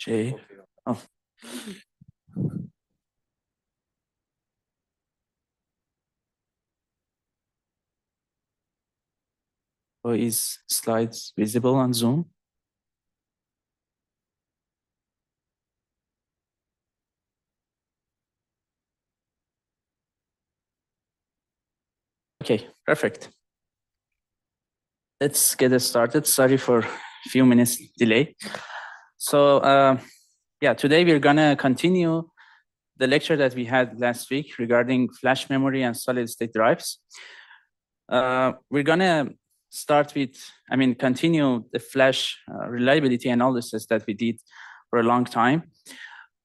J. Oh. So is slides visible on Zoom? Okay, perfect. Let's get started. Sorry for a few minutes delay. So yeah, today we're gonna continue the lecture that we had last week regarding flash memory and solid state drives. We're gonna start with, continue the flash reliability analysis that we did for a long time.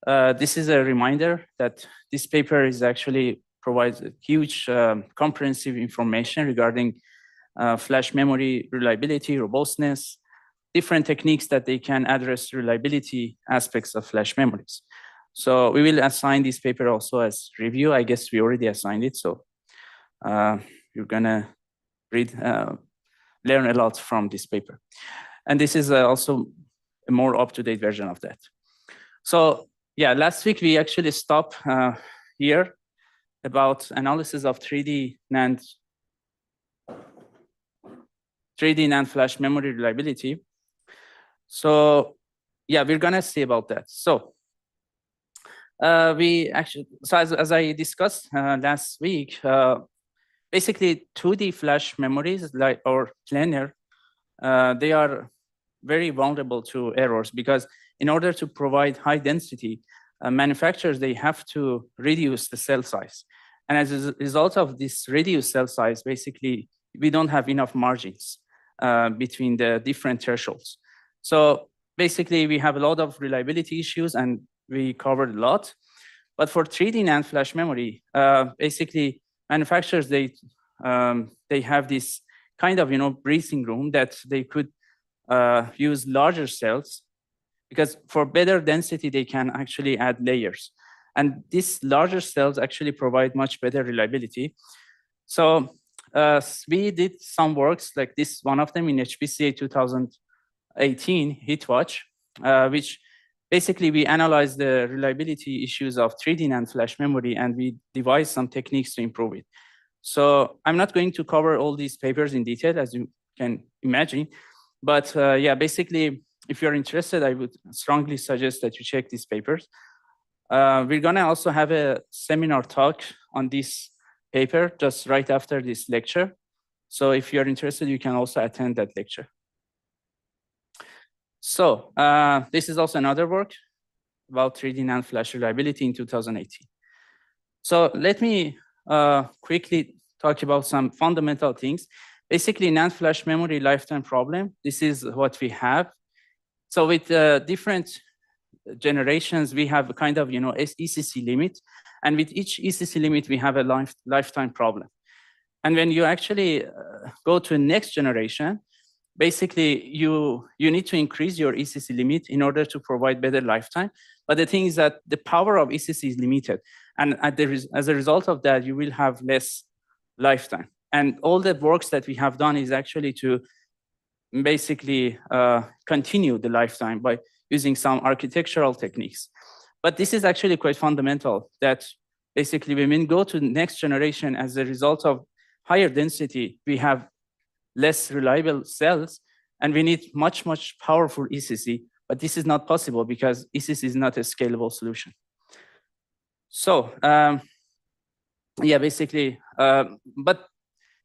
This is a reminder that this paper is actually provides a huge comprehensive information regarding flash memory reliability, robustness, different techniques that they can address reliability aspects of flash memories. So we will assign this paper also as review. I guess we already assigned it. So you're gonna learn a lot from this paper. And this is also a more up-to-date version of that. So yeah, last week we actually stopped here about analysis of 3D NAND flash memory reliability. So yeah, we're gonna see about that. So as I discussed last week, basically 2D flash memories like or planar, they are very vulnerable to errors because in order to provide high density, manufacturers, they have to reduce the cell size. And as a result of this reduced cell size, basically, we don't have enough margins between the different thresholds. So basically, we have a lot of reliability issues, and we covered a lot. But for 3D NAND flash memory, basically, manufacturers, they have this kind of, breathing room that they could use larger cells, because for better density, they can actually add layers. And these larger cells actually provide much better reliability. So we did some works like this, one of them in HPCA 2018 HeatWatch, which basically we analyzed the reliability issues of 3D NAND flash memory, and we devised some techniques to improve it. So I'm not going to cover all these papers in detail, as you can imagine. But yeah, basically, if you're interested, I would strongly suggest that you check these papers. We're gonna also have a seminar talk on this paper just right after this lecture. So if you're interested, you can also attend that lecture. So this is also another work about 3D NAND flash reliability in 2018. So let me quickly talk about some fundamental things. Basically, NAND flash memory lifetime problem. This is what we have. So with different generations, we have a kind of, ECC limit. And with each ECC limit, we have a lifetime problem. And when you actually go to the next generation, basically, you need to increase your ECC limit in order to provide better lifetime. But the thing is that the power of ECC is limited. And as a result of that, you will have less lifetime. And all the works that we have done is actually to basically continue the lifetime by using some architectural techniques. But this is actually quite fundamental, that basically when we go to the next generation, as a result of higher density, we have less reliable cells, and we need much, much powerful ECC. But this is not possible because ECC is not a scalable solution. So yeah, basically, but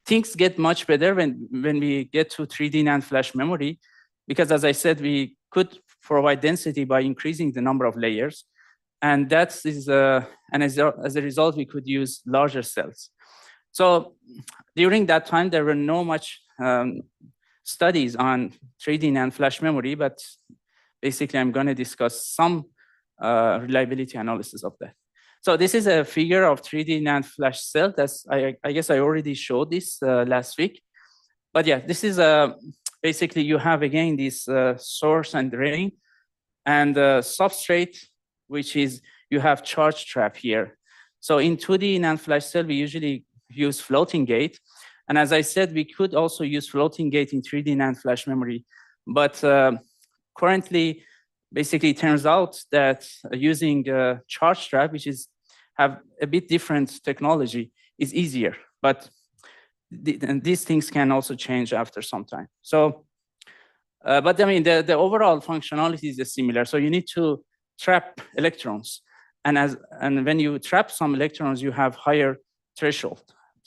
things get much better when we get to 3D NAND flash memory, because as I said, we could provide density by increasing the number of layers. And that is, and as a result, we could use larger cells. So during that time, there were no much studies on 3D NAND flash memory, but basically I'm gonna discuss some reliability analysis of that. So this is a figure of 3D NAND flash cell. That's I guess I already showed this last week. But yeah, this is basically you have again this source and drain, and substrate, which is you have charge trap here. So in 2D NAND flash cell, we usually use floating gate. And as I said, we could also use floating gate in 3D NAND flash memory. But currently, basically it turns out that using charge trap, which is have a bit different technology, is easier. But and these things can also change after some time. So, but I mean, the overall functionality is similar. So you need to trap electrons, and when you trap some electrons, you have higher threshold,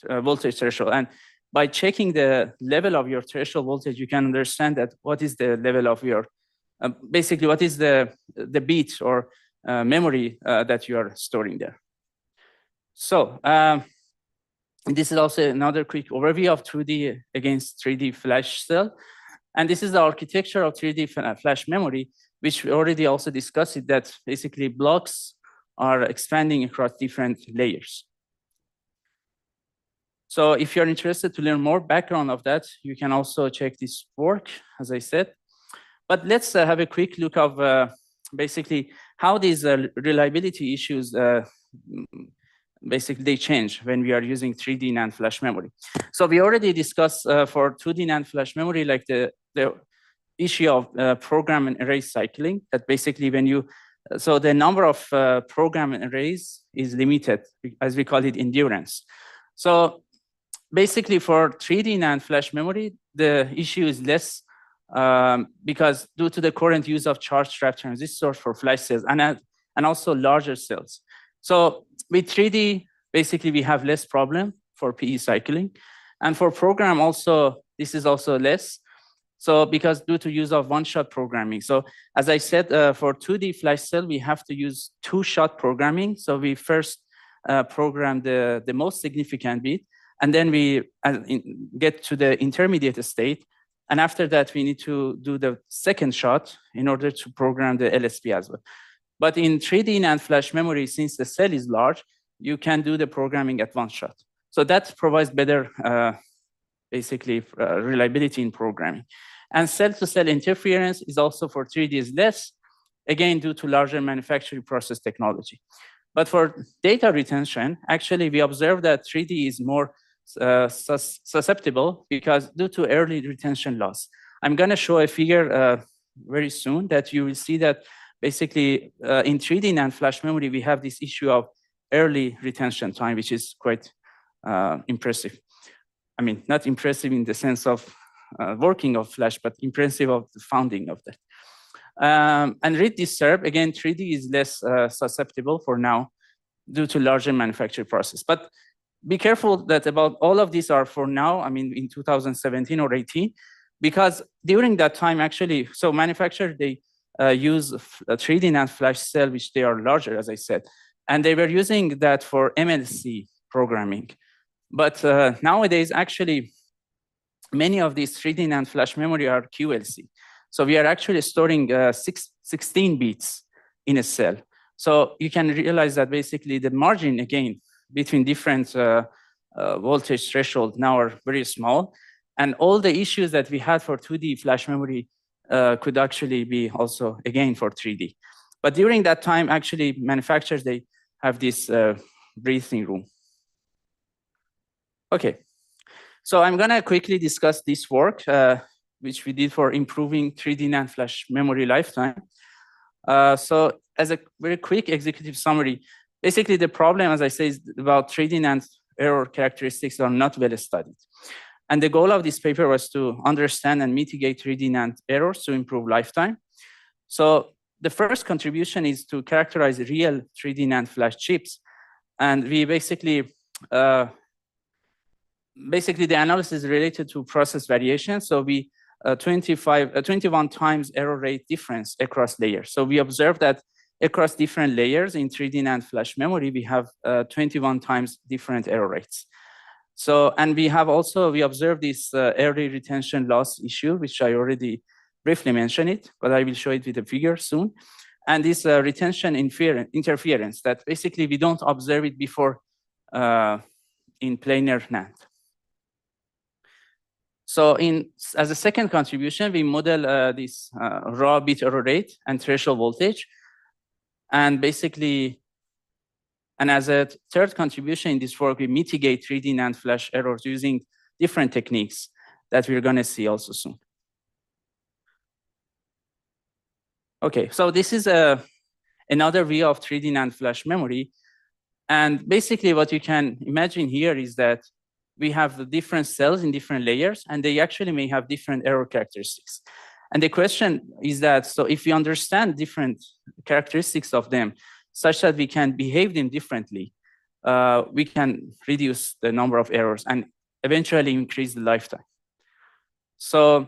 voltage threshold, and by checking the level of your threshold voltage, you can understand that what is the level of your basically what is the bit or memory that you are storing there. So this is also another quick overview of 2D against 3D flash cell. And this is the architecture of 3D flash memory, which we already also discussed it, that basically blocks are expanding across different layers. So if you're interested to learn more background of that, you can also check this work, as I said. But let's have a quick look of basically how these reliability issues basically they change when we are using 3D NAND flash memory. So we already discussed for 2D NAND flash memory, like the issue of program and array cycling, that basically when you, so the number of program and arrays is limited, as we call it, endurance. So basically for 3D NAND flash memory, the issue is less because due to the current use of charge trap transistors for flash cells and also larger cells. So with 3D, basically we have less problem for PE cycling. And for program also, this is also less. So because due to use of one-shot programming. So as I said, for 2D flash cell, we have to use two-shot programming. So we first program the most significant bit, and then we get to the intermediate state. And after that, we need to do the second shot in order to program the LSB as well. But in 3D NAND flash memory, since the cell is large, you can do the programming at one shot. So that provides better, basically, reliability in programming. And cell-to-cell interference is also for 3D is less, again, due to larger manufacturing process technology. But for data retention, actually, we observe that 3D is more susceptible because due to early retention loss. I'm going to show a figure very soon that you will see that basically in 3D NAND flash memory, we have this issue of early retention time, which is quite impressive. I mean, not impressive in the sense of working of flash, but impressive of the founding of that. And read disturb, again, 3D is less susceptible for now due to larger manufacturing process. But be careful that about all of these are for now, I mean, in 2017 or 18, because during that time, actually, so manufacturers, they use a 3D NAND flash cell, which they are larger, as I said, and they were using that for MLC programming. But nowadays, actually, many of these 3D NAND flash memory are QLC. So we are actually storing 16 bits in a cell. So you can realize that basically the margin, again, between different voltage thresholds now are very small. And all the issues that we had for 2D flash memory could actually be also, again, for 3D. But during that time, actually, manufacturers, they have this breathing room. Okay, so I'm going to quickly discuss this work, which we did for improving 3D NAND flash memory lifetime. So as a very quick executive summary, basically the problem, as I say, is about 3D NAND error characteristics are not well studied. And the goal of this paper was to understand and mitigate 3D NAND errors to improve lifetime. So the first contribution is to characterize real 3D NAND flash chips. And we basically the analysis is related to process variation. So we 21 times error rate difference across layers. So we observed that across different layers in 3D NAND flash memory, we have 21 times different error rates. So, and we observed this early retention loss issue, which I already briefly mentioned it, but I will show it with a figure soon. And this retention interference that basically we don't observe it before in planar NAND. So as a second contribution, we model this raw bit error rate and threshold voltage. And basically, and as a third contribution in this work, we mitigate 3D NAND flash errors using different techniques that we're going to see also soon. Okay, so this is another view of 3D NAND flash memory. And basically what you can imagine here is that we have the different cells in different layers, and they actually may have different error characteristics. And the question is that, so if we understand different characteristics of them, such that we can behave them differently, we can reduce the number of errors and eventually increase the lifetime. So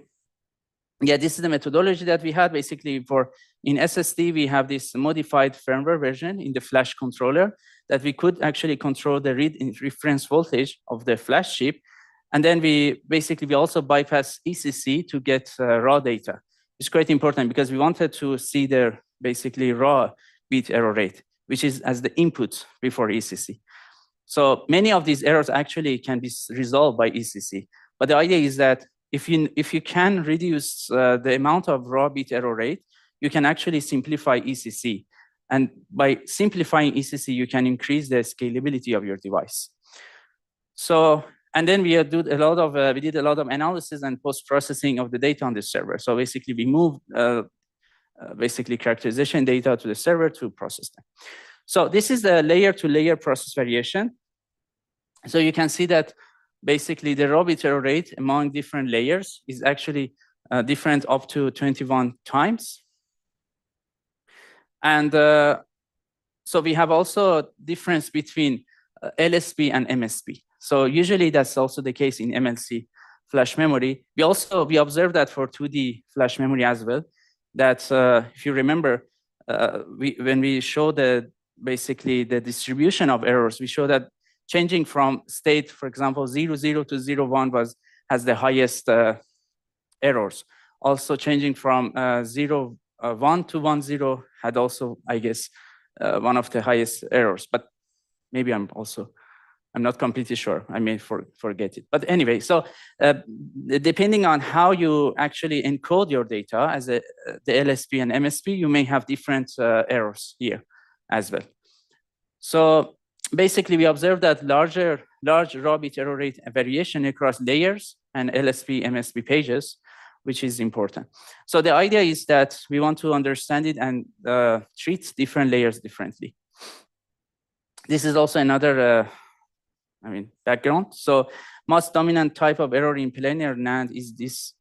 yeah, this is the methodology that we had. Basically, in SSD, we have this modified firmware version in the flash controller that we could actually control the read reference voltage of the flash chip. And then we also bypass ECC to get raw data. It's quite important because we wanted to see the basically raw bit error rate, which is as the input before ECC. So many of these errors actually can be resolved by ECC. But the idea is that if you can reduce the amount of raw bit error rate, you can actually simplify ECC. And by simplifying ECC, you can increase the scalability of your device. So, and then we did a lot of analysis and post-processing of the data on the server. So basically, we moved basically characterization data to the server to process them. So this is the layer-to-layer process variation. So you can see that basically the raw bit error rate among different layers is actually different up to 21 times. And so we have also difference between LSP and MSP. So usually that's also the case in MLC flash memory. We observed that for 2D flash memory as well, that if you remember, when we show basically the distribution of errors, we show that changing from state, for example, 0, 0 to 0, 1 has the highest errors. Also changing from 0, 1 to 1, 0 had also, I guess, one of the highest errors. But maybe I'm not completely sure. I may forget it. But anyway, so depending on how you actually encode your data as the LSP and MSP, you may have different errors here as well. So basically, we observed that large raw bit error rate variation across layers and LSP, MSP pages, which is important. So the idea is that we want to understand it and treat different layers differently. This is also another background. So most dominant type of error in planar NAND is this.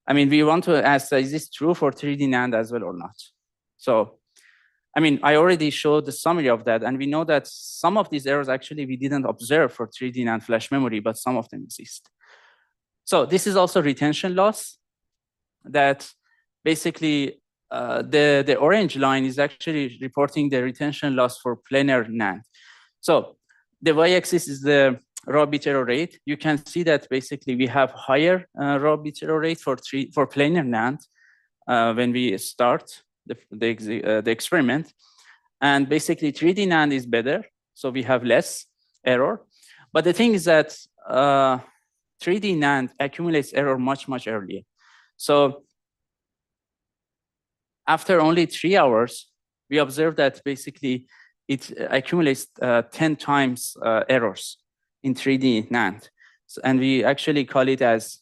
We want to ask, is this true for 3D NAND as well or not? So, I already showed the summary of that, and we know that some of these errors actually we didn't observe for 3D NAND flash memory, but some of them exist. So this is also retention loss, that basically the orange line is actually reporting the retention loss for planar NAND. So the y-axis is the raw bit error rate. You can see that basically we have higher raw bit error rate for planar NAND when we start the experiment. And basically 3D NAND is better, so we have less error. But the thing is that 3D NAND accumulates error much, much earlier. So after only 3 hours, we observed that basically it accumulates 10 times errors in 3D NAND. So, and we actually call it as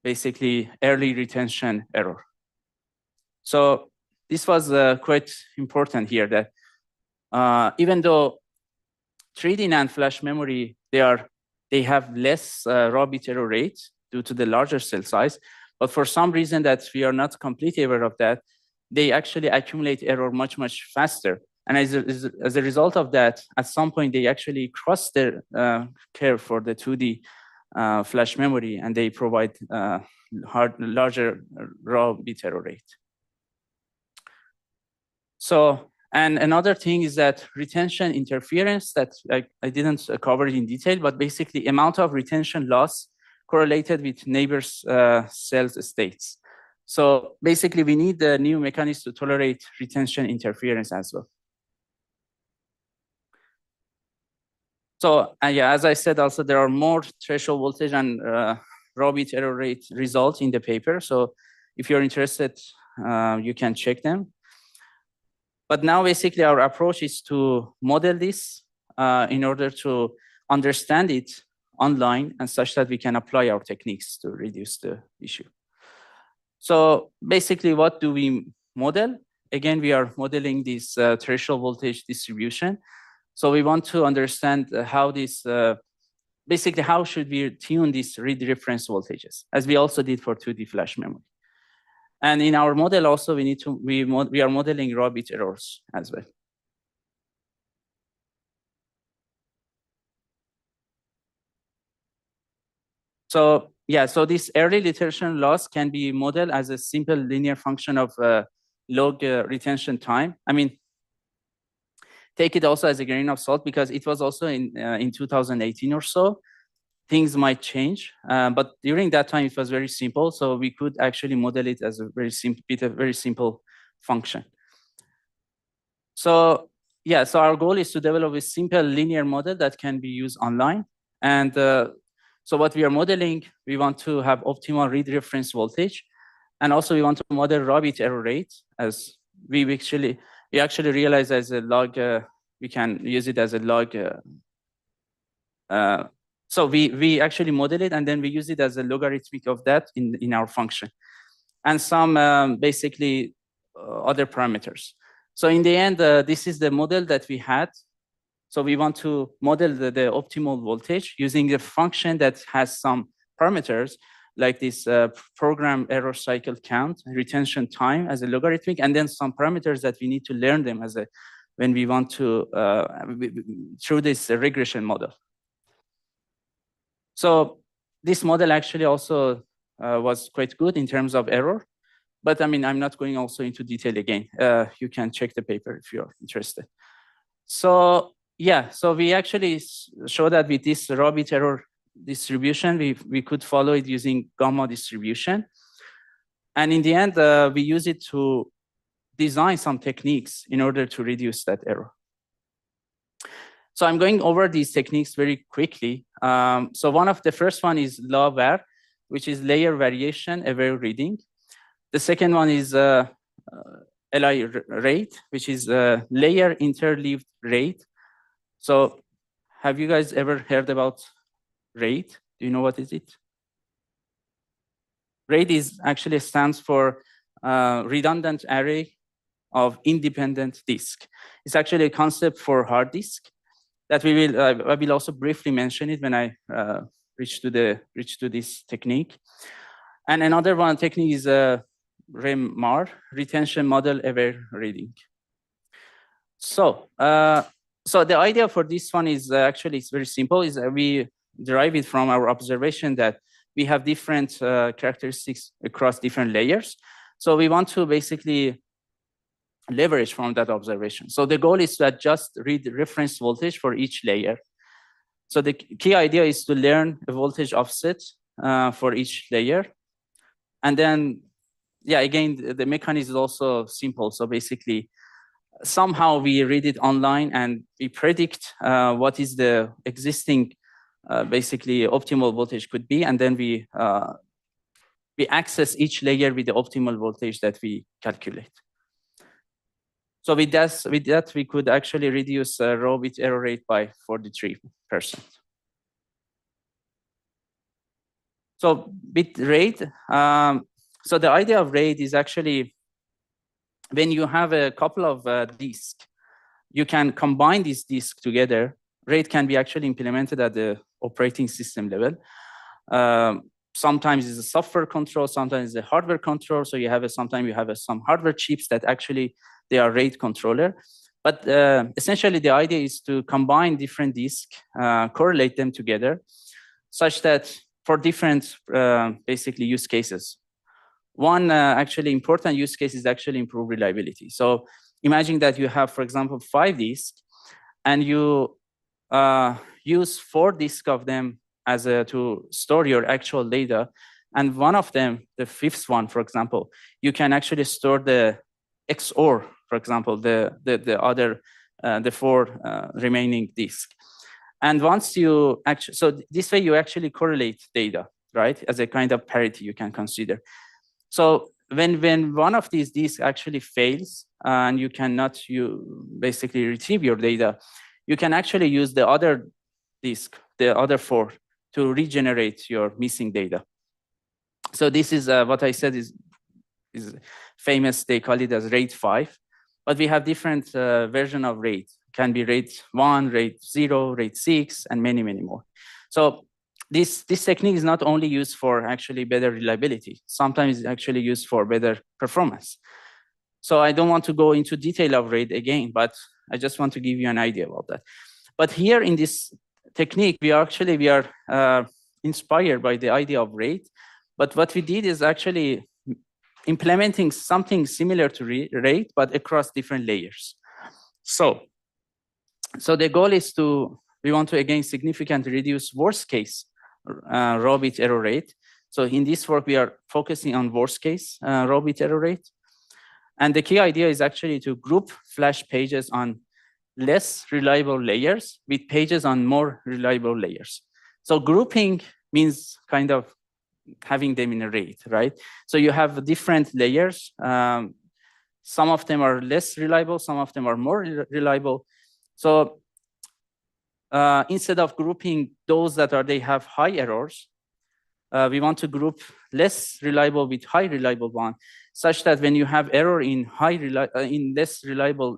basically early retention error. So this was quite important here, that even though 3D NAND flash memory, they have less raw bit error rate due to the larger cell size, but for some reason that we are not completely aware of that, they actually accumulate error much, much faster. And as a result of that, at some point, they actually cross their curve for the 2D flash memory, and they provide larger raw bit error rate. So, and another thing is that retention interference that I didn't cover it in detail, but basically amount of retention loss correlated with neighbors' cells states. So basically, we need the new mechanism to tolerate retention interference as well. So yeah, as I said, also there are more threshold voltage and raw bit error rate results in the paper. So if you're interested, you can check them. But now basically our approach is to model this in order to understand it online and such that we can apply our techniques to reduce the issue. So basically, what do we model, again, we are modeling this threshold voltage distribution. So we want to understand how this, basically, how should we tune these read reference voltages, as we also did for 2D flash memory. And in our model also, we are modeling raw bit errors as well. So yeah, so this early retention loss can be modeled as a simple linear function of log retention time. I mean, take it also as a grain of salt, because it was also in 2018 or so. Things might change, but during that time it was very simple, so we could actually model it as a very simple function. So yeah, so our goal is to develop a simple linear model that can be used online. And so what we are modeling, we want to have optimal read reference voltage, and also we want to model raw bit error rate, as we actually realize as a log. We can use it as a log. So we actually model it, and then we use it as a logarithmic of that in our function, and some basically other parameters. So in the end, this is the model that we had. So we want to model the optimal voltage using a function that has some parameters, like this program error cycle count, retention time as a logarithmic, and then some parameters that we need to learn them as a when we want to through this regression model. So this model actually also was quite good in terms of error, but I mean, I'm not going also into detail again. You can check the paper if you're interested. So yeah, so we actually show that with this raw bit error distribution, we could follow it using gamma distribution. And in the end, we use it to design some techniques in order to reduce that error. So I'm going over these techniques very quickly. So one of the first one is LAVAR, which is layer variation aware reading. The second one is LI rate, which is layer interleaved rate. So have you guys ever heard about rate? Do you know what is it? Rate is actually stands for redundant array of independent disk. It's actually a concept for hard disk that we will I will also briefly mention it when I reach to this technique. And another one technique is RowHammer, retention model aware reading. So so the idea for this one is actually it's very simple. Is we derive it from our observation that we have different characteristics across different layers. So we want to basically leverage from that observation. So the goal is to adjust read reference voltage for each layer. So the key idea is to learn a voltage offset for each layer. And then, yeah, again, the mechanism is also simple. So basically, somehow we read it online and we predict what is the existing basically optimal voltage could be. And then we access each layer with the optimal voltage that we calculate. So with that, we could actually reduce raw bit error rate by 43%. So bit rate. So the idea of rate is actually when you have a couple of disks, you can combine these disks together. Rate can be actually implemented at the operating system level. Sometimes it's a software control, sometimes it's a hardware control. So you have sometimes you have some hardware chips that actually they are rate controller. But essentially the idea is to combine different disks, correlate them together, such that for different basically use cases. One actually important use case is actually improve reliability. So imagine that you have, for example, 5 disks, and you use 4 disks of them as to store your actual data, and one of them, the 5th one, for example, you can actually store the XOR, for example, the other the 4 remaining disks. And once you actually, so this way you actually correlate data, right, as a kind of parity you can consider. So when one of these disks actually fails and you cannot basically retrieve your data, you can actually use the other disk, the other 4, to regenerate your missing data. So this is what I said is is famous. They call it as RAID 5. But we have different version of RAID. Can be RAID 1, RAID 0, RAID 6, and many, many more. So this technique is not only used for actually better reliability. Sometimes it's actually used for better performance. So I don't want to go into detail of RAID again, but I just want to give you an idea about that. But here in this technique, we are inspired by the idea of RAID. But what we did is actually implementing something similar to RAID, but across different layers. So the goal is we want to again significantly reduce worst case raw bit error rate. So in this work, we are focusing on worst case raw bit error rate. And the key idea is actually to group flash pages on less reliable layers with pages on more reliable layers. So grouping means kind of having them in a RAID, right? So you have different layers. Some of them are less reliable, some of them are more reliable. So instead of grouping those that they have high errors, we want to group less reliable with high reliable one, such that when you have error in in less reliable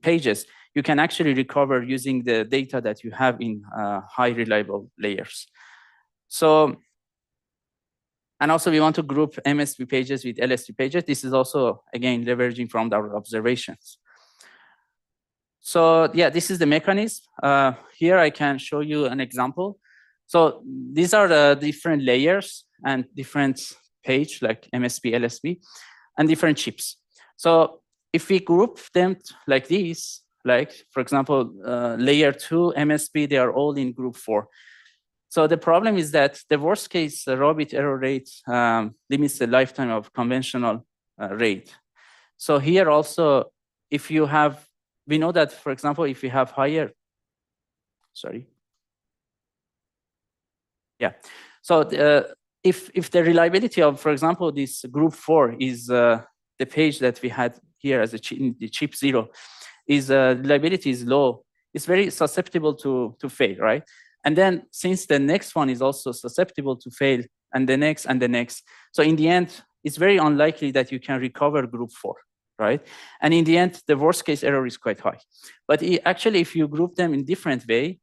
pages, you can actually recover using the data that you have in high reliable layers. So, and also we want to group MSP pages with LSP pages. This is also, again, leveraging from our observations. So yeah, this is the mechanism. Here I can show you an example. So these are the different layers and different page like MSP, LSP, and different chips. So if we group them like this, like for example, layer 2 MSP, they are all in group 4. So the problem is that the worst case raw bit error rate limits the lifetime of conventional RAID. So here also, if you have, we know that, for example, if we have higher, so if the reliability of, for example, this group 4 is the page that we had here as the chip 0, is reliability is low, it's very susceptible to fail, right? And then since the next one is also susceptible to fail, and the next and the next, so in the end, it's very unlikely that you can recover group 4, right? And in the end, the worst case error is quite high. But actually, if you group them in different way,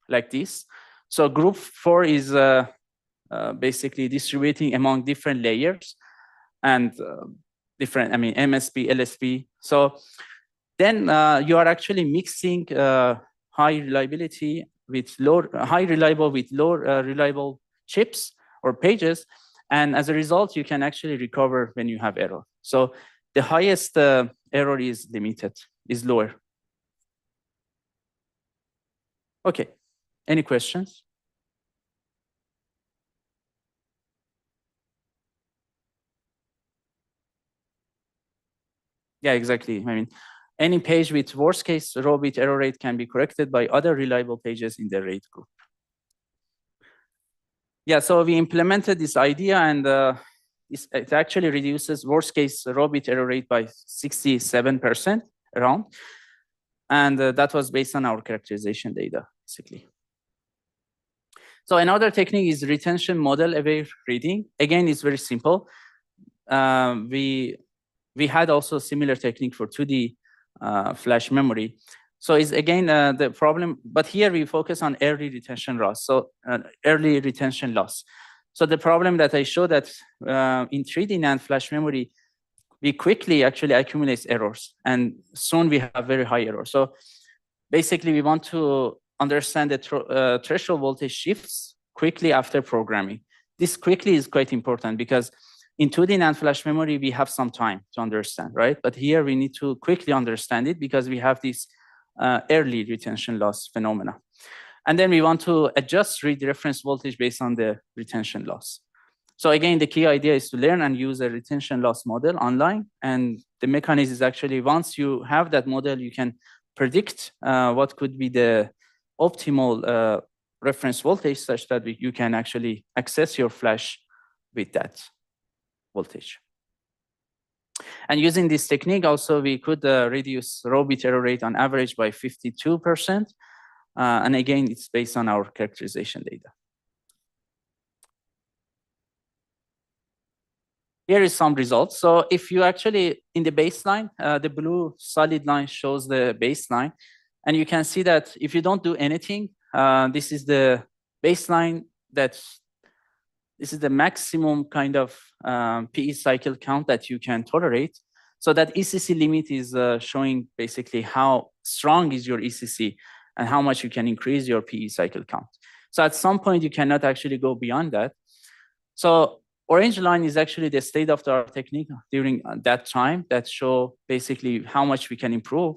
like this, so group 4 is basically distributing among different layers and different, I mean, MSP, LSP. So then you are actually mixing high reliability with high reliable with low reliable chips or pages. And as a result, you can actually recover when you have error. So the highest error is limited, is lower. Okay, any questions? Yeah, exactly. I mean, any page with worst case raw bit error rate can be corrected by other reliable pages in the RAID group. Yeah, so we implemented this idea, and it actually reduces worst case raw bit error rate by 67% around. And that was based on our characterization data, basically. So another technique is retention model aware reading. Again, it's very simple. We had also a similar technique for 2D flash memory. So it's again the problem, but here we focus on early retention loss. So early retention loss. So the problem that I showed that in 3D NAND flash memory, we quickly actually accumulate errors, and soon we have very high errors. So basically, we want to understand the threshold voltage shifts quickly after programming. This quickly is quite important because in 2D NAND flash memory, we have some time to understand, right? But here we need to quickly understand it because we have this early retention loss phenomena. And then we want to adjust read reference voltage based on the retention loss. So again, the key idea is to learn and use a retention loss model online. And the mechanism is actually, once you have that model, you can predict what could be the optimal reference voltage such that you can actually access your flash with that voltage. And using this technique also, we could reduce raw bit error rate on average by 52%. And again, it's based on our characterization data. here is some results. So if you actually, in the baseline, the blue solid line shows the baseline. And you can see that if you don't do anything, this is the baseline this is the maximum kind of PE cycle count that you can tolerate. So that ECC limit is showing basically how strong is your ECC and how much you can increase your PE cycle count. So at some point, you cannot actually go beyond that. So orange line is actually the state-of-the-art technique during that time that show basically how much we can improve.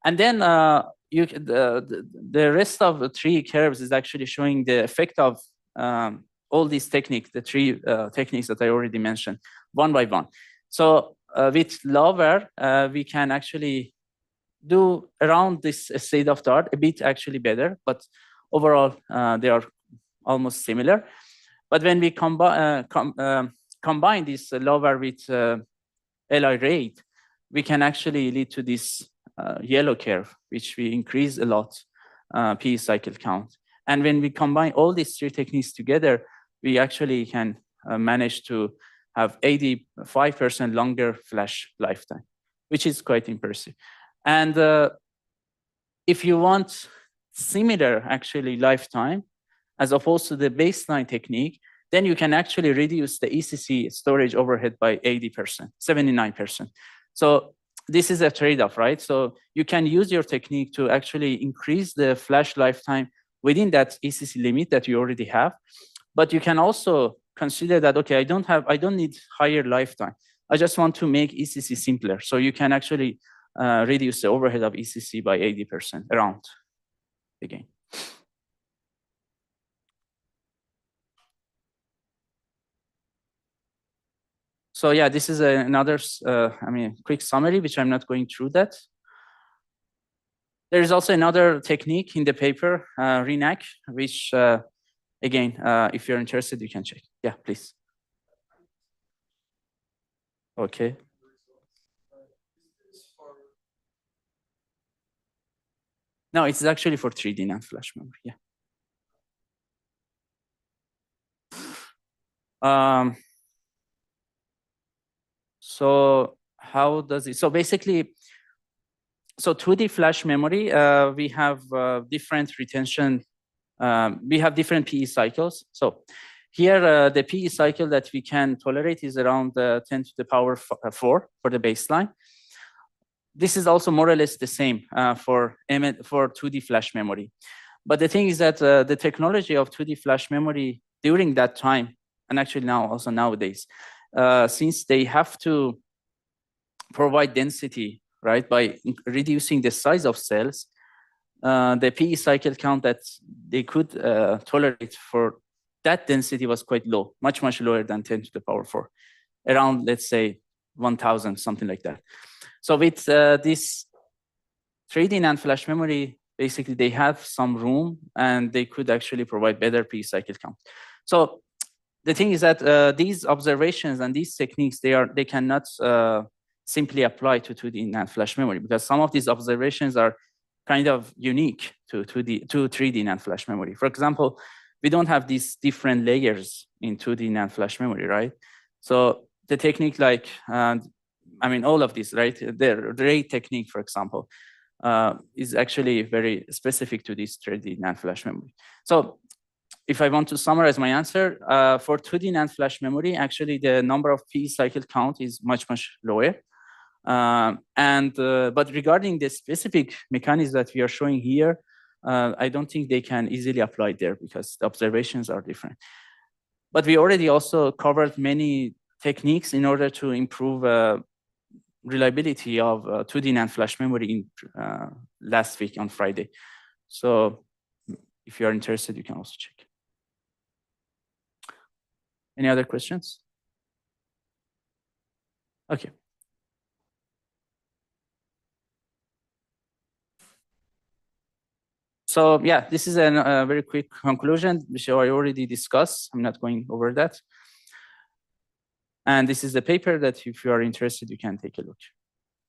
And then the rest of the three curves is actually showing the effect of all these techniques, the three techniques that I already mentioned, one by one. So with lower, we can actually do around this state of the art, a bit actually better, but overall they are almost similar. But when we combine this lower with LI rate, we can actually lead to this yellow curve, which we increase a lot PE cycle count. And when we combine all these three techniques together, we actually can manage to have 85% longer flash lifetime, which is quite impressive. And if you want similar actually lifetime, as opposed to the baseline technique, then you can actually reduce the ECC storage overhead by 80%, 79%. So this is a trade-off, right? So you can use your technique to actually increase the flash lifetime within that ECC limit that you already have. But you can also consider that, okay, I don't need higher lifetime. I just want to make ECC simpler. So you can actually reduce the overhead of ECC by 80% around again. So yeah, this is another, quick summary, which I'm not going through that. There is also another technique in the paper, RENAC, which again, if you're interested, you can check. Yeah, please. Okay. No, it's actually for 3D NAND flash memory. Yeah. So how does it? So basically, so 2D flash memory, we have different retention. We have different PE cycles. So here, the PE cycle that we can tolerate is around 10 to the power 4 for the baseline. This is also more or less the same for 2D flash memory. But the thing is that the technology of 2D flash memory during that time, and actually now also nowadays, since they have to provide density, right, by reducing the size of cells, the PE cycle count that they could tolerate for that density was quite low, much, much lower than 10 to the power 4, around, let's say, 1,000, something like that. So with this 3D NAND flash memory, basically they have some room and they could actually provide better PE cycle count. So the thing is that these observations and these techniques, they cannot simply apply to 2D NAND flash memory, because some of these observations are kind of unique to 3D NAND flash memory. For example, we don't have these different layers in 2D NAND flash memory, right? So the technique like, all of this, right? The rate technique, for example, is actually very specific to this 3D NAND flash memory. So if I want to summarize my answer, for 2D NAND flash memory, actually the number of PE cycle count is much, much lower. But regarding the specific mechanisms that we are showing here, I don't think they can easily apply there because the observations are different. But we already also covered many techniques in order to improve reliability of 2D NAND flash memory in last week on Friday. So if you are interested, you can also check. Any other questions? Okay. So yeah, this is a very quick conclusion, which I already discussed. I'm not going over that. And this is the paper that if you are interested, you can take a look.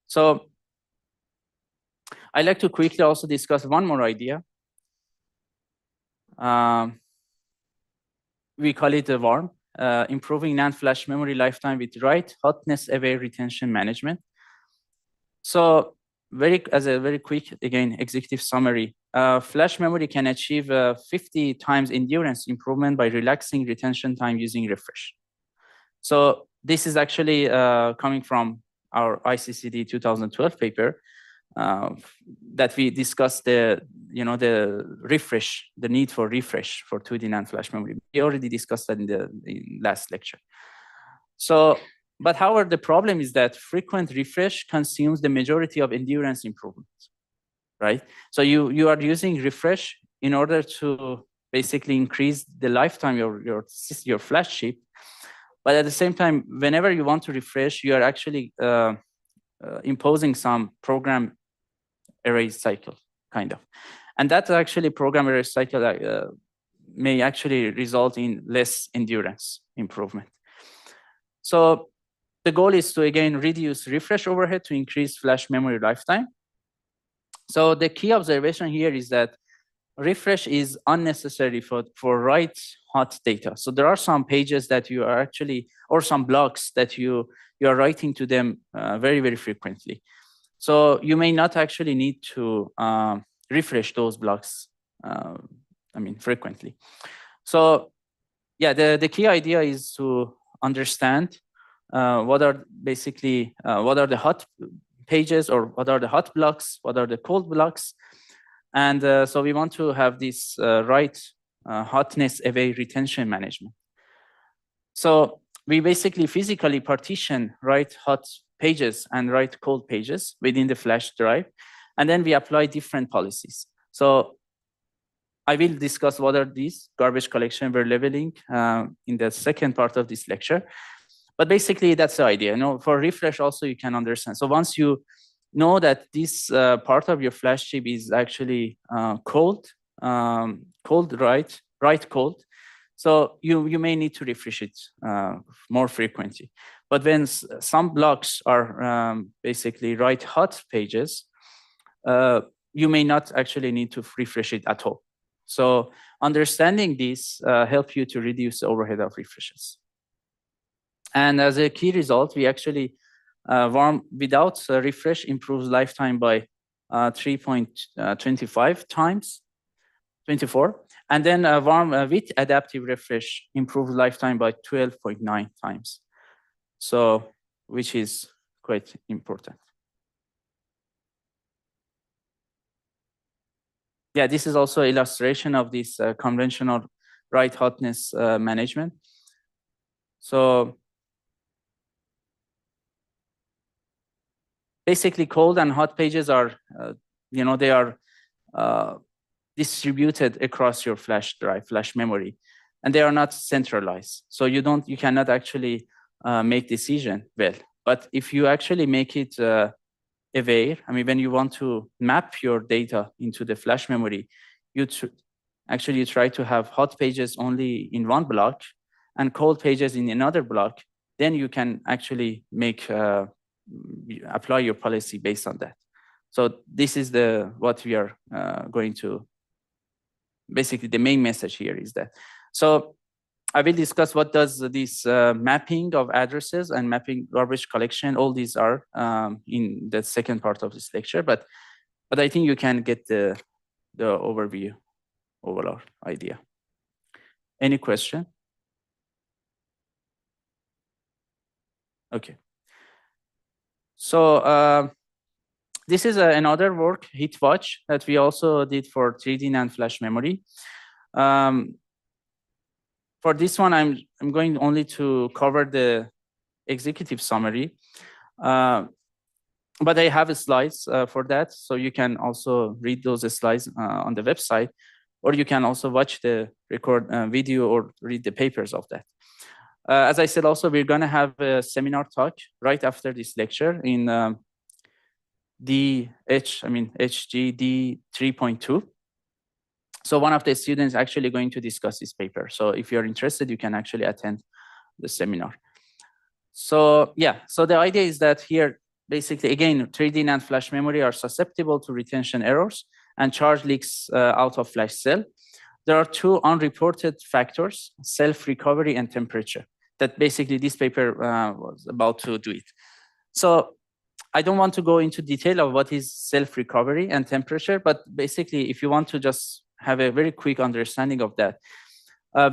So I'd like to quickly also discuss one more idea. We call it a worm. improving NAND flash memory lifetime with write hotness aware retention management. So as a very quick, again, executive summary, flash memory can achieve 50 times endurance improvement by relaxing retention time using refresh. So this is actually coming from our ICCD 2012 paper that we discussed the refresh, the need for refresh for 2D NAND flash memory. We already discussed that in the last lecture. So, but however, the problem is that frequent refresh consumes the majority of endurance improvements, right? So you are using refresh in order to basically increase the lifetime of your flash chip. But at the same time, whenever you want to refresh, you are actually imposing some program erase cycle, kind of. And that actually program erase cycle may actually result in less endurance improvement. So the goal is to, again, reduce refresh overhead to increase flash memory lifetime. So the key observation here is that refresh is unnecessary for write hot data. So there are some pages that you are actually, or some blocks that you are writing to them very, very frequently. So you may not actually need to refresh those blocks, frequently. So yeah, the key idea is to understand what are the hot pages, or what are the hot blocks, what are the cold blocks. And so we want to have this write hotness away retention management. So we basically physically partition write hot pages and write cold pages within the flash drive, and then we apply different policies. So I will discuss what are these garbage collection where leveling in the second part of this lecture. But basically, that's the idea. For refresh also you can understand. So once you know that this part of your flash chip is actually cold write cold, so you may need to refresh it more frequently. But when some blocks are basically write hot pages, you may not actually need to refresh it at all. So understanding this helps you to reduce the overhead of refreshes. And as a key result, we actually warm without refresh improves lifetime by 3.25 times, 24. And then warm with adaptive refresh improves lifetime by 12.9 times. So, which is quite important. Yeah, this is also illustration of this conventional write hotness management. So basically, cold and hot pages are, they are distributed across your flash drive, flash memory, and they are not centralized. So you cannot actually make decision well. But if you actually make it aware, when you want to map your data into the flash memory, you try to have hot pages only in one block and cold pages in another block. Then you can actually apply your policy based on that. So this is what we are going to, basically the main message here is that. So I will discuss what does this mapping of addresses and mapping garbage collection, all these are in the second part of this lecture, but I think you can get the overview, overall idea. Any question? Okay. So this is another work, HitWatch, that we also did for 3D NAND flash memory. For this one, I'm going only to cover the executive summary, but I have slides for that, so you can also read those slides on the website, or you can also watch the video or read the papers of that. As I said, also we're going to have a seminar talk right after this lecture in HGD 3.2. So one of the students actually going to discuss this paper. So if you're interested, you can actually attend the seminar. So yeah, so the idea is that here, basically, again, 3D NAND flash memory are susceptible to retention errors and charge leaks out of flash cell. there are two unreported factors, self-recovery and temperature, that basically this paper was about to do it. So I don't want to go into detail of what is self-recovery and temperature, but basically, if you want to just have a very quick understanding of that,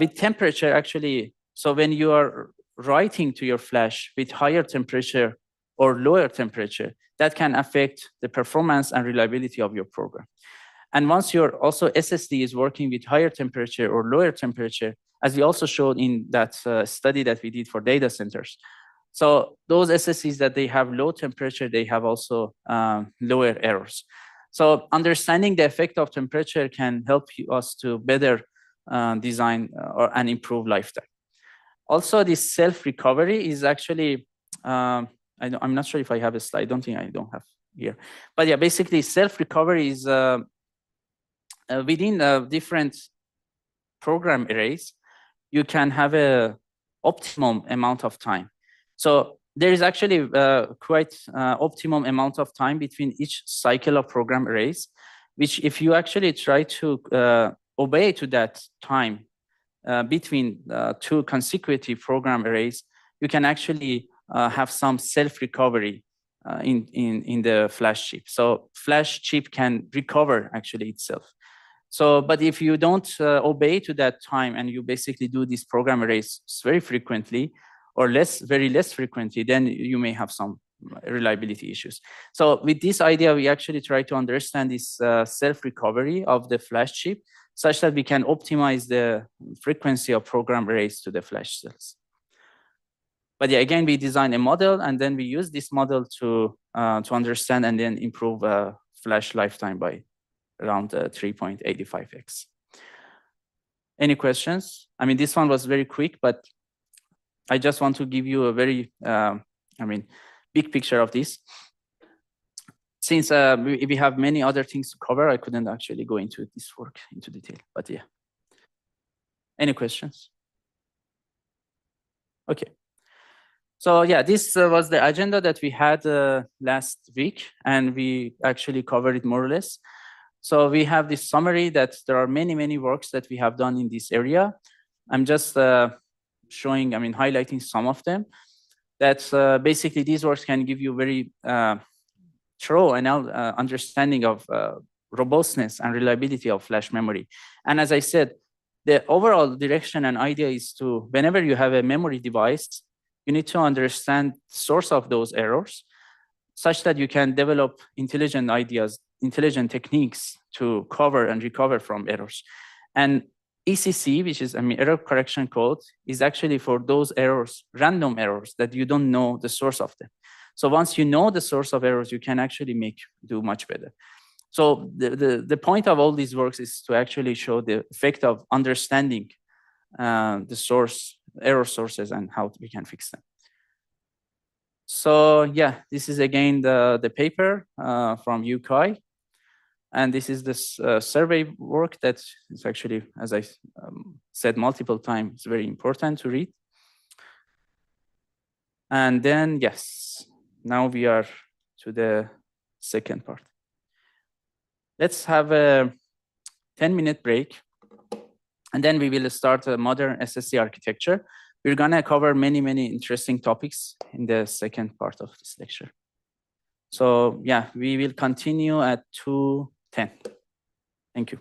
with temperature, actually, so when you are writing to your flash with higher temperature or lower temperature, that can affect the performance and reliability of your program. And once your also SSD is working with higher temperature or lower temperature, as we also showed in that study that we did for data centers. So those SSDs that they have low temperature, they have also lower errors. So understanding the effect of temperature can help us to better design and improve lifetime. Also, this self-recovery is actually, I'm not sure if I have a slide. I don't think I don't have here. But yeah, basically self-recovery is within different program arrays, you can have a optimum amount of time. So there is actually quite optimum amount of time between each cycle of program arrays, which if you actually try to obey to that time between two consecutive program arrays, you can actually have some self-recovery in the flash chip. So flash chip can recover actually itself. So, but if you don't obey to that time and you basically do these program arrays very frequently or very less frequently, then you may have some reliability issues. So with this idea, we actually try to understand this self-recovery of the flash chip such that we can optimize the frequency of program arrays to the flash cells. But yeah, again, we design a model and then we use this model to understand and then improve flash lifetime by around 3.85x. Any questions? I mean, this one was very quick, but I just want to give you a very, big picture of this. Since we have many other things to cover, I couldn't actually go into this work into detail, but yeah. Any questions? Okay. So yeah, this was the agenda that we had last week, and we actually covered it more or less. So we have this summary that there are many, many works that we have done in this area. I'm just showing, highlighting some of them. That basically these works can give you very thorough understanding of robustness and reliability of flash memory. And as I said, the overall direction and idea is to, whenever you have a memory device, you need to understand the source of those errors such that you can develop intelligent ideas, intelligent techniques to cover and recover from errors. And ECC, which is error correction code, is actually for those errors, random errors that you don't know the source of them. So once you know the source of errors, you can actually do much better. So the point of all these works is to actually show the effect of understanding the error sources and how we can fix them. So yeah, this is again the paper from UKI. And this is this survey work that is actually, as I said multiple times, very important to read. And then, yes, now we are to the second part. Let's have a 10-minute break. And then we will start a modern SSD architecture. We're going to cover many, many interesting topics in the second part of this lecture. So yeah, we will continue at 2:10. Thank you.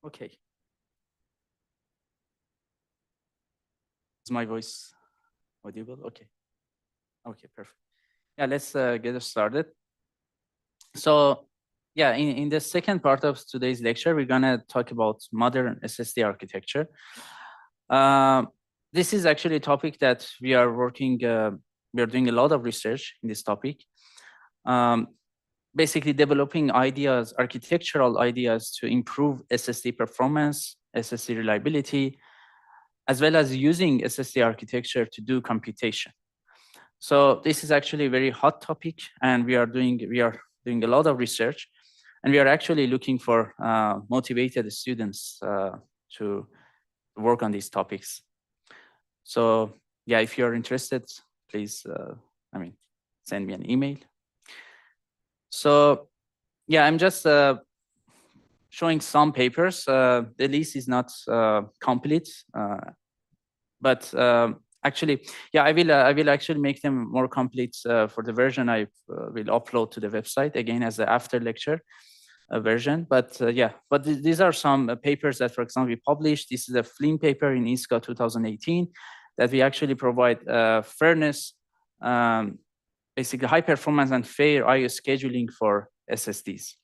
Okay. Is my voice audible? Okay. Okay, perfect. Yeah, let's get started. So, yeah, in the second part of today's lecture, we're gonna talk about modern SSD architecture. This is actually a topic that we are working, we are doing a lot of research in this topic. Basically developing ideas, architectural ideas to improve SSD performance, SSD reliability, as well as using SSD architecture to do computation. So this is actually a very hot topic, and we are doing a lot of research, and we are actually looking for motivated students to work on these topics. So yeah, if you're interested, please, send me an email. So yeah, I'm just showing some papers. The list is not complete, but actually, yeah, I will actually make them more complete for the version I will upload to the website again as an after lecture version. But yeah, but these are some papers that, for example, we published. This is a Flynn paper in ISCA 2018 that we actually provide fairness, basically high performance and fair I/O scheduling for SSDs.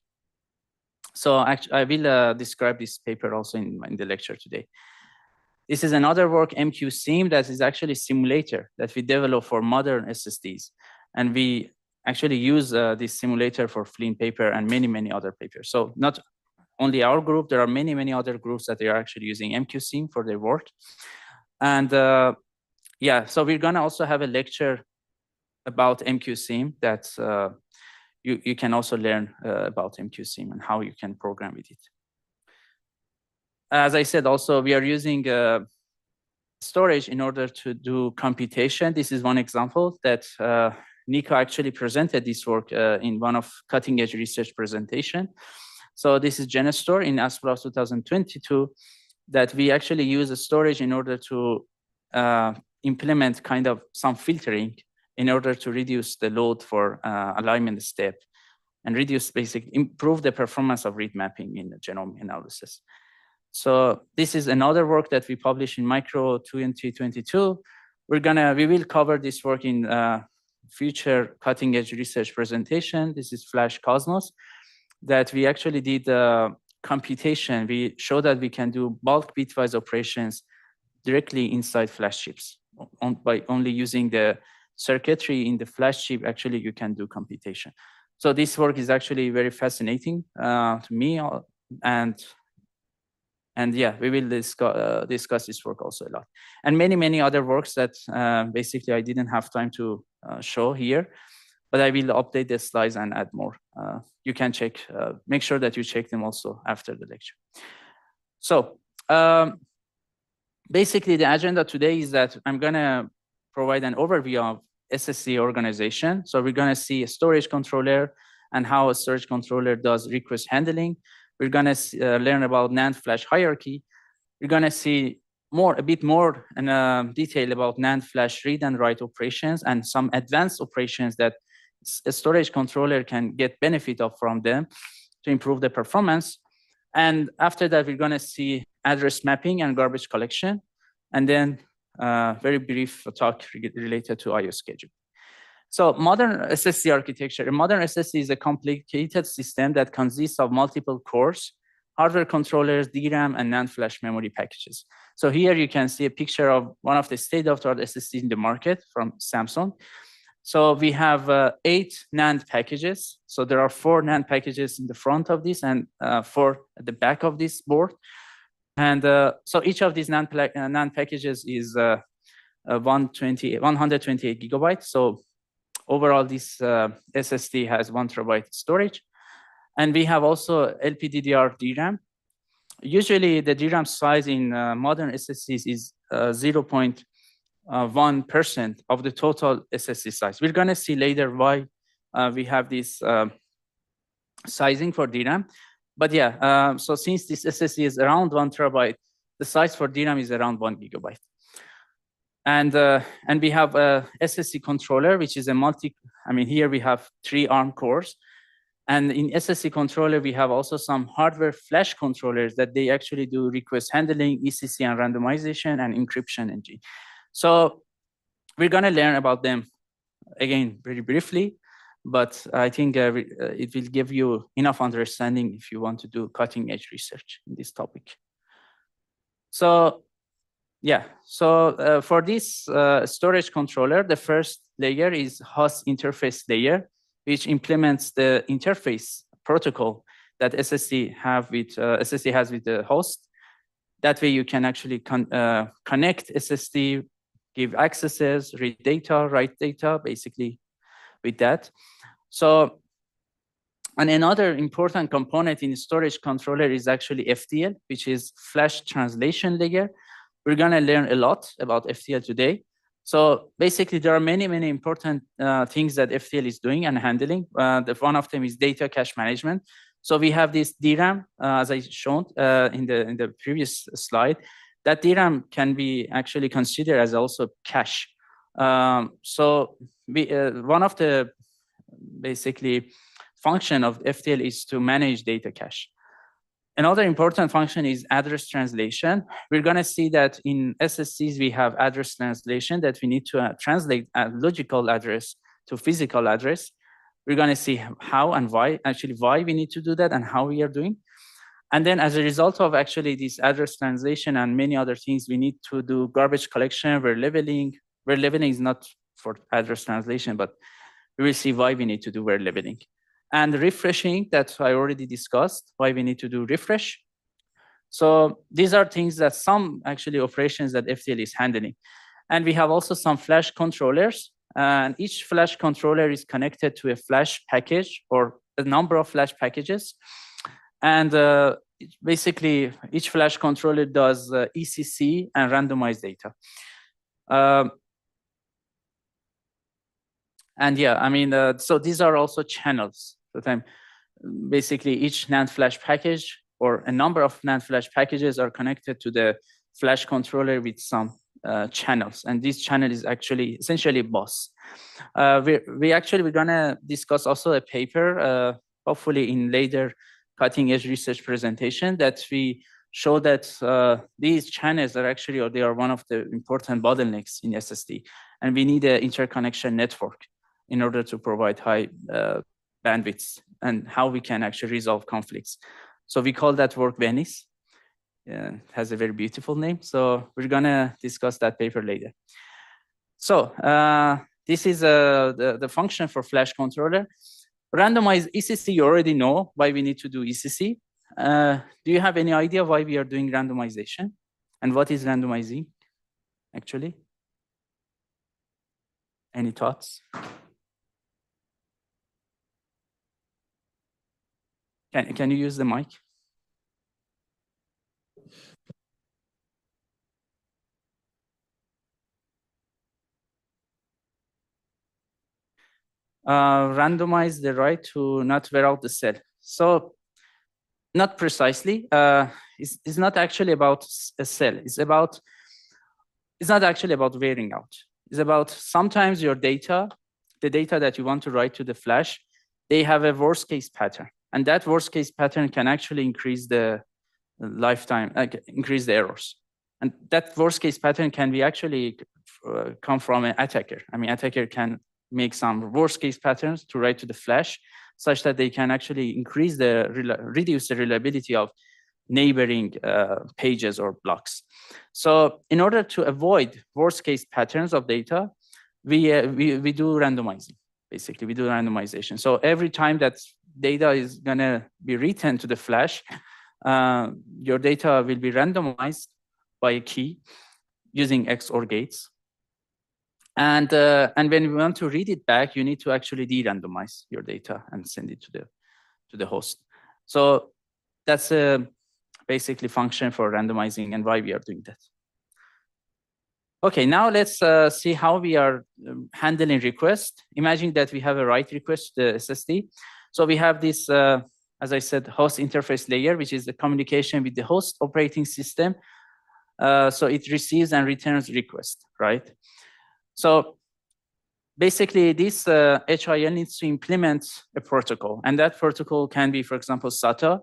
So actually, I will describe this paper also in the lecture today. This is another work, MQSIM, that is actually a simulator that we develop for modern SSDs. And we actually use this simulator for Flynn paper and many, many other papers. So not only our group, there are many, many other groups that they are actually using MQSIM for their work. And yeah, so we're gonna also have a lecture about MQSIM that you can also learn about MQSIM and how you can program with it. As I said, also, we are using storage in order to do computation. This is one example that Nico actually presented this work in one of cutting-edge research presentation. So this is GeneStore in ASPRA 2022 that we actually use a storage in order to implement kind of some filtering in order to reduce the load for alignment step and improve the performance of read mapping in the genome analysis. So this is another work that we published in Micro 2022. We will cover this work in future cutting edge research presentation. This is Flash Cosmos that we actually did computation. We showed that we can do bulk bitwise operations directly inside flash chips by only using the circuitry in the flash chip. Actually, you can do computation. So this work is actually very fascinating to me, and yeah, we will discuss this work also a lot. And many, many other works that basically I didn't have time to show here, but I will update the slides and add more. You can check, make sure that you check them also after the lecture. So basically the agenda today is that I'm gonna provide an overview of SSD organization. So we're gonna see a storage controller and how a storage controller does request handling. We're gonna learn about NAND flash hierarchy. We're gonna see a bit more in detail about NAND flash read and write operations and some advanced operations that a storage controller can get benefit of from them to improve the performance. And after that, we're gonna see address mapping and garbage collection, and then very brief talk related to I/O schedule. So modern SSD architecture. A modern SSD is a complicated system that consists of multiple cores, hardware controllers, DRAM, and NAND flash memory packages. So here you can see a picture of one of the state-of-the-art SSDs in the market from Samsung. So we have 8 NAND packages. So there are 4 NAND packages in the front of this and 4 at the back of this board. And so each of these NAND packages is 128 gigabytes. So overall, this SSD has 1 terabyte storage. And we have also LPDDR DRAM. Usually the DRAM size in modern SSDs is 0.1% of the total SSD size. We're gonna see later why we have this sizing for DRAM. But yeah, so since this SSD is around 1 terabyte, the size for DRAM is around 1 gigabyte. And we have a SSD controller, which is a here we have 3 ARM cores. And in SSD controller, we have also some hardware flash controllers that they actually do request handling, ECC and randomization and encryption engine. So we're gonna learn about them again very briefly, but I think it will give you enough understanding if you want to do cutting edge research in this topic. So yeah, so for this storage controller, the first layer is host interface layer, which implements the interface protocol that SSD has with the host. That way you can actually connect SSD, give accesses, read data, write data, basically with that. So, and another important component in the storage controller is actually FTL, which is flash translation layer. We're gonna learn a lot about FTL today. So basically there are many important things that FTL is doing and handling. One of them is data cache management. So we have this DRAM, as I shown in the previous slide. That DRAM can be actually considered as also cache. So one of the basically function of FTL is to manage data cache. Another important function is address translation. We're going to see that in SSDs, we have address translation that we need to translate a logical address to physical address. We're going to see how and why we need to do that and how we are doing. And then as a result of actually this address translation and many other things, we need to do garbage collection, where leveling is not for address translation, but we will see why we need to do where leveling. And refreshing, that I already discussed, why we need to do refresh. So these are things that some actually operations that FTL is handling. And we have also some flash controllers, and each flash controller is connected to a flash package or a number of flash packages. And basically each flash controller does ECC and randomized data. And yeah, I mean, so these are also channels. So basically each NAND flash package or a number of NAND flash packages are connected to the flash controller with some channels. And this channel is actually essentially bus. We're gonna discuss also a paper, hopefully in later cutting edge research presentation, that we show that these channels are actually, or they are one of the important bottlenecks in SSD. And we need an interconnection network in order to provide high bandwidths and how we can actually resolve conflicts. So we call that work Venice. It has a very beautiful name. So we're gonna discuss that paper later. So this is the function for flash controller. Randomized ECC, you already know why we need to do ECC. Do you have any idea why we are doing randomization? And what is randomizing, actually? Any thoughts? Can you use the mic? Randomize the right to not wear out the cell. So not precisely. It's not actually about a cell. It's not actually about wearing out. It's about sometimes your data, the data that you want to write to the flash, they have a worst case pattern. And that worst case pattern can actually increase the lifetime, increase the errors. And that worst case pattern can be actually come from an attacker. I mean, attacker can make some worst case patterns to write to the flash such that they can actually reduce the reliability of neighboring pages or blocks. So in order to avoid worst case patterns of data, we do randomizing. Basically, we do randomization. So every time that data is gonna be written to the flash, your data will be randomized by a key using XOR gates. And when you want to read it back, you need to actually de-randomize your data and send it to the host. So that's a basically function for randomizing and why we are doing that. Okay, now let's see how we are handling requests. Imagine that we have a write request to the SSD. So we have this, as I said, host interface layer, which is the communication with the host operating system. So it receives and returns request, right? So basically this HIL needs to implement a protocol, and that protocol can be, for example, SATA,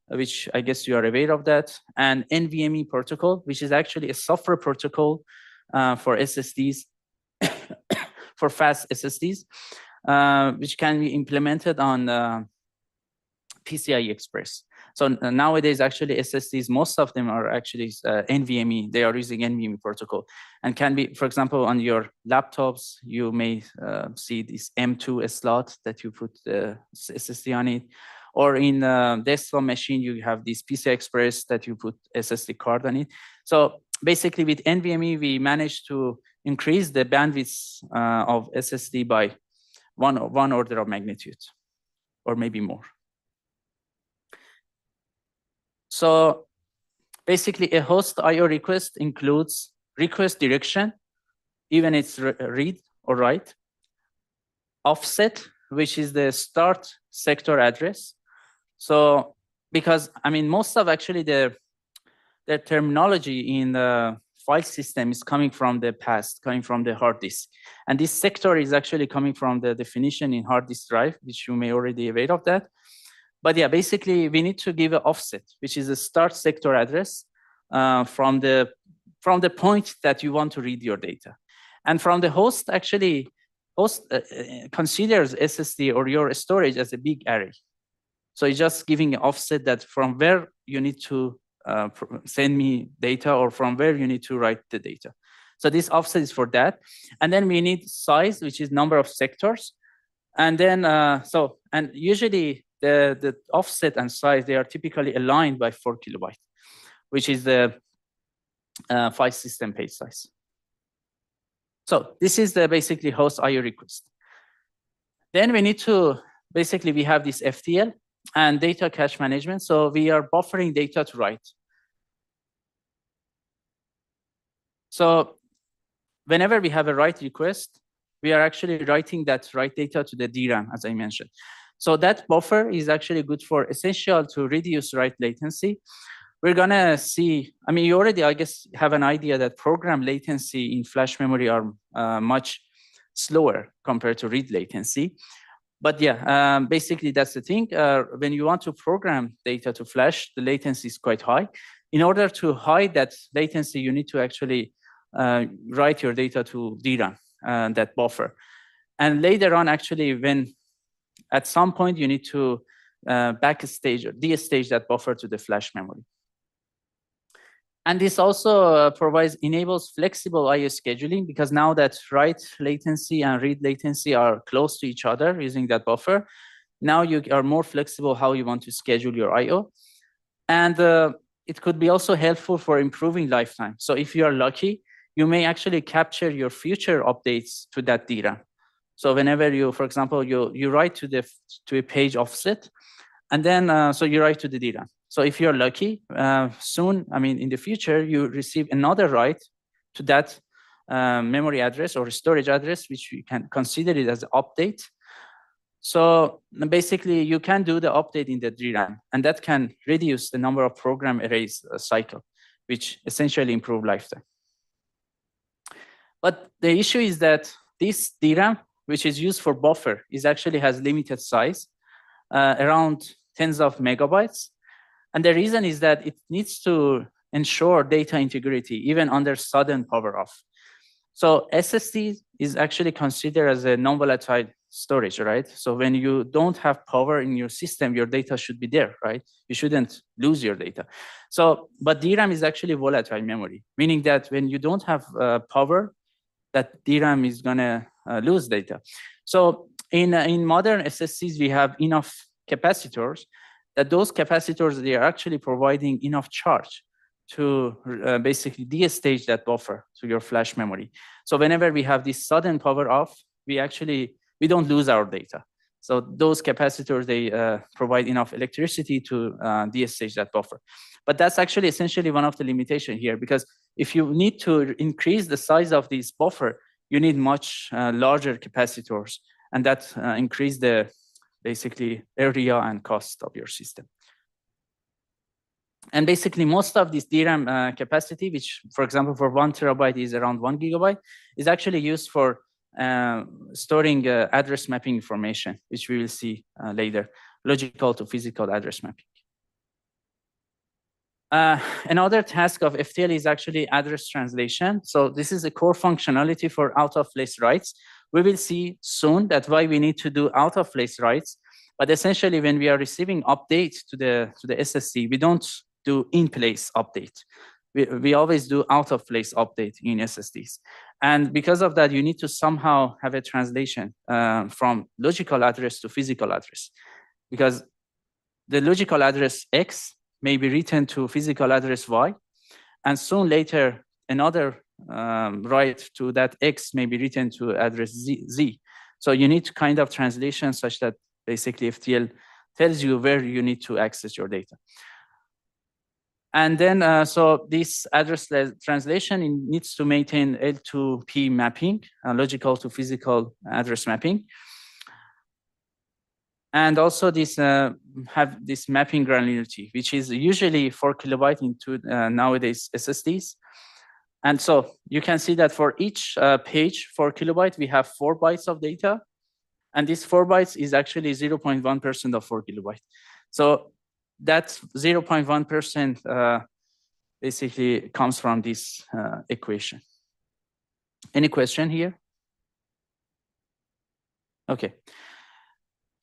which I guess you are aware of that, and NVMe protocol, which is actually a software protocol for SSDs, for fast SSDs, which can be implemented on PCI Express. So nowadays, actually, SSDs, most of them are actually NVMe. They are using NVMe protocol, and can be, for example, on your laptops, you may see this M2 slot that you put the SSD on it, or in desktop machine, you have this PCI Express that you put SSD card on it. So basically, with NVMe, we managed to increase the bandwidth of SSD by one order of magnitude, or maybe more. So basically, a host I/O request includes request direction, even it's read or write, offset, which is the start sector address. So because, I mean, most of actually the terminology in the file system is coming from the past, coming from the hard disk. And this sector is actually coming from the definition in hard disk drive, which you may already be aware of that. But yeah, basically, we need to give an offset, which is a start sector address from the point that you want to read your data. And from the host, actually, host considers SSD or your storage as a big array. So it's just giving an offset that from where you need to send me data, or from where you need to write the data. So this offset is for that. And then we need size, which is number of sectors. And then, and usually the offset and size, they are typically aligned by 4 kilobytes, which is the file system page size. So this is the basically host IO request. Then we need to, basically we have this FTL and data cache management. So we are buffering data to write. So whenever we have a write request, we are actually writing that write data to the DRAM, as I mentioned. So that buffer is actually good for essential to reduce write latency. We're gonna see, I mean, you already, I guess, have an idea that program latency in flash memory are much slower compared to read latency. But yeah, basically that's the thing. When you want to program data to flash, the latency is quite high. In order to hide that latency, you need to actually write your data to DRAM, that buffer. And later on, actually, when at some point you need to backstage or de-stage that buffer to the flash memory. And this also enables flexible IO scheduling, because now that write latency and read latency are close to each other using that buffer, now you are more flexible how you want to schedule your IO. And it could be also helpful for improving lifetime. So if you are lucky, you may actually capture your future updates to that DRAM. So whenever you, for example, you write to a page offset, and then so you write to the DRAM. So if you're lucky, soon, I mean, in the future, you receive another write to that memory address or storage address, which you can consider it as an update. So basically, you can do the update in the DRAM, and that can reduce the number of program erase cycle, which essentially improve lifetime. But the issue is that this DRAM, which is used for buffer, actually has limited size, around tens of megabytes. And the reason is that it needs to ensure data integrity, even under sudden power off. So SSD is actually considered as a non-volatile storage, right? So when you don't have power in your system, your data should be there, right? You shouldn't lose your data. So, but DRAM is actually volatile memory, meaning that when you don't have power, that DRAM is gonna lose data. So in modern SSDs, we have enough capacitors, that those capacitors, they are actually providing enough charge to basically de-stage that buffer to your flash memory. So whenever we have this sudden power off, we don't lose our data. So those capacitors, they provide enough electricity to de-stage that buffer. But that's actually essentially one of the limitations here, because if you need to increase the size of this buffer, you need much larger capacitors, and that increase the basically area and cost of your system. And basically most of this DRAM capacity, which for example for 1 terabyte is around 1 gigabyte, is actually used for storing address mapping information, which we will see later, logical to physical address mapping. Another task of FTL is actually address translation. So this is a core functionality for out-of-place writes. We will see soon that why we need to do out-of-place writes. But essentially, when we are receiving updates to the SSD, we don't do in-place update. We always do out-of-place update in SSDs. And because of that, you need to somehow have a translation from logical address to physical address. Because the logical address X may be written to physical address Y, and soon later another write to that X may be written to address Z. So you need kind of translation such that basically FTL tells you where you need to access your data. And then, so this address translation needs to maintain L2P mapping, logical to physical address mapping. And also this have this mapping granularity, which is usually 4 kilobyte into nowadays SSDs. And so you can see that for each page, 4 kilobyte, we have 4 bytes of data. And this 4 bytes is actually 0.1% of 4 kilobyte. So that 0.1% basically comes from this equation. Any question here? Okay.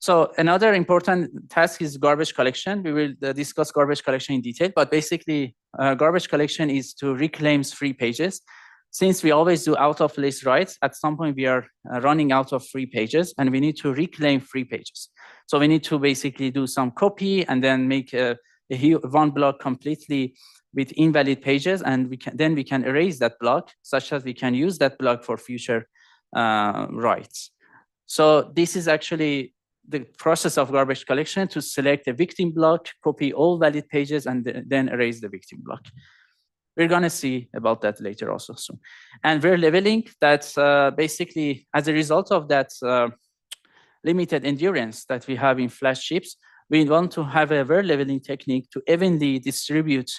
So another important task is garbage collection. We will discuss garbage collection in detail, but basically garbage collection is to reclaim free pages. Since we always do out-of-place writes, at some point we are running out of free pages and we need to reclaim free pages. So we need to basically do some copy and then make one block completely with invalid pages, and then we can erase that block such that we can use that block for future writes. So this is actually the process of garbage collection: to select a victim block, copy all valid pages, and then erase the victim block. We're going to see about that later also soon. And we're leveling, that's basically as a result of that limited endurance that we have in flash chips, we want to have a wear leveling technique to evenly distribute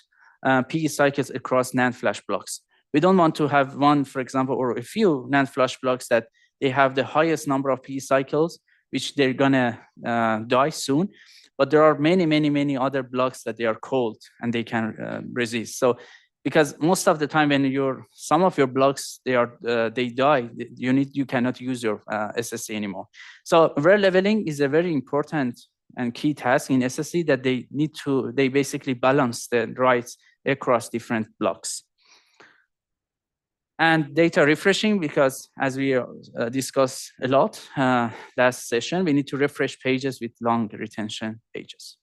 PE cycles across NAND flash blocks. We don't want to have one, for example, or a few NAND flash blocks that they have the highest number of PE cycles, which they're gonna die soon. But there are many, many, many other blocks that they are cold and they can resist. So, because most of the time when some of your blocks they die, you cannot use your SSD anymore. So wear leveling is a very important and key task in SSD that they basically balance the writes across different blocks. And data refreshing, because as we discussed a lot last session, we need to refresh pages with long retention pages.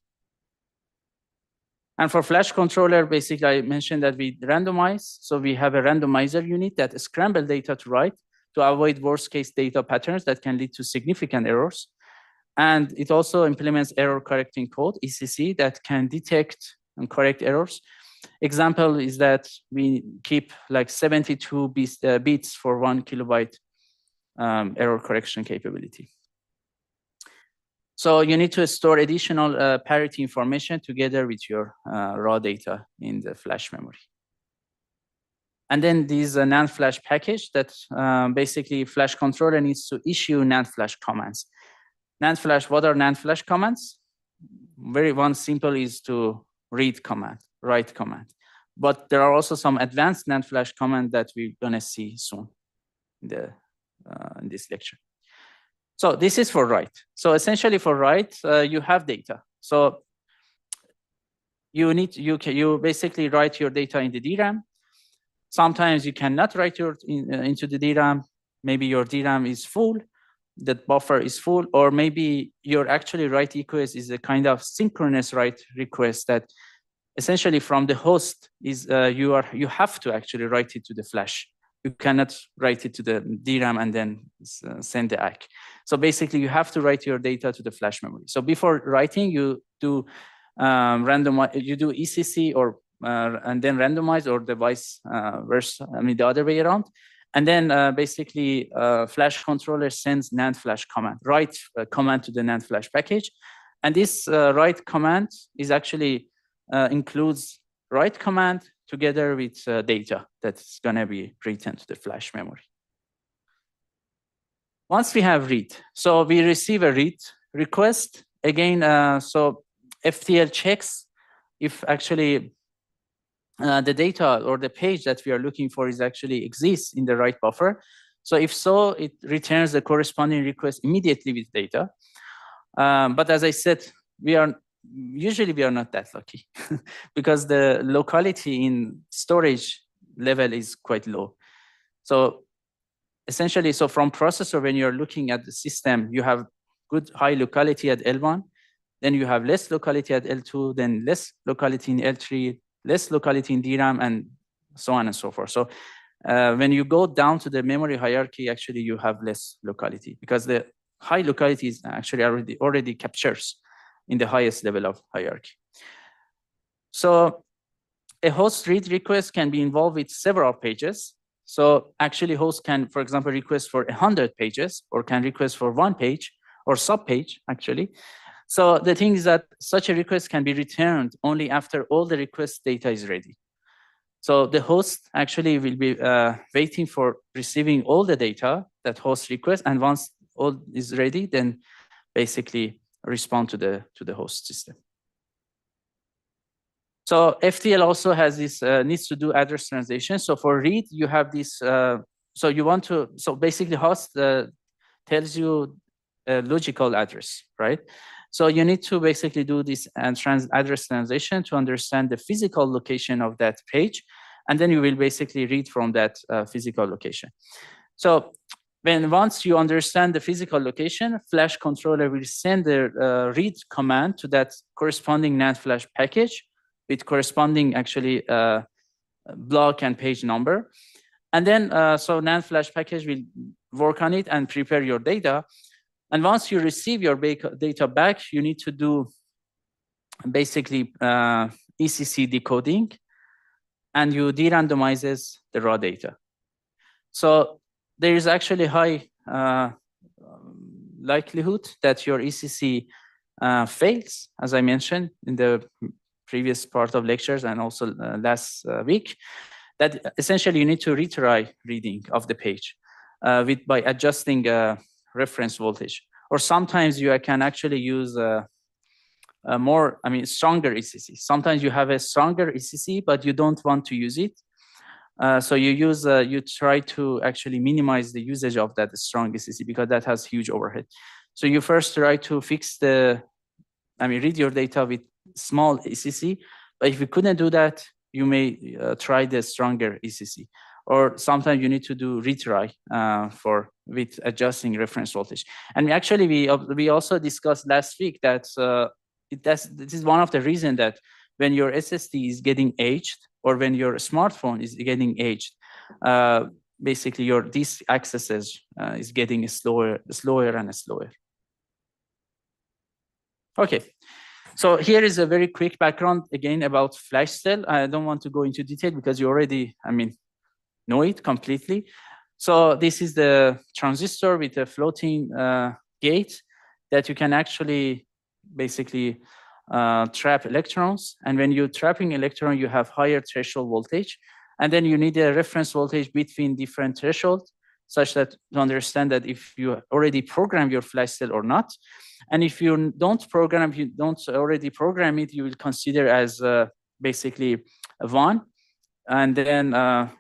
And for flash controller, basically, I mentioned that we randomize. So we have a randomizer unit that scrambles data to write to avoid worst case data patterns that can lead to significant errors. And it also implements error correcting code, ECC, that can detect and correct errors. Example is that we keep like 72 bits for 1 kilobyte error correction capability. So you need to store additional parity information together with your raw data in the flash memory. And then these NAND flash package that basically flash controller needs to issue NAND flash commands. NAND flash, what are NAND flash commands? One simple is to read command, write command. But there are also some advanced NAND flash command that we're gonna see soon in this lecture. So this is for write. So essentially for write, you have data. So you basically write your data in the DRAM. Sometimes you cannot write into the DRAM. Maybe your DRAM is full, the buffer is full, or maybe your actually write request is a kind of synchronous write request that essentially from the host is you have to actually write it to the flash. You cannot write it to the DRAM and then send the ACK. So basically, you have to write your data to the flash memory. So before writing, you do you do ECC or and then randomize, or the vice versa. I mean the other way around. And then basically, flash controller sends NAND flash command, write command to the NAND flash package, and this write command is actually includes write command together with data that's going to be written to the flash memory. Once we have read, so we receive a read request. Again, so FTL checks if actually the data or the page that we are looking for is actually exists in the right buffer. So if so, it returns the corresponding request immediately with data. But as I said, we are not that lucky because the locality in storage level is quite low. So essentially, so from processor, when you're looking at the system, you have good high locality at L1, then you have less locality at L2, then less locality in L3, less locality in DRAM, and so on and so forth. So when you go down to the memory hierarchy, actually you have less locality because the high locality is actually already captures in the highest level of hierarchy. So a host read request can be involved with several pages. So actually host can, for example, request for 100 pages or can request for 1 page or sub-page actually. So the thing is that such a request can be returned only after all the request data is ready. So the host actually will be waiting for receiving all the data that host requests, and once all is ready, then basically respond to the host system. So FTL also has this needs to do address translation. So for read, you have this. So you want to. So basically, host tells you a logical address, right? So you need to basically do this address translation to understand the physical location of that page, and then you will basically read from that physical location. So once you understand the physical location, Flash controller will send the read command to that corresponding NAND flash package with corresponding actually block and page number. And then, so NAND flash package will work on it and prepare your data. And once you receive your data back, you need to do basically ECC decoding, and you de-randomizes the raw data. So there is actually high likelihood that your ECC fails, as I mentioned in the previous part of lectures and also last week, that essentially you need to retry reading of the page by adjusting reference voltage. Or sometimes you can actually use stronger ECC. Sometimes you have a stronger ECC, but you don't want to use it. So you try to actually minimize the usage of that strong ECC because that has huge overhead. So you first try to read your data with small ECC, but if you couldn't do that, you may try the stronger ECC. Or sometimes you need to do retry with adjusting reference voltage. And actually, we also discussed last week that this is one of the reasons that when your SSD is getting aged or when your smartphone is getting aged, basically your disk accesses is getting slower and slower. Okay. So here is a very quick background again about flash cell. I don't want to go into detail because you already, know it completely. So this is the transistor with a floating gate that you can actually basically trap electrons. And when you're trapping electron, you have higher threshold voltage. And then you need a reference voltage between different thresholds such that to understand that if you already program your flash cell or not. And if you don't already program it, you will consider as basically a 1. And then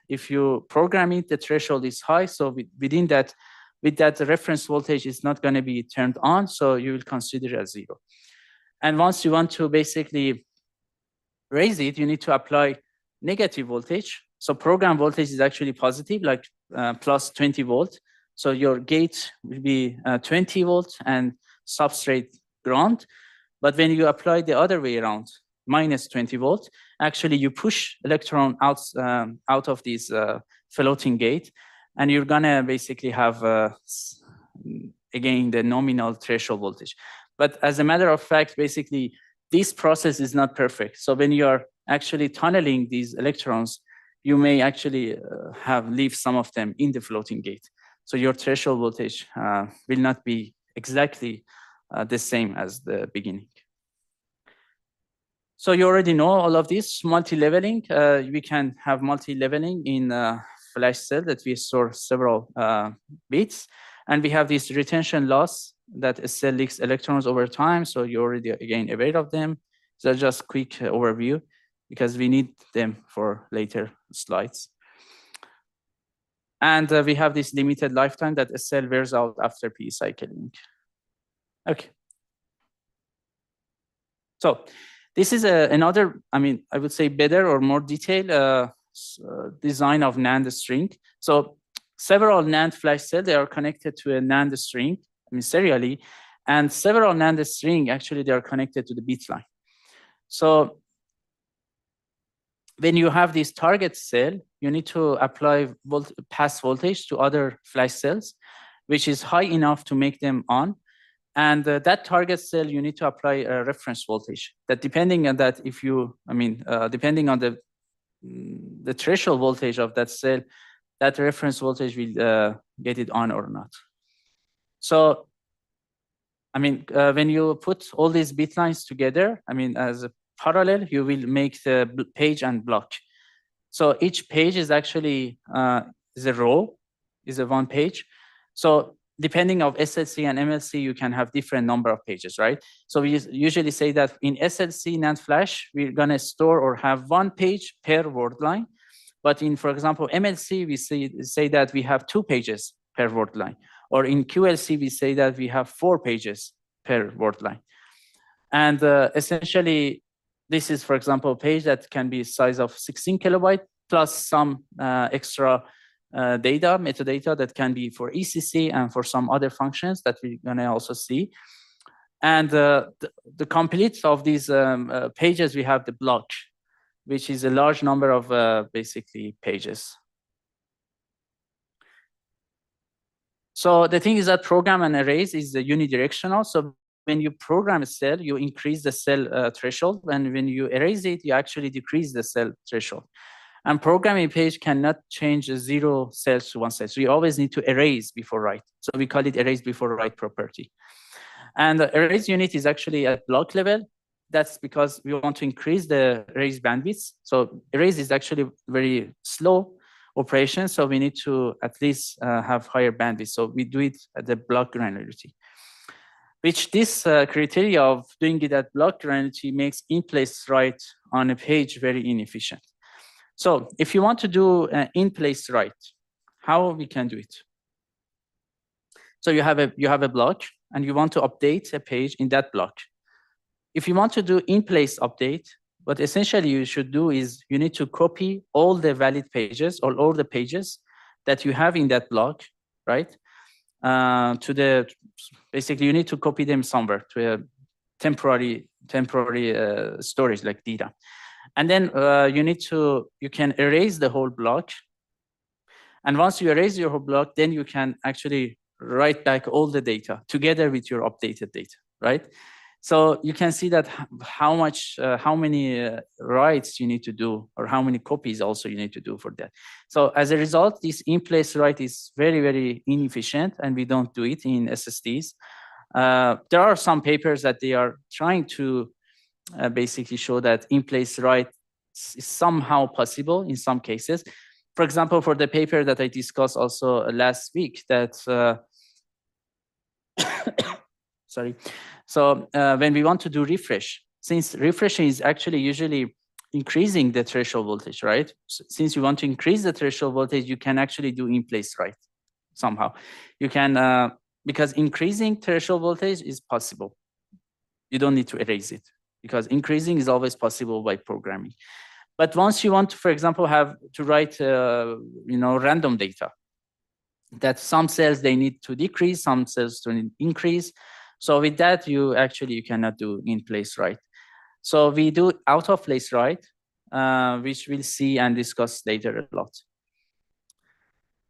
if you program it, the threshold is high. So within that, with that reference voltage is not going to be turned on. So you will consider it as 0. And once you want to basically raise it, you need to apply negative voltage. So program voltage is actually positive, like plus 20 volts. So your gate will be 20 volts and substrate ground. But when you apply the other way around, minus 20 volts, actually you push electron out of this floating gate, and you're gonna basically have again the nominal threshold voltage. But as a matter of fact, basically this process is not perfect. So when you are actually tunneling these electrons, you may actually leave some of them in the floating gate. So your threshold voltage will not be exactly the same as the beginning. So you already know all of this multi-leveling. We can have multi-leveling in flash cell that we store several bits. And we have this retention loss that a cell leaks electrons over time. So you're already, again, aware of them. So just quick overview, because we need them for later slides. And we have this limited lifetime that a cell wears out after p cycling. Okay. So this is another, I mean, I would say better or more detailed design of NAND string. So several NAND flash cells, they are connected to a NAND string, I mean, serially, and several NAND string, actually, they are connected to the bit line. So when you have this target cell, you need to apply pass voltage to other flash cells, which is high enough to make them on. And that target cell, you need to apply a reference voltage. That depending on that, if you, I mean, depending on the threshold voltage of that cell, that reference voltage will get it on or not. So, I mean, when you put all these bit lines together, I mean, as a parallel, you will make the page and block. So each page is actually is a row, is a one page. So depending on SLC and MLC, you can have different number of pages, right? So we usually say that in SLC NAND flash, we're gonna store or have one page per word line. But in, for example, MLC, we say that we have 2 pages per word line. Or in QLC, we say that we have 4 pages per word line. And essentially, this is, for example, a page that can be size of 16 kilobyte plus some extra data, metadata that can be for ECC and for some other functions that we're going to also see. And the complete of these pages, we have the block, which is a large number of basically pages. So the thing is that program and arrays is unidirectional. So when you program a cell, you increase the cell threshold. And when you erase it, you actually decrease the cell threshold. And programming page cannot change 0 cells to 1 cell. So you always need to erase before write. So we call it erase before write property. And the erase unit is actually at block level. That's because we want to increase the erase bandwidth. So erase is actually very slow operation. So we need to at least have higher bandwidth. So we do it at the block granularity, which this criteria of doing it at block granularity makes in-place write on a page very inefficient. So if you want to do an in-place write, how we can do it? So you have a block and you want to update a page in that block. If you want to do in-place update, what essentially you should do is you need to copy all the valid pages or all the pages that you have in that block, right? Basically you need to copy them somewhere to a temporary storage like data. And then you can erase the whole block. And once you erase your whole block, then you can actually write back all the data together with your updated data, right? So you can see that how many writes you need to do, or how many copies also you need to do for that. So as a result, this in-place write is very, very inefficient, and we don't do it in SSDs. There are some papers that they are trying to basically show that in-place write is somehow possible in some cases. For example, for the paper that I discussed also last week, that sorry. So when we want to do refresh, since refreshing is actually usually increasing the threshold voltage, right? Since you want to increase the threshold voltage, you can actually do in-place write somehow. You can, because increasing threshold voltage is possible. You don't need to erase it, because increasing is always possible by programming. But once you want to, for example, have to write, random data, that some cells they need to decrease, some cells to increase. So with that, you cannot do in-place write. So we do out-of-place write, which we'll see and discuss later a lot.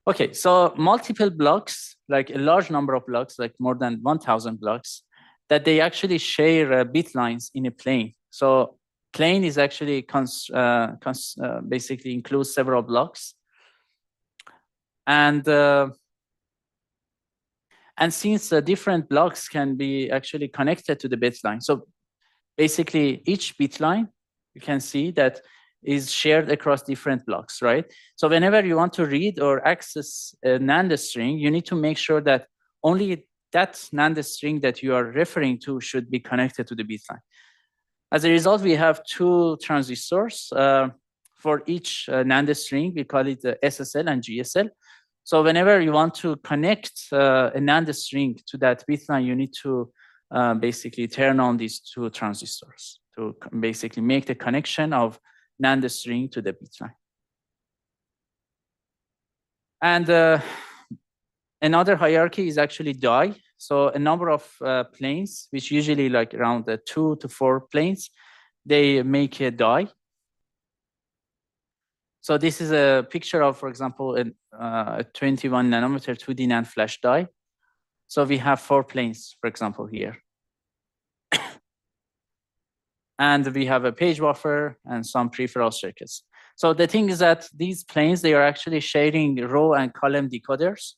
Okay, so multiple blocks, like a large number of blocks, like more than 1,000 blocks, that they actually share bit lines in a plane. So plane is actually basically includes several blocks. And since different blocks can be actually connected to the bit line, so basically each bit line, you can see that is shared across different blocks, right? So whenever you want to read or access a NAND string, you need to make sure that only that NAND string that you are referring to should be connected to the bit line. As a result, we have two transistors for each NAND string. We call it SSL and GSL. So whenever you want to connect a NAND string to that bit line, you need to basically turn on these two transistors to basically make the connection of NAND string to the bit line. And another hierarchy is actually die. So a number of planes, which usually like around 2 to 4 planes, they make a die. So this is a picture of, for example, a 21 nanometer 2D NAND flash die. So we have 4 planes, for example, here. And we have a page buffer and some peripheral circuits. So the thing is that these planes, they are actually sharing row and column decoders.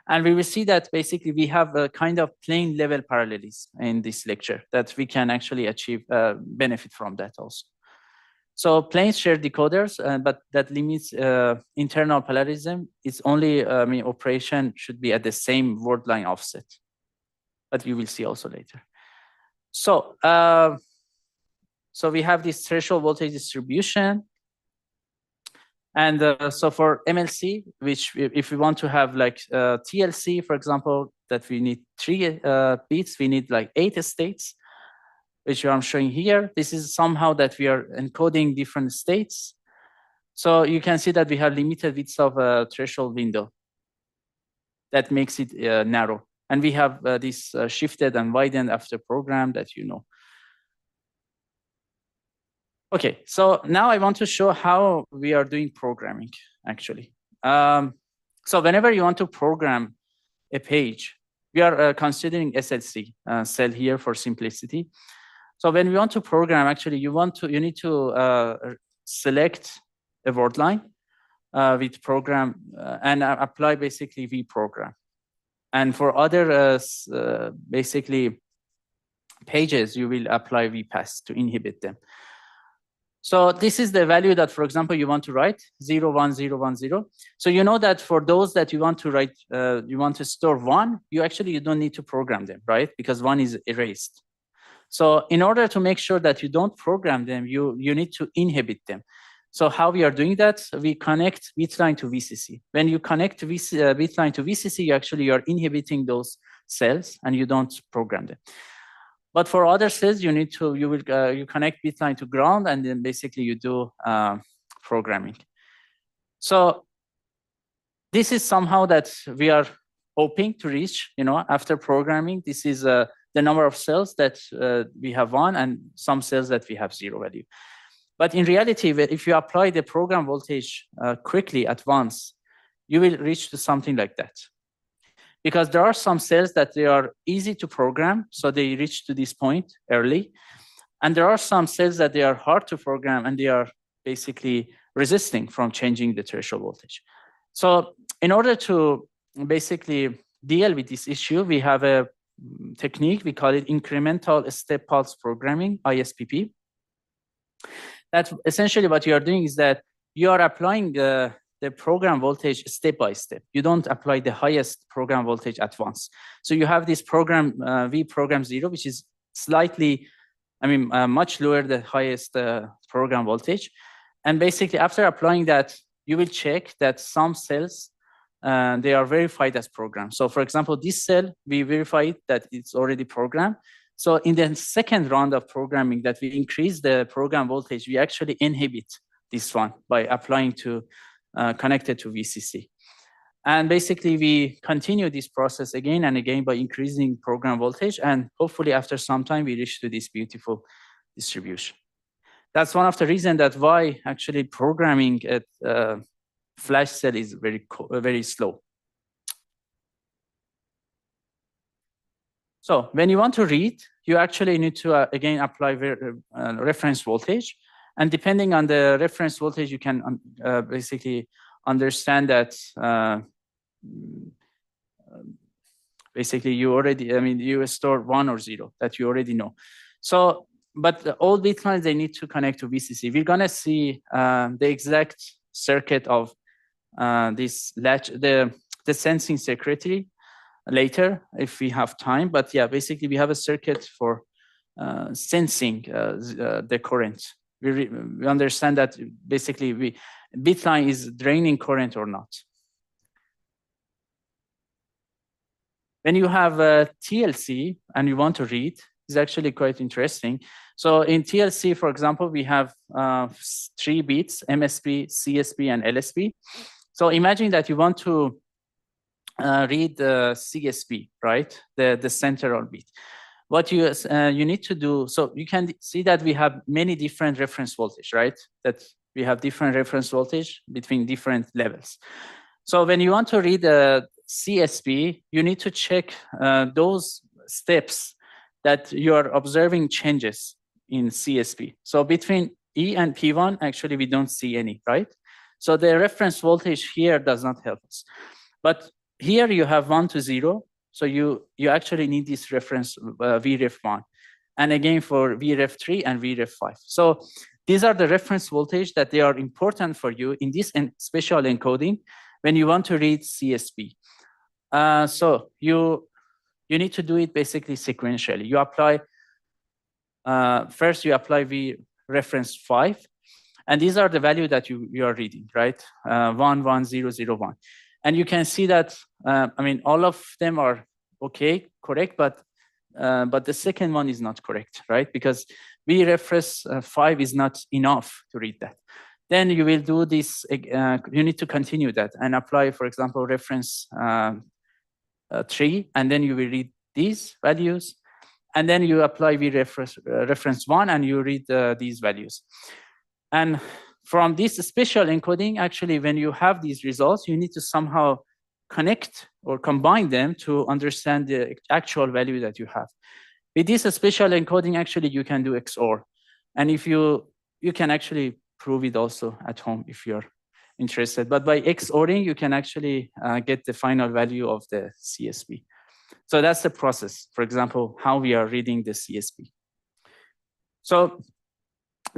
And we will see that basically we have a kind of plane level parallelism in this lecture that we can actually achieve benefit from that also. So planes share decoders, but that limits internal parallelism. It's only, operation should be at the same word line offset, but we will see also later. So, so we have this threshold voltage distribution. And so for MLC, which if we want to have like TLC, for example, that we need 3 bits, we need like 8 states, which I'm showing here. This is somehow that we are encoding different states. So you can see that we have limited widths of a threshold window. That makes it narrow. And we have this shifted and widened after program that you know. Okay, so now I want to show how we are doing programming, actually. So whenever you want to program a page, we are considering SLC cell here for simplicity. So when we want to program, actually, you need to select a word line with program and apply basically vprogram. And for other basically pages, you will apply vpass to inhibit them. So this is the value that, for example, you want to write 0, 1, 0, 1, 0. So you know that for those that you want to write, you want to store 1, you don't need to program them, right? Because 1 is erased. So in order to make sure that you don't program them, you need to inhibit them. So how we are doing that? We connect bitline to VCC. When you connect bitline to VCC, you are inhibiting those cells and you don't program them. But for other cells, you connect bitline to ground and then basically you do programming. So this is somehow that we are hoping to reach, after programming. This is the number of cells that we have 1 and some cells that we have 0 value. But in reality, if you apply the program voltage quickly at once, you will reach to something like that. Because there are some cells that they are easy to program, so they reach to this point early. And there are some cells that they are hard to program and they are basically resisting from changing the threshold voltage. So in order to basically deal with this issue, we have a technique, we call it incremental step pulse programming, ISPP. That's essentially what you are doing is that you are applying the program voltage step by step. You don't apply the highest program voltage at once. So you have this program V program 0, which is slightly, much lower the highest program voltage. And basically after applying that, you will check that some cells, they are verified as programmed. So for example, this cell, we verified that it's already programmed. So in the second round of programming that we increase the program voltage, we actually inhibit this one by applying to connected to VCC. And basically we continue this process again and again by increasing program voltage, and hopefully after some time we reach to this beautiful distribution. That's one of the reasons that why actually programming at flash cell is very slow. So when you want to read, you actually need to again apply reference voltage. And depending on the reference voltage, you can basically understand that basically you already, you store 1 or 0 that you already know. So, but all bitlines, they need to connect to VCC. We're gonna see the exact circuit of this latch, the sensing circuitry later if we have time. But yeah, basically we have a circuit for sensing the current. We understand that basically bit line is draining current or not. When you have a TLC and you want to read, it's actually quite interesting. So in TLC, for example, we have 3 bits, MSB, CSB, and LSB. So imagine that you want to read the CSB, right? The central bit. What you need to do, so you can see that we have many different reference voltage, right? That we have different reference voltage between different levels. So when you want to read the CSB, you need to check those steps that you are observing changes in CSB. So between E and P1, actually, we don't see any, right? So the reference voltage here does not help us. But here you have 1 to 0. So you actually need this reference VREF1. And again for VREF3 and VREF5. So these are the reference voltage that they are important for you in this special encoding when you want to read CSB. So you need to do it basically sequentially. You apply, first you apply VREF 5, and these are the value that you are reading, right? 1, 1, 0, 0, 1. And you can see that, I mean, all of them are okay, correct, but the second one is not correct, right? Because VREF 5 is not enough to read that. Then you will do this, you need to continue that and apply, for example, reference 3, and then you will read these values. And then you apply reference 1 and you read these values. And from this special encoding, actually, when you have these results, you need to somehow connect or combine them to understand the actual value that you have. With this special encoding, actually, you can do XOR. And if you can actually prove it also at home if you're interested. But by XORing, you can actually get the final value of the CSB. So that's the process, for example, how we are reading the CSB. So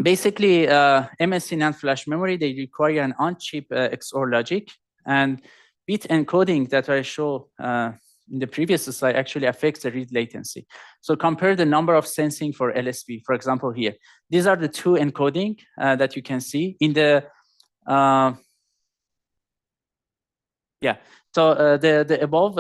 basically, MSC NAND flash memory, they require an on-chip XOR logic. And bit encoding that I show in the previous slide actually affects the read latency. So compare the number of sensing for LSB, for example, here. These are the 2 encoding that you can see in the, yeah. So the above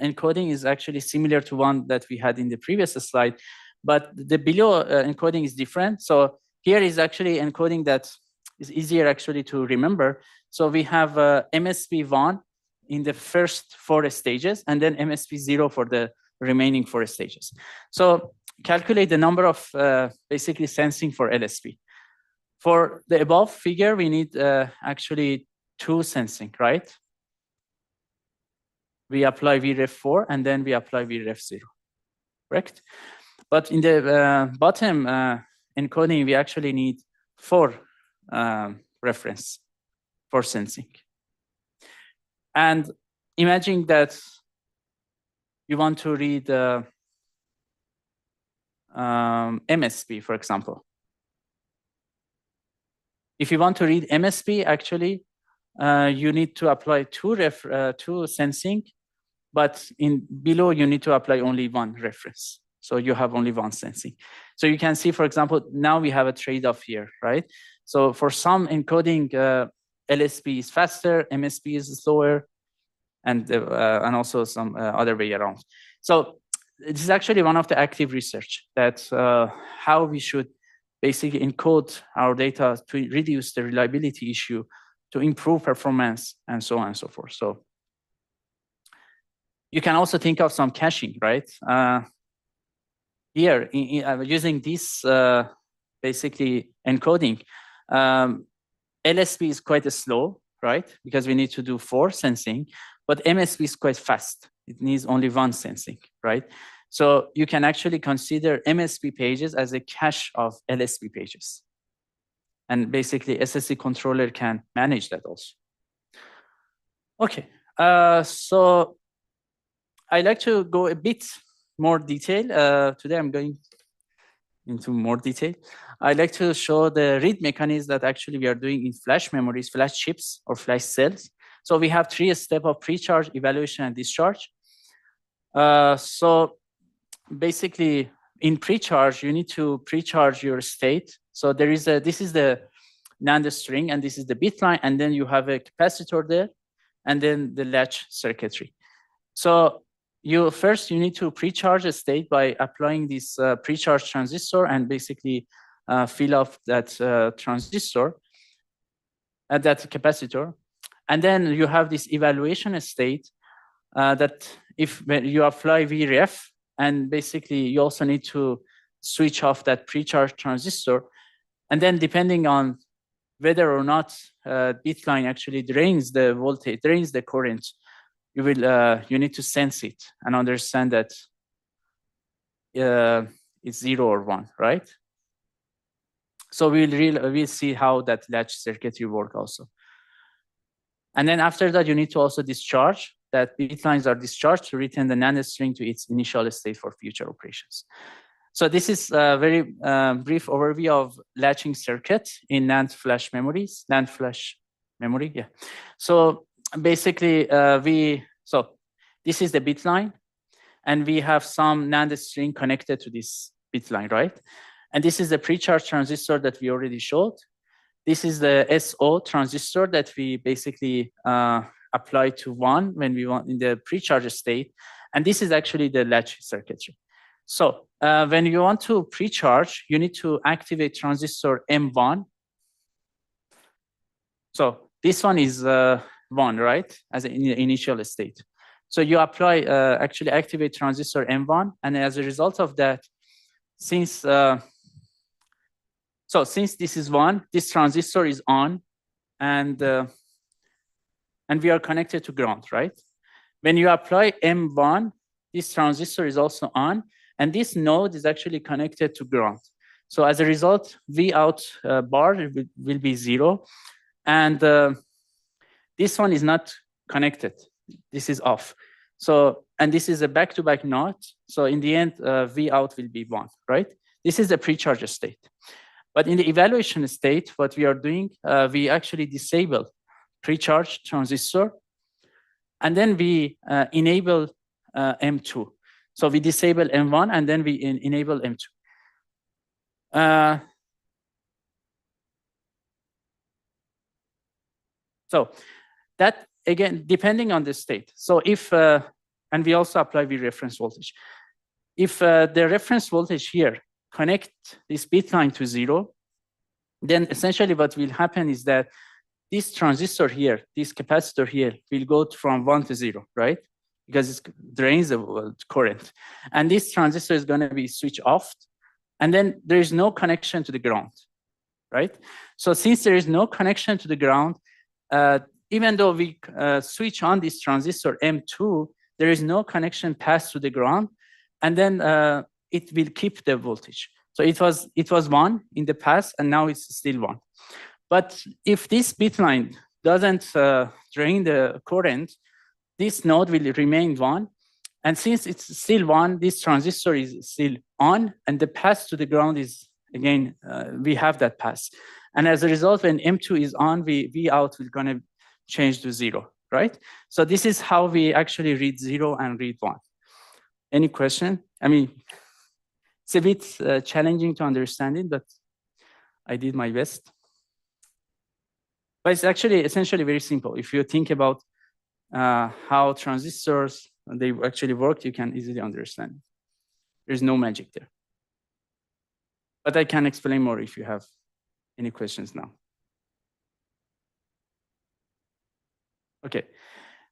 encoding is actually similar to one that we had in the previous slide, but the below encoding is different. So here is actually encoding that is easier actually to remember. So we have MSB1 in the first 4 stages, and then MSB0 for the remaining 4 stages. So calculate the number of basically sensing for LSB. For the above figure, we need actually 2 sensing, right? We apply VREF4 and then we apply VREF0, correct? But in the bottom encoding, we actually need 4 reference for sensing. And imagine that you want to read MSB, for example. If you want to read MSB, actually, you need to apply 2 sensing, but in below you need to apply only 1 reference. So you have only 1 sensing. So you can see, for example, now we have a trade-off here, right? So for some encoding, LSB is faster, MSB is slower, and also some other way around. So this is actually one of the active research that how we should basically encode our data to reduce the reliability issue, to improve performance, and so on and so forth. So you can also think of some caching, right? Here, using this basically encoding, LSB is quite slow, right? Because we need to do 4 sensing, but MSB is quite fast. It needs only 1 sensing, right? So you can actually consider MSB pages as a cache of LSB pages. And basically, SSD controller can manage that also. Okay, so I'd like to go a bit more detail. Today I'm going into more detail. I'd like to show the read mechanism that actually we are doing in flash memories, flash chips, or flash cells. So we have 3 steps of pre-charge, evaluation, and discharge. So basically, in pre-charge, you need to pre-charge your state. So there is this is the NAND string, and this is the bit line, and then you have a capacitor there, and then the latch circuitry. So you need to pre-charge a state by applying this pre-charge transistor and basically fill up that transistor at that capacitor. And then you have this evaluation state that if you apply VREF, and basically you also need to switch off that pre-charge transistor. And then depending on whether or not bit line actually drains the voltage, drains the current, you need to sense it and understand that it's 0 or 1, right? So we'll see how that latch circuitry work also. And then after that, you need to also discharge. That bit lines are discharged to return the NAND string to its initial state for future operations. So this is a very brief overview of latching circuit in NAND flash memories, NAND flash memory, yeah. So basically, this is the bit line, and we have some NAND string connected to this bit line, right? And this is the pre-charge transistor that we already showed. This is the SO transistor that we basically apply to 1 when we want in the pre-charge state. And this is actually the latch circuitry. So when you want to pre-charge, you need to activate transistor M1. So this one is 1, right, as an initial state. So you apply, actually activate transistor M1, and as a result of that, since this is 1, this transistor is on, and we are connected to ground, right? When you apply M1, this transistor is also on, and this node is actually connected to ground. So as a result, V out bar will be 0, and this one is not connected. This is off. So, and this is a back-to-back NOT. So in the end, V out will be 1, right? This is the pre-charge state. But in the evaluation state, what we are doing, we actually disable pre-charge transistor, and then we enable M2. So we disable M1, and then we enable M2. So that, again, depending on the state. So if, and we also apply the reference voltage. If the reference voltage here connect this bit line to 0, then essentially what will happen is that this transistor here, this capacitor here, will go from 1 to 0, right? Because it drains the current. And this transistor is going to be switched off, and then there is no connection to the ground, right? So since there is no connection to the ground, even though we switch on this transistor M2, there is no connection passed to the ground, and then it will keep the voltage. So it was 1 in the past, and now it's still 1. But if this bit line doesn't drain the current, this node will remain 1. And since it's still 1, this transistor is still on, and the pass to the ground is, again, we have that pass. And as a result, when M2 is on, V out is going to change to 0, right? So this is how we actually read 0 and read 1. Any question? I mean, it's a bit challenging to understand it, but I did my best. But it's actually essentially very simple. If you think about how transistors, they actually work, you can easily understand. There's no magic there. But I can explain more if you have any questions now. Okay,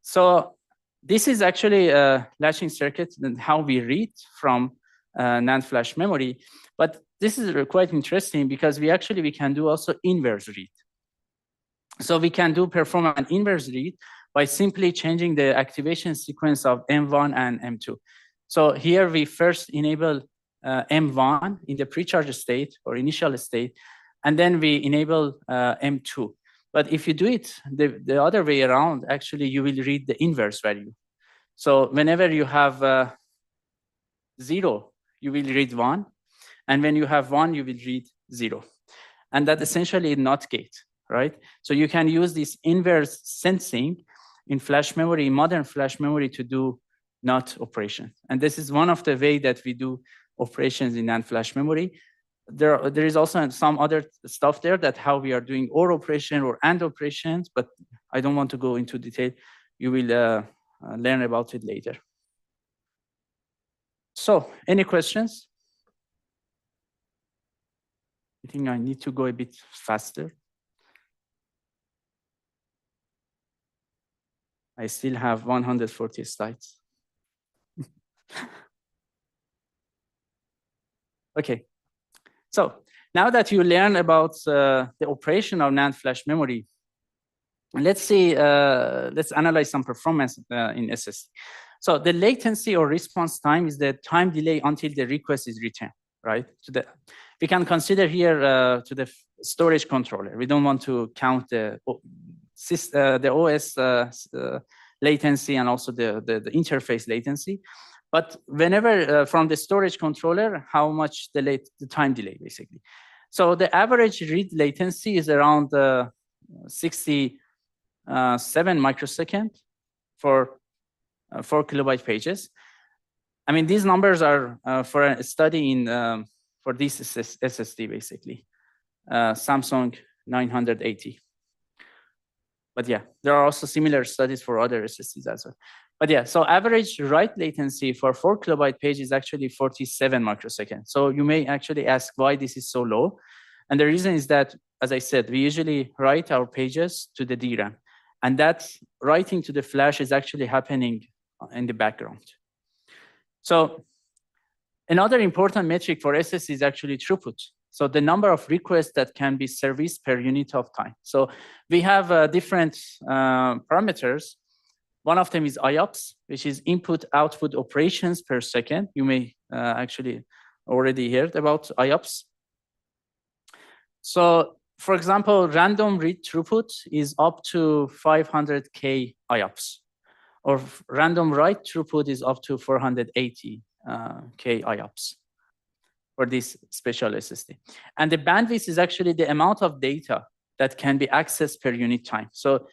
so this is actually a latching circuit and how we read from NAND flash memory. But this is quite interesting because we can do also inverse read. So we can perform an inverse read by simply changing the activation sequence of M1 and M2. So here we first enable M1 in the pre-charge state or initial state, and then we enable M2. But if you do it the other way around, actually you will read the inverse value. So whenever you have 0, you will read 1. And when you have 1, you will read 0. And that essentially is NOT gate, right? So you can use this inverse sensing in flash memory, modern flash memory, to do not operation. And this is one of the way that we do operations in NAND flash memory. There is also some other stuff there that how we are doing OR operation or AND operations, but I don't want to go into detail. You will learn about it later. So, any questions? I think I need to go a bit faster. I still have 140 slides. Okay. So now that you learn about the operation of NAND flash memory, let's see, let's analyze some performance in SSD. So the latency or response time is the time delay until the request is returned, right? We can consider here to the storage controller. We don't want to count the OS latency and also the interface latency. But whenever from the storage controller, how much the time delay, basically. So the average read latency is around 67 microsecond for 4 kilobyte pages. I mean, these numbers are for a study in for this SSD, basically, Samsung 980. But yeah, there are also similar studies for other SSDs as well. But yeah, so average write latency for 4 kilobyte page is actually 47 microseconds. So you may actually ask why this is so low. And the reason is that, as I said, we usually write our pages to the DRAM. And that writing to the flash is actually happening in the background. So another important metric for SSD is actually throughput. So the number of requests that can be serviced per unit of time. So we have different parameters. One of them is IOPS, which is input-output operations per second. You may actually already heard about IOPS. So, for example, random read throughput is up to 500K IOPS, or random write throughput is up to 480K IOPS for this special SSD. And the bandwidth is actually the amount of data that can be accessed per unit time. So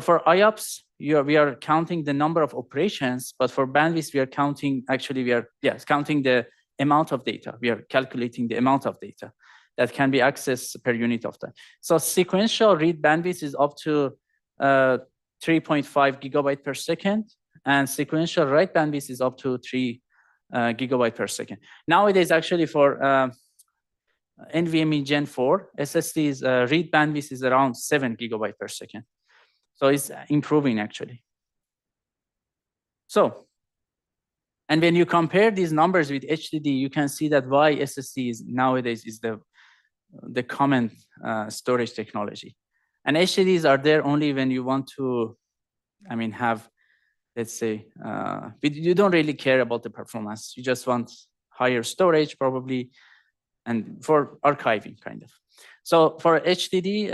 for IOPS, we are counting the number of operations, but for bandwidth, we are counting, actually, counting the amount of data. We are calculating the amount of data that can be accessed per unit of time. So sequential read bandwidth is up to 3.5 gigabyte per second, and sequential write bandwidth is up to 3 gigabyte per second. Nowadays, actually, for NVMe Gen 4, SSD's read bandwidth is around 7 gigabyte per second. So it's improving, actually. So, and when you compare these numbers with HDD, you can see that why SSD is nowadays is the common storage technology. And HDDs are there only when you want to, I mean, have, let's say, you don't really care about the performance. You just want higher storage, probably, and for archiving, kind of. So for HDD,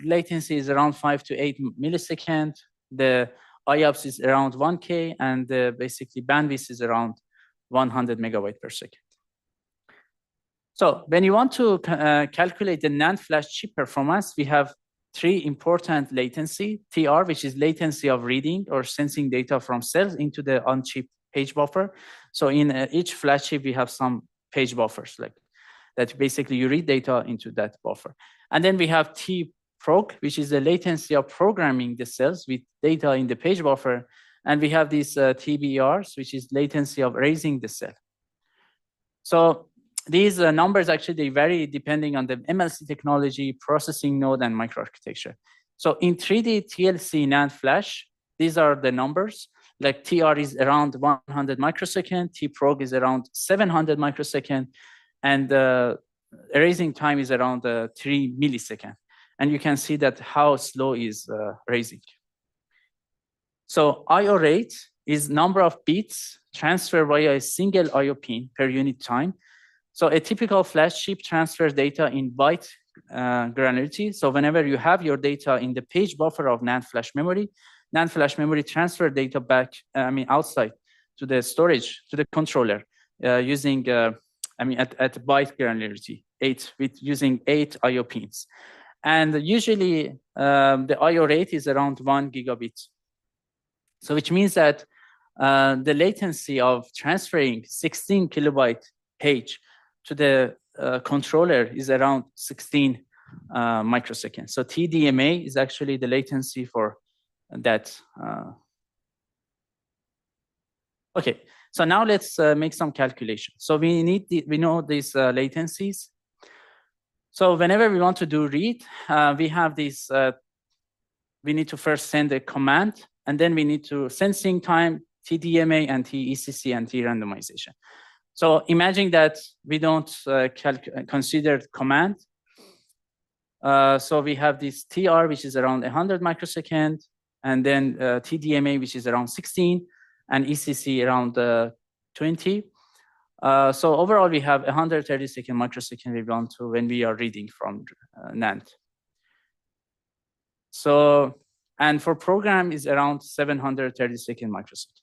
latency is around 5 to 8 milliseconds. The IOPS is around 1K, and basically bandwidth is around 100 megabyte per second. So when you want to calculate the NAND flash chip performance, we have 3 important latency: TR, which is latency of reading or sensing data from cells into the on-chip page buffer. So in each flash chip, we have some page buffers, like that basically you read data into that buffer. And then we have T-prog, which is the latency of programming the cells with data in the page buffer. And we have these TBRs, which is latency of erasing the cell. So these numbers actually they vary depending on the MLC technology, processing node, and microarchitecture. So in 3D TLC NAND flash, these are the numbers. Like TR is around 100 microsecond, T-prog is around 700 microsecond, and erasing time is around 3 milliseconds. And you can see that how slow is erasing. So IO rate is number of bits transferred via a single IO pin per unit time. So a typical flash chip transfers data in byte granularity. So whenever you have your data in the page buffer of NAND flash memory transfer data back, outside to the storage, to the controller using, at byte granularity, using 8 IO pins. And usually the IO rate is around 1 gigabit. So which means that the latency of transferring 16 kilobyte page to the controller is around 16 microseconds. So TDMA is actually the latency for that. Okay, so now let's make some calculations. So we know these latencies. So whenever we want to do read, we have this. We need to first send a command, and then we need to sensing time, TDMA, and TECC, and T-randomization. So imagine that we don't consider command. So we have this TR, which is around 100 microsecond, and then TDMA, which is around 16, and ECC around 20. So overall, we have 132nd microsecond we want to when we are reading from NAND. So, and for program is around 732nd microsecond.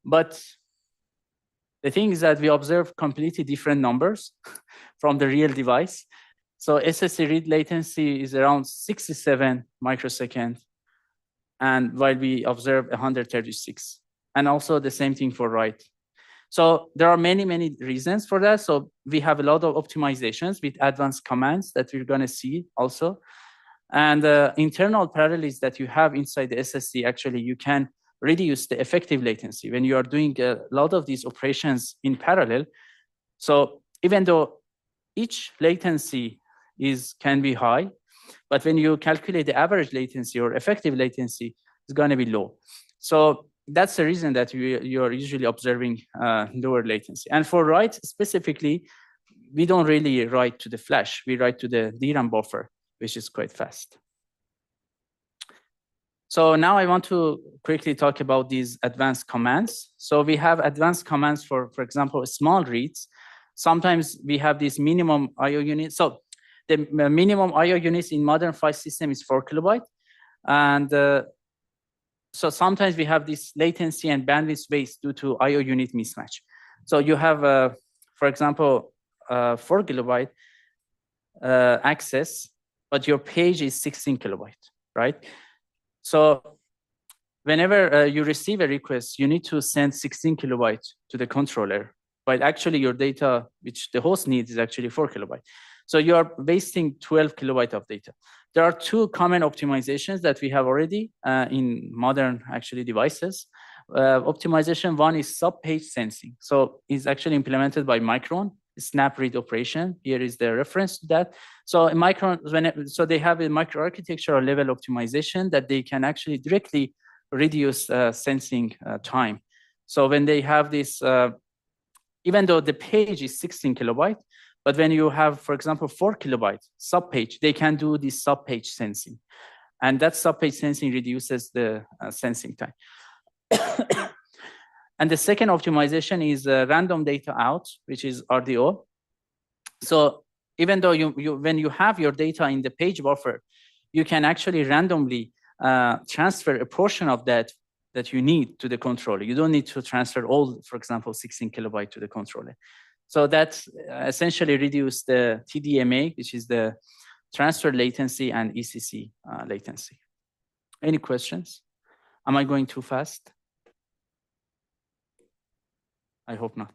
But the thing is that we observe completely different numbers from the real device. So SSD read latency is around 67 microsecond, and while we observe 136. And also the same thing for write. So there are many, many reasons for that. So we have a lot of optimizations with advanced commands that we're going to see also. And internal parallels that you have inside the SSD, actually, you can reduce the effective latency when you are doing a lot of these operations in parallel. So even though each latency can be high, but when you calculate the average latency or effective latency, it's going to be low. So that's the reason that you are usually observing lower latency. And for write specifically, we don't really write to the flash. We write to the DRAM buffer, which is quite fast. So now I want to quickly talk about these advanced commands. So we have advanced commands for example, small reads. Sometimes we have these minimum I/O units. So the minimum I/O units in modern file system is 4 kilobyte. And so sometimes we have this latency and bandwidth space due to I/O unit mismatch. So you have, for example, 4 kilobyte access, but your page is 16 kilobyte, right? So whenever you receive a request, you need to send 16 kilobyte to the controller, but actually your data, which the host needs, is actually 4 kilobyte. So you are wasting 12 kilobyte of data. There are two common optimizations that we have already in modern actually devices. Optimization one is sub-page sensing. So it's actually implemented by Micron, snap read operation. Here is the reference to that. So in Micron, so they have a microarchitectural level optimization that they can actually directly reduce sensing time. So when they have this, even though the page is 16 kilobyte, but when you have, for example, 4 kilobyte sub-page, they can do this sub-page sensing. And that sub-page sensing reduces the sensing time. And the second optimization is random data out, which is RDO. So even though when you have your data in the page buffer, you can actually randomly transfer a portion of that you need to the controller. You don't need to transfer all, for example, 16 kilobyte to the controller. So that essentially reduces the TDMA, which is the transfer latency, and ECC latency. Any questions? Am I going too fast? I hope not.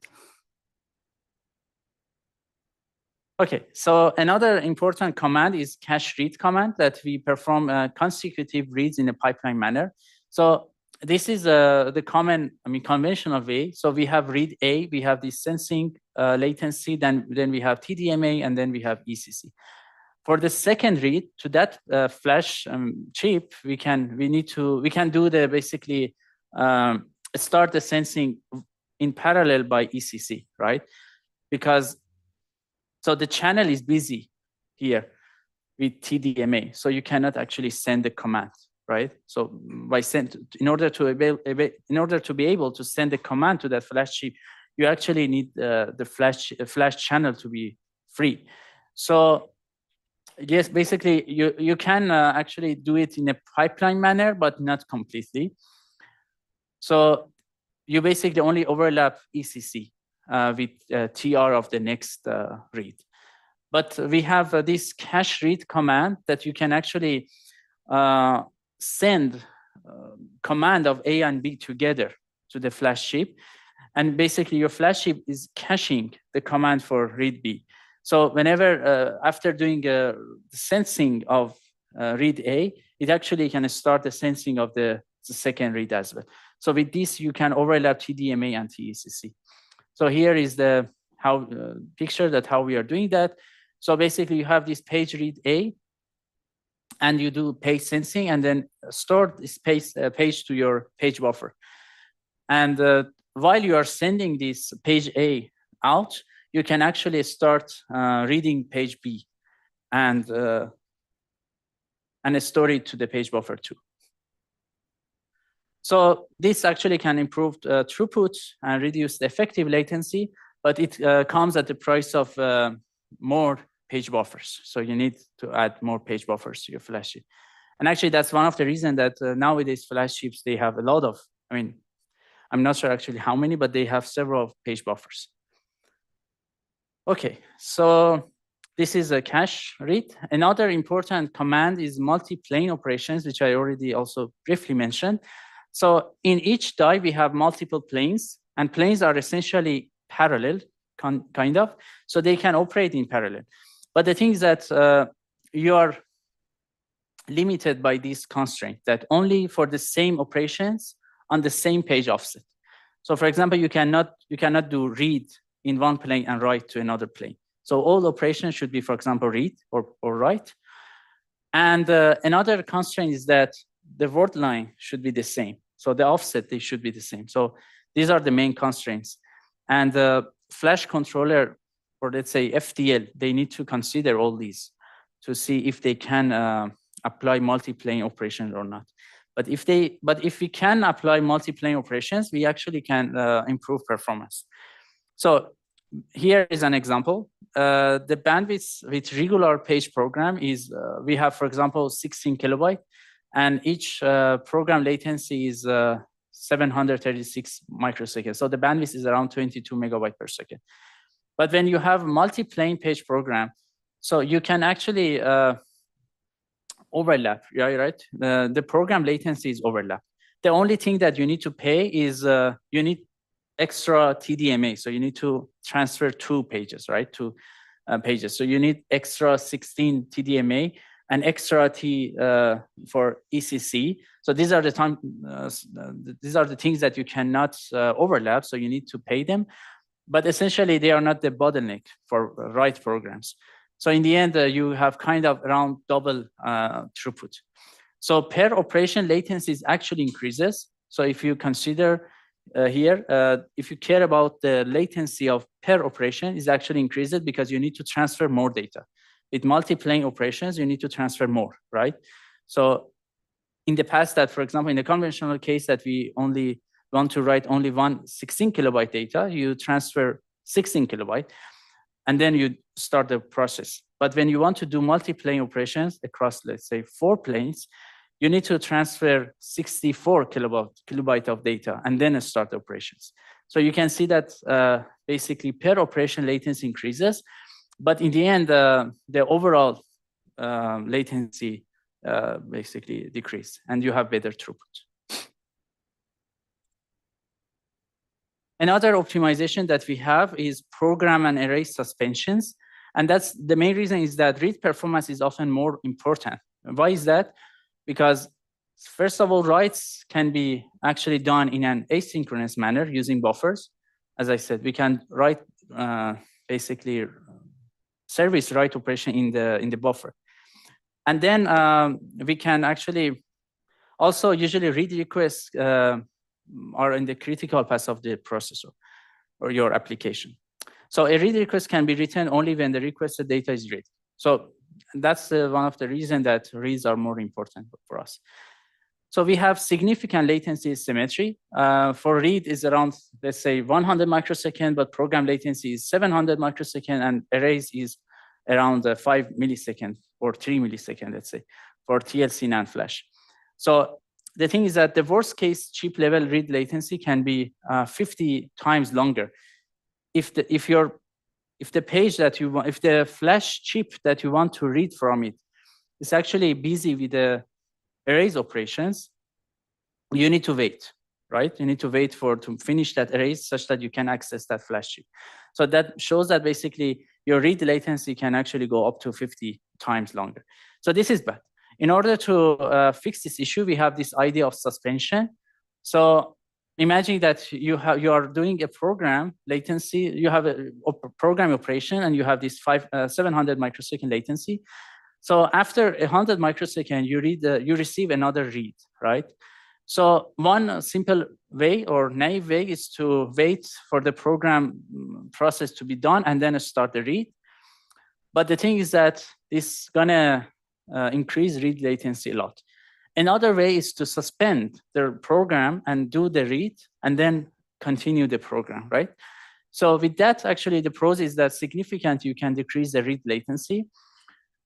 Okay, so another important command is cache read command that we perform consecutive reads in a pipeline manner. So this is the common, conventional way. So we have read A, we have this sensing latency, then we have TDMA, and then we have ECC. For the second read to that flash chip, we can do the basically start the sensing in parallel by ECC, right? Because so the channel is busy here with TDMA, so you cannot actually send the command, right? So in order to be able to send the command to that flash chip, you actually need the flash channel to be free. So yes, basically you can actually do it in a pipeline manner, but not completely. So you basically only overlap ECC with TR of the next read. But we have this cache read command that you can actually send command of A and B together to the flash chip. And basically, your flash chip is caching the command for read B. So whenever, after doing the sensing of read A, it actually can start the sensing of the second read as well. So with this, you can overlap TDMA and TECC. So here is the picture that how we are doing that. So basically, you have this page read A, and you do page sensing, and then store this page to your page buffer. And while you are sending this page A out, you can actually start reading page B and store it to the page buffer too. So this actually can improve throughput and reduce the effective latency, but it comes at the price of more page buffers. So you need to add more page buffers to your flash chip. And actually, that's one of the reasons that nowadays flash chips, they have a lot of, I mean, I'm not sure actually how many, but they have several page buffers. Okay, so this is a cache read. Another important command is multi-plane operations, which I already also briefly mentioned. So in each die, we have multiple planes, and planes are essentially parallel, kind of, so they can operate in parallel. But the thing is that you are limited by this constraint that only for the same operations on the same page offset. So for example, you cannot do read in one plane and write to another plane. So all operations should be, for example, read or write. And another constraint is that the word line should be the same. So the offset, they should be the same. So these are the main constraints. And the flash controller, or let's say FTL, they need to consider all these to see if they can apply multi-plane operations or not. But if we can apply multi-plane operations, we actually can improve performance. So here is an example. The bandwidth with regular page program is, we have, for example, 16 kilobyte, and each program latency is 736 microseconds. So the bandwidth is around 22 megabyte per second. But when you have multi-plane page program, so you can actually overlap, right? The program latency is overlap. The only thing that you need to pay is you need extra TDMA. So you need to transfer 2 pages, right? 2 pages. So you need extra 16 TDMA and extra T for ECC. So these are the things that you cannot overlap. So you need to pay them, but essentially they are not the bottleneck for write programs. So in the end, you have kind of around double throughput. So per operation latency actually increases. So if you consider here, if you care about the latency of per operation, is actually increases because you need to transfer more data. With multi-plane operations, you need to transfer more, right? So in the past that, for example, in the conventional case that we only want to write only 16 kilobyte data, you transfer 16 kilobyte, and then you start the process. But when you want to do multi-plane operations across, let's say, 4 planes, you need to transfer 64 kilobyte of data and then start the operations. So you can see that basically per operation latency increases, but in the end, the overall latency basically decrease, and you have better throughput. Another optimization that we have is program and array suspensions. And that's the main reason is that read performance is often more important. Why is that? Because first of all, writes can be actually done in an asynchronous manner using buffers. As I said, we can write basically service write operation in the buffer. And then we can actually also usually read requests are in the critical path of the processor or your application. So a read request can be written only when the requested data is read. So that's one of the reasons that reads are more important for us. So we have significant latency symmetry. For read is around, let's say, 100 microsecond, but program latency is 700 microsecond, and arrays is around 5 millisecond or 3 millisecond, let's say, for TLC NAND flash. So the thing is that the worst case chip level read latency can be 50 times longer. If the page that you want, if the flash chip that you want to read from it is actually busy with the arrays operations, you need to wait. right? You need to wait to finish that erase such that you can access that flash chip. So that shows that basically your read latency can actually go up to 50 times longer. So this is bad. In order to fix this issue, we have this idea of suspension. So imagine that you are doing a program latency, you have a program operation, and you have this 700 microsecond latency. So after 100 microsecond, you receive another read, right? So one simple way or naive way is to wait for the program process to be done and then start the read. But the thing is that this is gonna increase read latency a lot. Another way is to suspend the program and do the read and then continue the program, right? So with that, actually, the pros is that significant, you can decrease the read latency.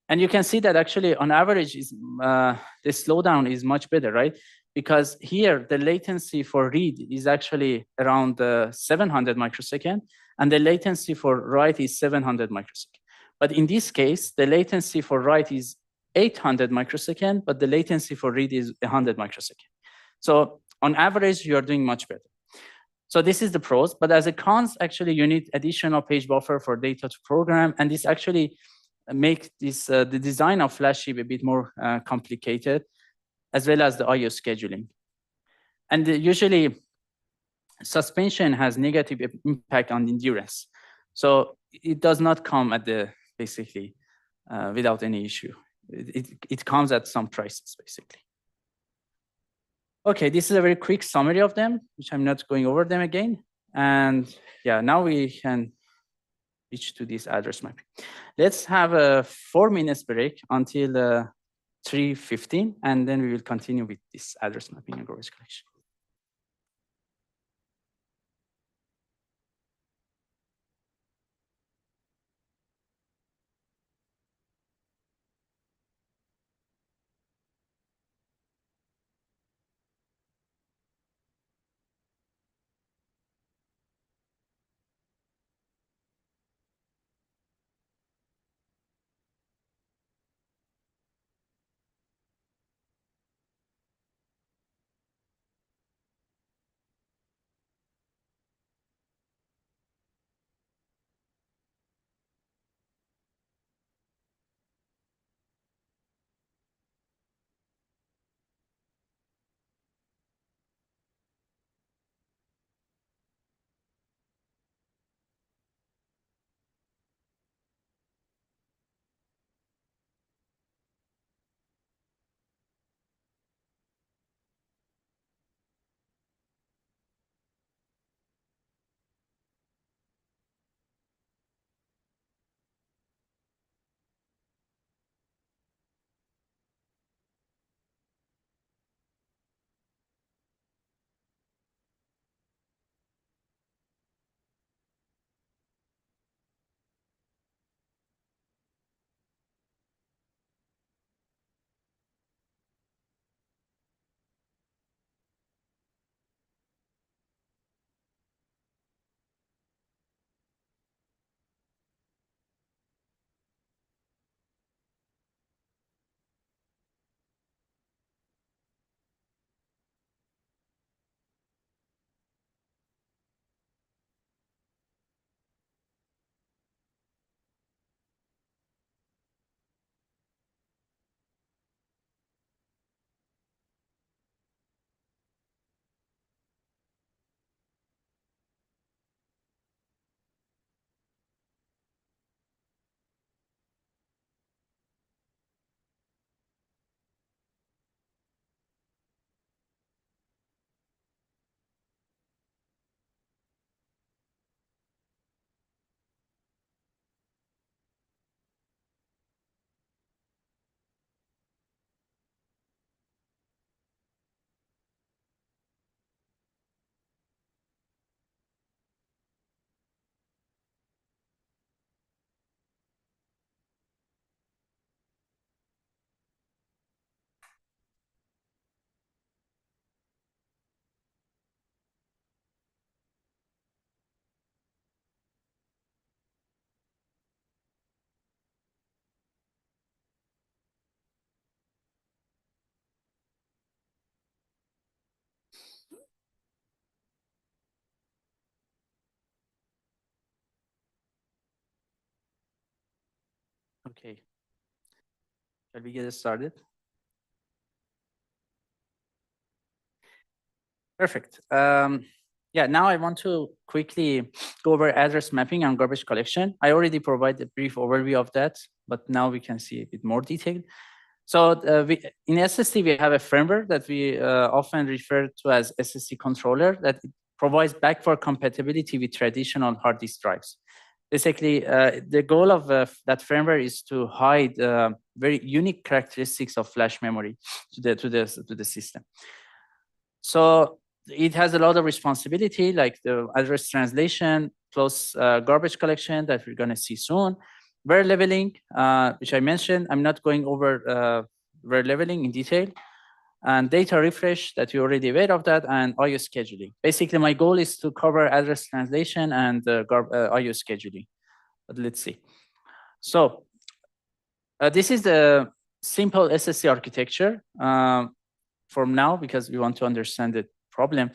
And you can see that actually on average, the slowdown is much better, right? Because here, the latency for read is actually around 700 microsecond, and the latency for write is 700 microsecond. But in this case, the latency for write is 800 microsecond, but the latency for read is 100 microsecond. So on average, you are doing much better. So this is the pros, but as a cons, actually, you need additional page buffer for data to program, and this actually make this the design of flash chip a bit more complicated, as well as the I/O scheduling. And usually, suspension has negative impact on endurance. So it does not come at the basically without any issue. It comes at some prices, basically. Okay, this is a very quick summary of them, which I'm not going over them again. And yeah, now we can reach to this address mapping. Let's have a 4 minutes break until 3:15, and then we will continue with this address mapping and garbage collection. Okay, shall we get started? Perfect. Yeah, now I want to quickly go over address mapping and garbage collection. I already provided a brief overview of that, but now we can see a bit more detail. So in SSD, we have a framework that we often refer to as SSD controller that provides backward compatibility with traditional hard disk drives. Basically, the goal of that framework is to hide very unique characteristics of flash memory to the system. So it has a lot of responsibility, like the address translation, close garbage collection that we're going to see soon, var leveling, which I mentioned. I'm not going over var leveling in detail, and data refresh that you're already aware of that, and IO scheduling. Basically, my goal is to cover address translation and IO scheduling. But let's see. So this is the simple SSD architecture from now, because we want to understand the problem.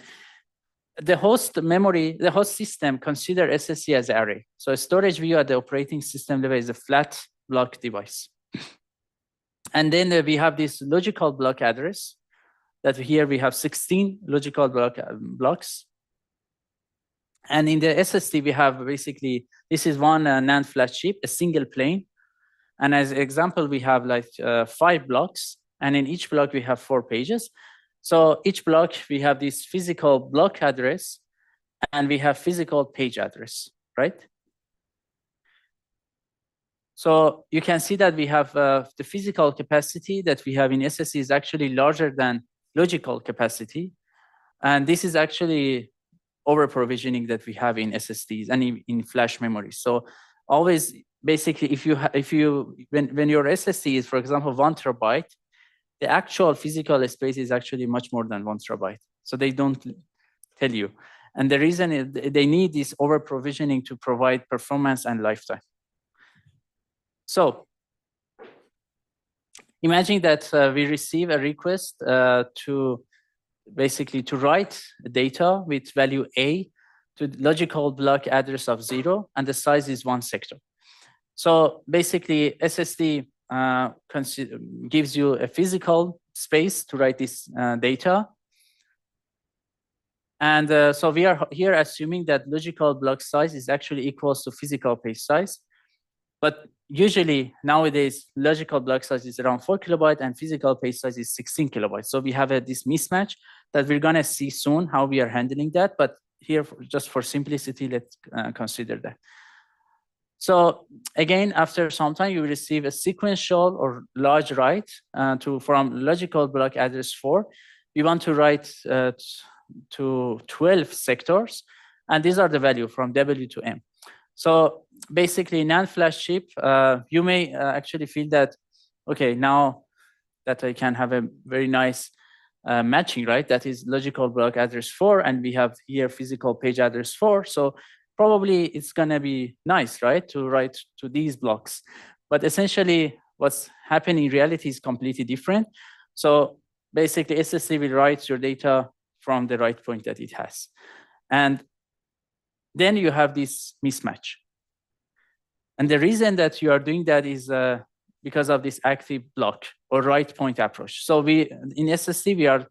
The host memory, the host system consider SSD as array. So a storage view at the operating system level is a flat block device. And then we have this logical block address that here we have 16 logical blocks. And in the SSD, we have basically, this is one NAND flash chip, a single plane. And as an example, we have like 5 blocks. And in each block, we have 4 pages. So each block, we have this physical block address, and we have physical page address, right? So you can see that we have the physical capacity that we have in SSD is actually larger than logical capacity. And this is actually over provisioning that we have in SSDs and in flash memory. So always, basically, when your SSD is, for example, 1 terabyte, the actual physical space is actually much more than 1 terabyte. So they don't tell you. And the reason is they need this over provisioning to provide performance and lifetime. So imagine that we receive a request to write data with value A to logical block address of 0, and the size is 1 sector. So basically, SSD gives you a physical space to write this data. And so we are here assuming that logical block size is actually equals to physical page size. But usually nowadays, logical block size is around 4 kilobytes and physical page size is 16 kilobytes. So we have this mismatch that we're going to see soon how we are handling that. But here, just for simplicity, let's consider that. So again, after some time, you will receive a sequential or large write from logical block address 4. We want to write to 12 sectors, and these are the value from W to M. So basically, NAND flash chip, you may actually feel that, okay, now that I can have a very nice matching, right? That is logical block address 4, and we have here physical page address 4. So probably it's going to be nice, right, to write to these blocks. But essentially, what's happening in reality is completely different. So basically, SSD will write your data from the write point that it has. And then you have this mismatch. And the reason that you are doing that is because of this active block or write point approach. So in SSD, we are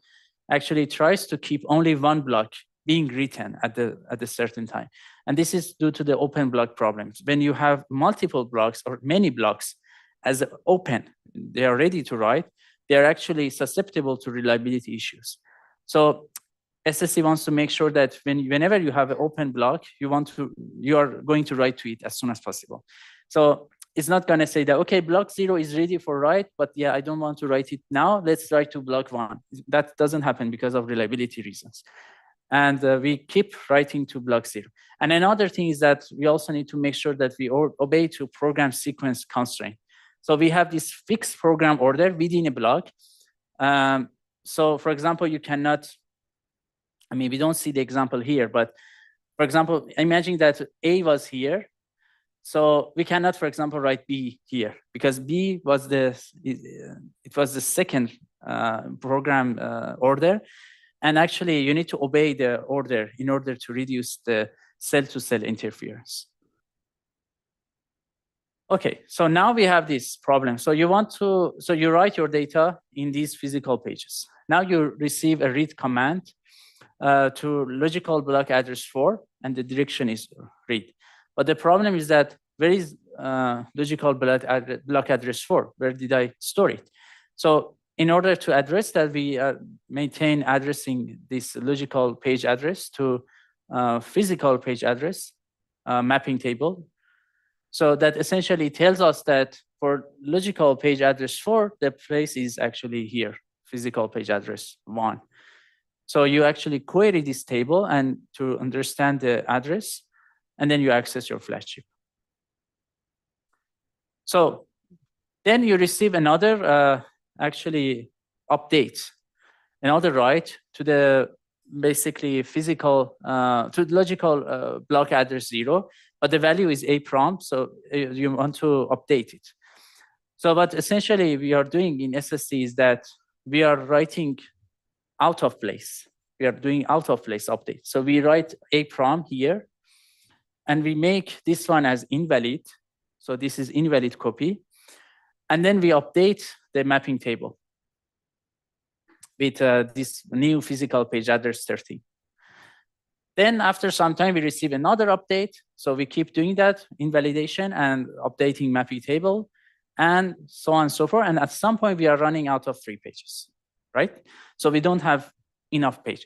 actually tries to keep only one block being written at a certain time. And this is due to the open block problems. When you have multiple blocks or many blocks as open, they are ready to write, they are actually susceptible to reliability issues. So SSD wants to make sure that whenever you have an open block, you are going to write to it as soon as possible. So it's not going to say that, okay, block 0 is ready for write, but yeah, I don't want to write it now. Let's write to block 1. That doesn't happen because of reliability reasons. And we keep writing to block 0. And another thing is that we also need to make sure that we obey to program sequence constraint. So we have this fixed program order within a block. So for example, you cannot, I mean, we don't see the example here, but for example, imagine that A was here. So we cannot, for example, write B here because B was it was the second program order. And actually, you need to obey the order in order to reduce the cell-to-cell interference. Okay, so now we have this problem. So you write your data in these physical pages. Now you receive a read command to logical block address 4, and the direction is read. But the problem is that where is logical block address 4? Where did I store it? So in order to address that, we maintain addressing this logical page address to physical page address mapping table. So that essentially tells us that for logical page address 4, the place is actually here, physical page address 1. So you actually query this table and to understand the address, and then you access your flash chip. So then you receive another actually update, another write to the basically physical to logical block address 0, but the value is a prompt, so you want to update it. So what essentially we are doing in SSC is that we are writing out of place. We are doing out of place update. So we write a prompt here, and we make this one as invalid. So this is invalid copy. And then we update the mapping table with this new physical page address 13. Then after some time, we receive another update. So we keep doing that, invalidation and updating mapping table, and so on and so forth. And at some point, we are running out of 3 pages, right? So we don't have enough page.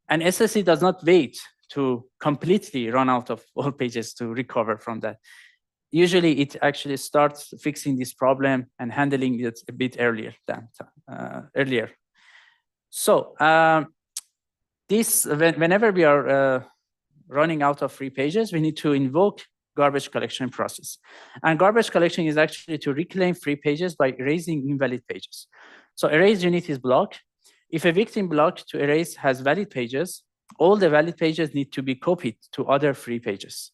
And SSC does not wait to completely run out of all pages to recover from that. Usually, it actually starts fixing this problem and handling it a bit earlier than earlier. So whenever we are running out of 3 pages, we need to invoke garbage collection process. And garbage collection is actually to reclaim 3 pages by erasing invalid pages. So erase unit is block. If a victim block to erase has valid pages, all the valid pages need to be copied to other 3 pages.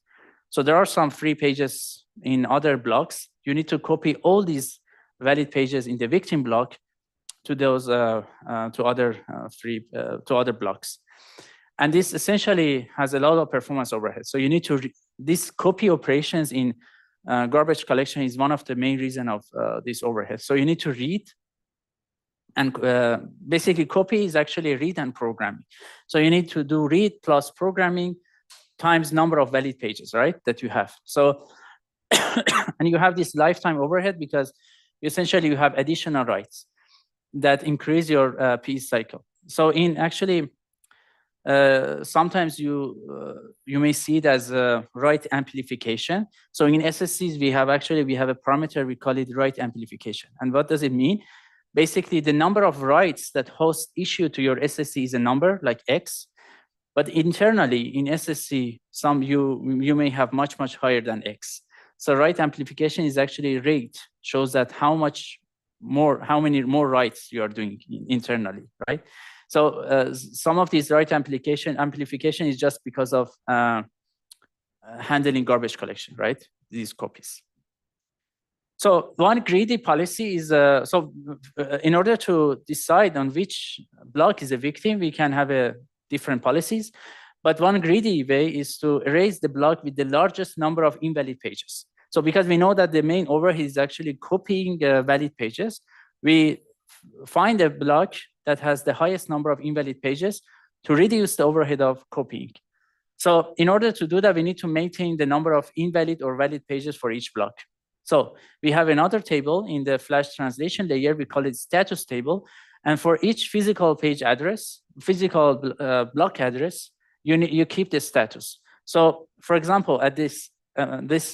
So there are some 3 pages in other blocks. You need to copy all these valid pages in the victim block to those to other blocks. And this essentially has a lot of performance overhead. So you need to this copy operations in garbage collection is one of the main reason of this overhead. So you need to read, and basically copy is actually read and programming. So you need to do read plus programming times number of valid pages, right, that you have. So and you have this lifetime overhead because essentially you have additional writes that increase your piece cycle. So in actually sometimes you may see it as write amplification. So in SSCs we have a parameter, we call it write amplification. And what does it mean? Basically, the number of writes that host issue to your SSC is a number like X, but internally in SSC, you may have much higher than X. So write amplification is actually rate, shows that how many more writes you are doing internally, right? So some of these write amplification is just because of handling garbage collection, right? These copies. So one greedy policy is, in order to decide on which block is a victim, we can have different policies. But one greedy way is to erase the block with the largest number of invalid pages. So because we know that the main overhead is actually copying valid pages, we find a block that has the highest number of invalid pages to reduce the overhead of copying. So in order to do that, we need to maintain the number of invalid or valid pages for each block. So we have another table in the Flash translation layer. We call it status table. And for each physical page address, physical block address, you keep the status. So for example, at this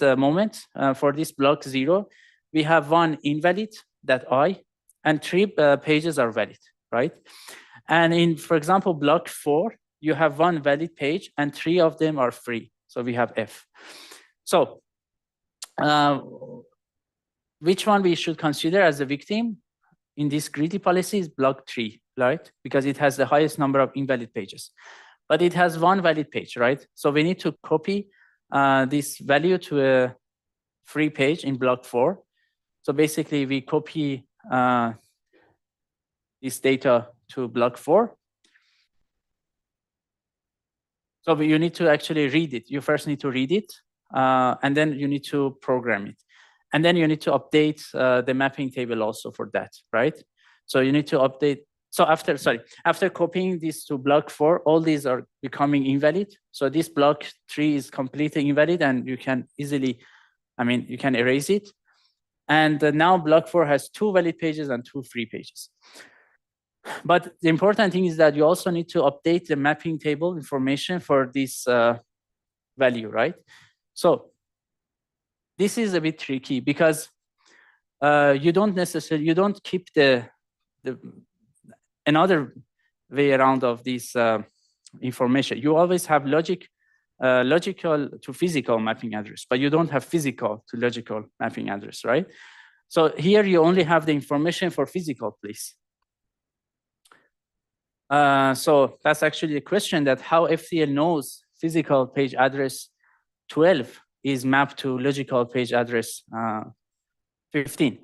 moment, for this block 0, we have 1 invalid, that I, and 3 pages are valid, right? And in, for example, block 4, you have 1 valid page and 3 of them are free. So we have F. So which one we should consider as a victim in this greedy policy is block 3, right? Because it has the highest number of invalid pages. But it has 1 valid page, right? So we need to copy this value to a free page in block 4. So basically, we copy this data to block 4. So you need to actually read it. You first need to read it, and then you need to program it. And then you need to update the mapping table also for that, right? So you need to update. So after copying these to block 4, all these are becoming invalid. So this block 3 is completely invalid, and you can easily, you can erase it. And now block 4 has 2 valid pages and 2 free pages. But the important thing is that you also need to update the mapping table information for this value, right? So this is a bit tricky because you don't keep the another way around of this information. You always have logical to physical mapping address, but you don't have physical to logical mapping address, right? So here you only have the information for physical place. So that's actually a question, that how FTL knows physical page address 12 is mapped to logical page address 15.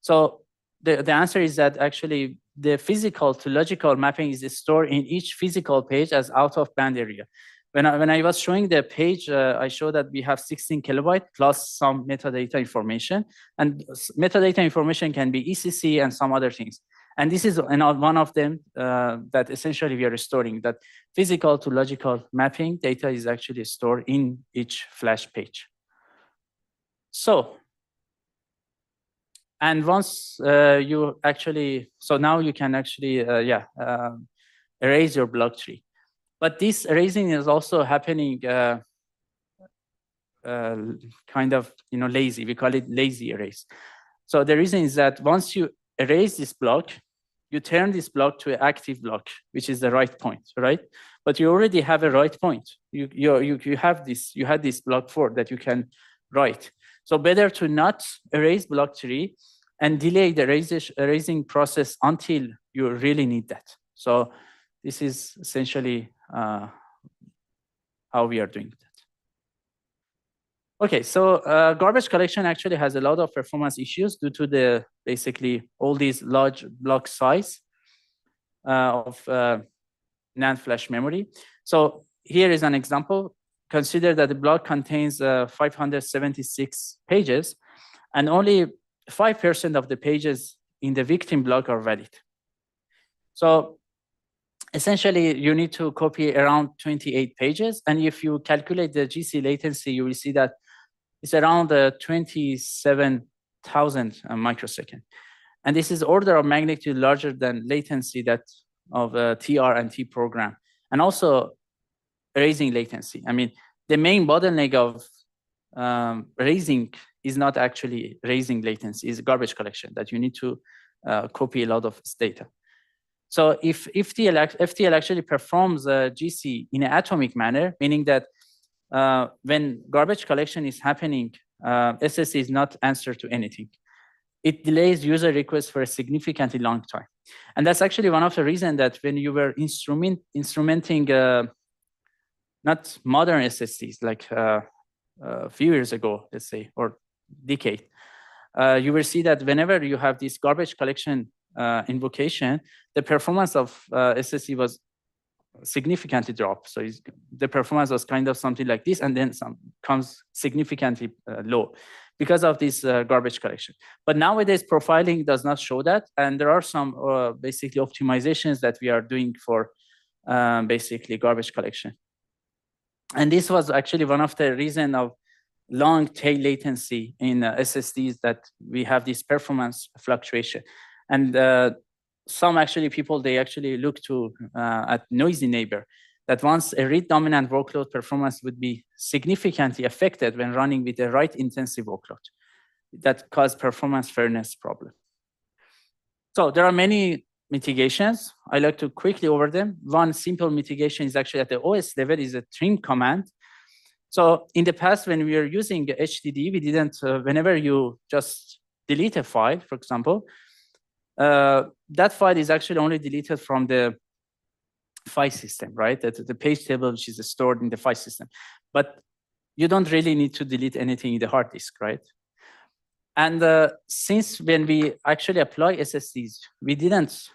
So the answer is that actually the physical to logical mapping is stored in each physical page as out of band area. When I was showing the page, I showed that we have 16 kilobyte plus some metadata information, and metadata information can be ECC and some other things. And this is one of them that essentially we are storing, that physical to logical mapping data is actually stored in each flash page. So, and once you actually, so now you can actually, erase your block tree. But this erasing is also happening kind of, lazy. We call it lazy erase. So the reason is that once you erase this block, you turn this block to an active block, which is the write point, right? But you already have a write point. You had this block 4 that you can write. So better to not erase block 3 and delay the erasing process until you really need that. So this is essentially how we are doing that. Okay, so garbage collection actually has a lot of performance issues due to basically all these large block size of NAND flash memory. So here is an example. Consider that the block contains 576 pages, and only 5% of the pages in the victim block are valid. So essentially, you need to copy around 28 pages. And if you calculate the GC latency, you will see that it's around 27,000 microsecond. And this is order of magnitude larger than latency that of TR and T program. And also erasing latency. The main bottleneck of erasing is not actually erasing latency, is garbage collection, that you need to copy a lot of data. So if FTL actually performs GC in an atomic manner, meaning that when garbage collection is happening, SSD is not answer to anything. It delays user requests for a significantly long time. And that's actually one of the reasons that when you were instrumenting not modern SSDs, like a few years ago, let's say, or decade, you will see that whenever you have this garbage collection invocation, the performance of SSD was significantly dropped. So the performance was kind of something like this, and then some comes significantly low because of this garbage collection. But nowadays, profiling does not show that, and there are some basically optimizations that we are doing for basically garbage collection. And this was actually one of the reasons of long tail latency in SSDs, that we have this performance fluctuation. And some actually people, they actually look to at noisy neighbor, that once a read dominant workload, performance would be significantly affected when running with a write intensive workload that cause performance fairness problem. So there are many mitigations. I like to quickly over them. One simple mitigation is actually at the OS level is a trim command. So in the past, when we were using HDD, we didn't, whenever you just delete a file, for example, that file is actually only deleted from the file system, right? The page table, which is stored in the file system. But you don't really need to delete anything in the hard disk, right? And since when we actually apply SSDs, we didn't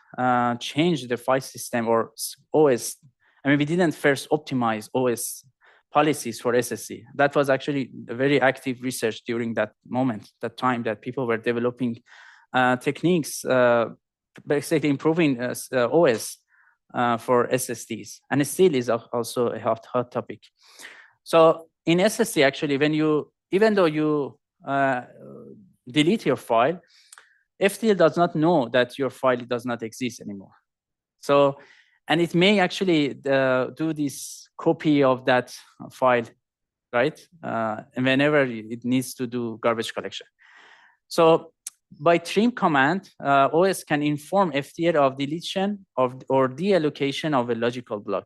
change the file system or OS. We didn't first optimize OS policies for SSC. That was actually a very active research during that moment, that time that people were developing techniques, basically improving OS for SSDs, and it still is also a hot topic. So in SSD, actually, when you, even though you delete your file, FTL does not know that your file does not exist anymore. So, and it may actually do this copy of that file, right? And whenever it needs to do garbage collection. So by trim command, OS can inform FTL of deletion of or deallocation of a logical block,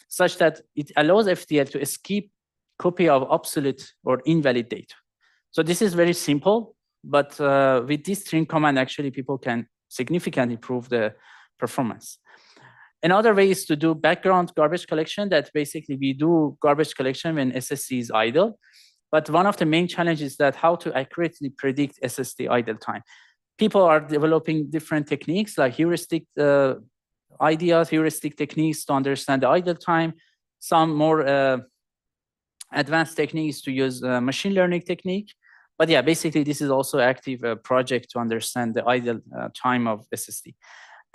such that it allows FTL to escape copy of obsolete or invalid data. So this is very simple, but with this trim command, actually people can significantly improve the performance. Another way is to do background garbage collection, that basically we do garbage collection when SSD is idle. But one of the main challenges is that how to accurately predict SSD idle time. People are developing different techniques like heuristic ideas, heuristic techniques to understand the idle time. Some more advanced techniques to use machine learning technique. But yeah, basically this is also an active project to understand the idle time of SSD.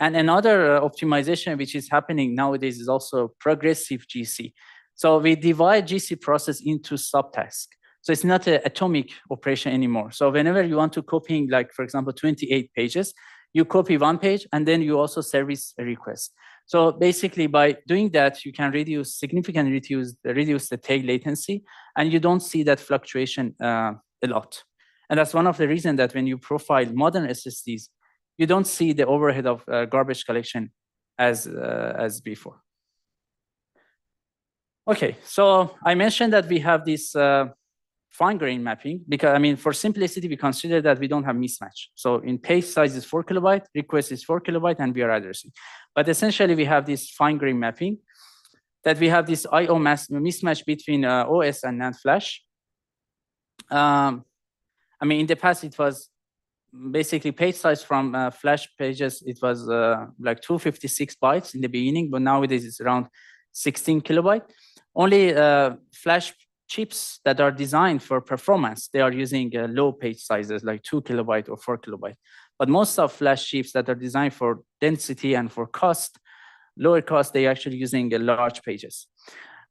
And another optimization which is happening nowadays is also progressive GC. So we divide GC process into subtasks. So it's not an atomic operation anymore. So whenever you want to copy, like for example, 28 pages, you copy one page and then you also service a request. So basically by doing that, you can significantly reduce the tail latency, and you don't see that fluctuation a lot. And that's one of the reasons that when you profile modern SSDs, you don't see the overhead of garbage collection as before. Okay, so I mentioned that we have this fine-grained mapping because, I mean, for simplicity, we consider that we don't have mismatch. So in page size is 4 kilobyte, request is 4 kilobyte, and we are addressing. But essentially, we have this fine-grained mapping that we have this I/O mismatch between OS and NAND flash. I mean, in the past, it was basically page size from flash pages, it was like 256 bytes in the beginning, but nowadays it's around 16 kilobyte. Only flash chips that are designed for performance, they are using low page sizes like 2 kilobyte or 4 kilobyte. But most of flash chips that are designed for density and for cost, lower cost, they're actually using large pages.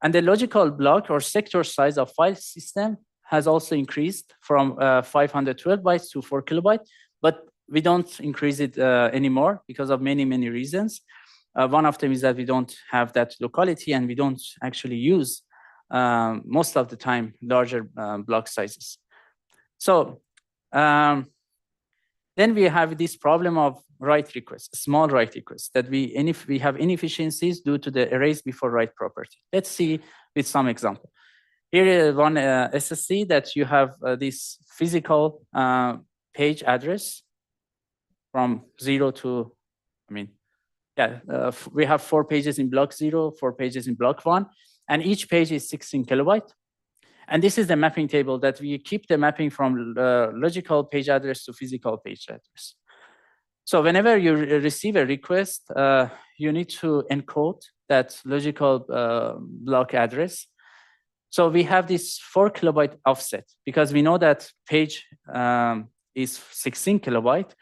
And the logical block or sector size of file system has also increased from 512 bytes to 4 kilobyte, but we don't increase it anymore because of many, many reasons. One of them is that we don't have that locality and we don't actually use most of the time larger block sizes. So then we have this problem of write requests, small write requests, that we have inefficiencies due to the erase before write property. Let's see with some example. Here is one SSD that you have this physical page address from 0 to, I mean, yeah, we have 4 pages in block 0, 4 pages in block 1, and each page is 16 kilobyte. And this is the mapping table that we keep the mapping from logical page address to physical page address. So whenever you receive a request, you need to encode that logical block address. So we have this 4 kilobyte offset because we know that page is 16 kilobyte,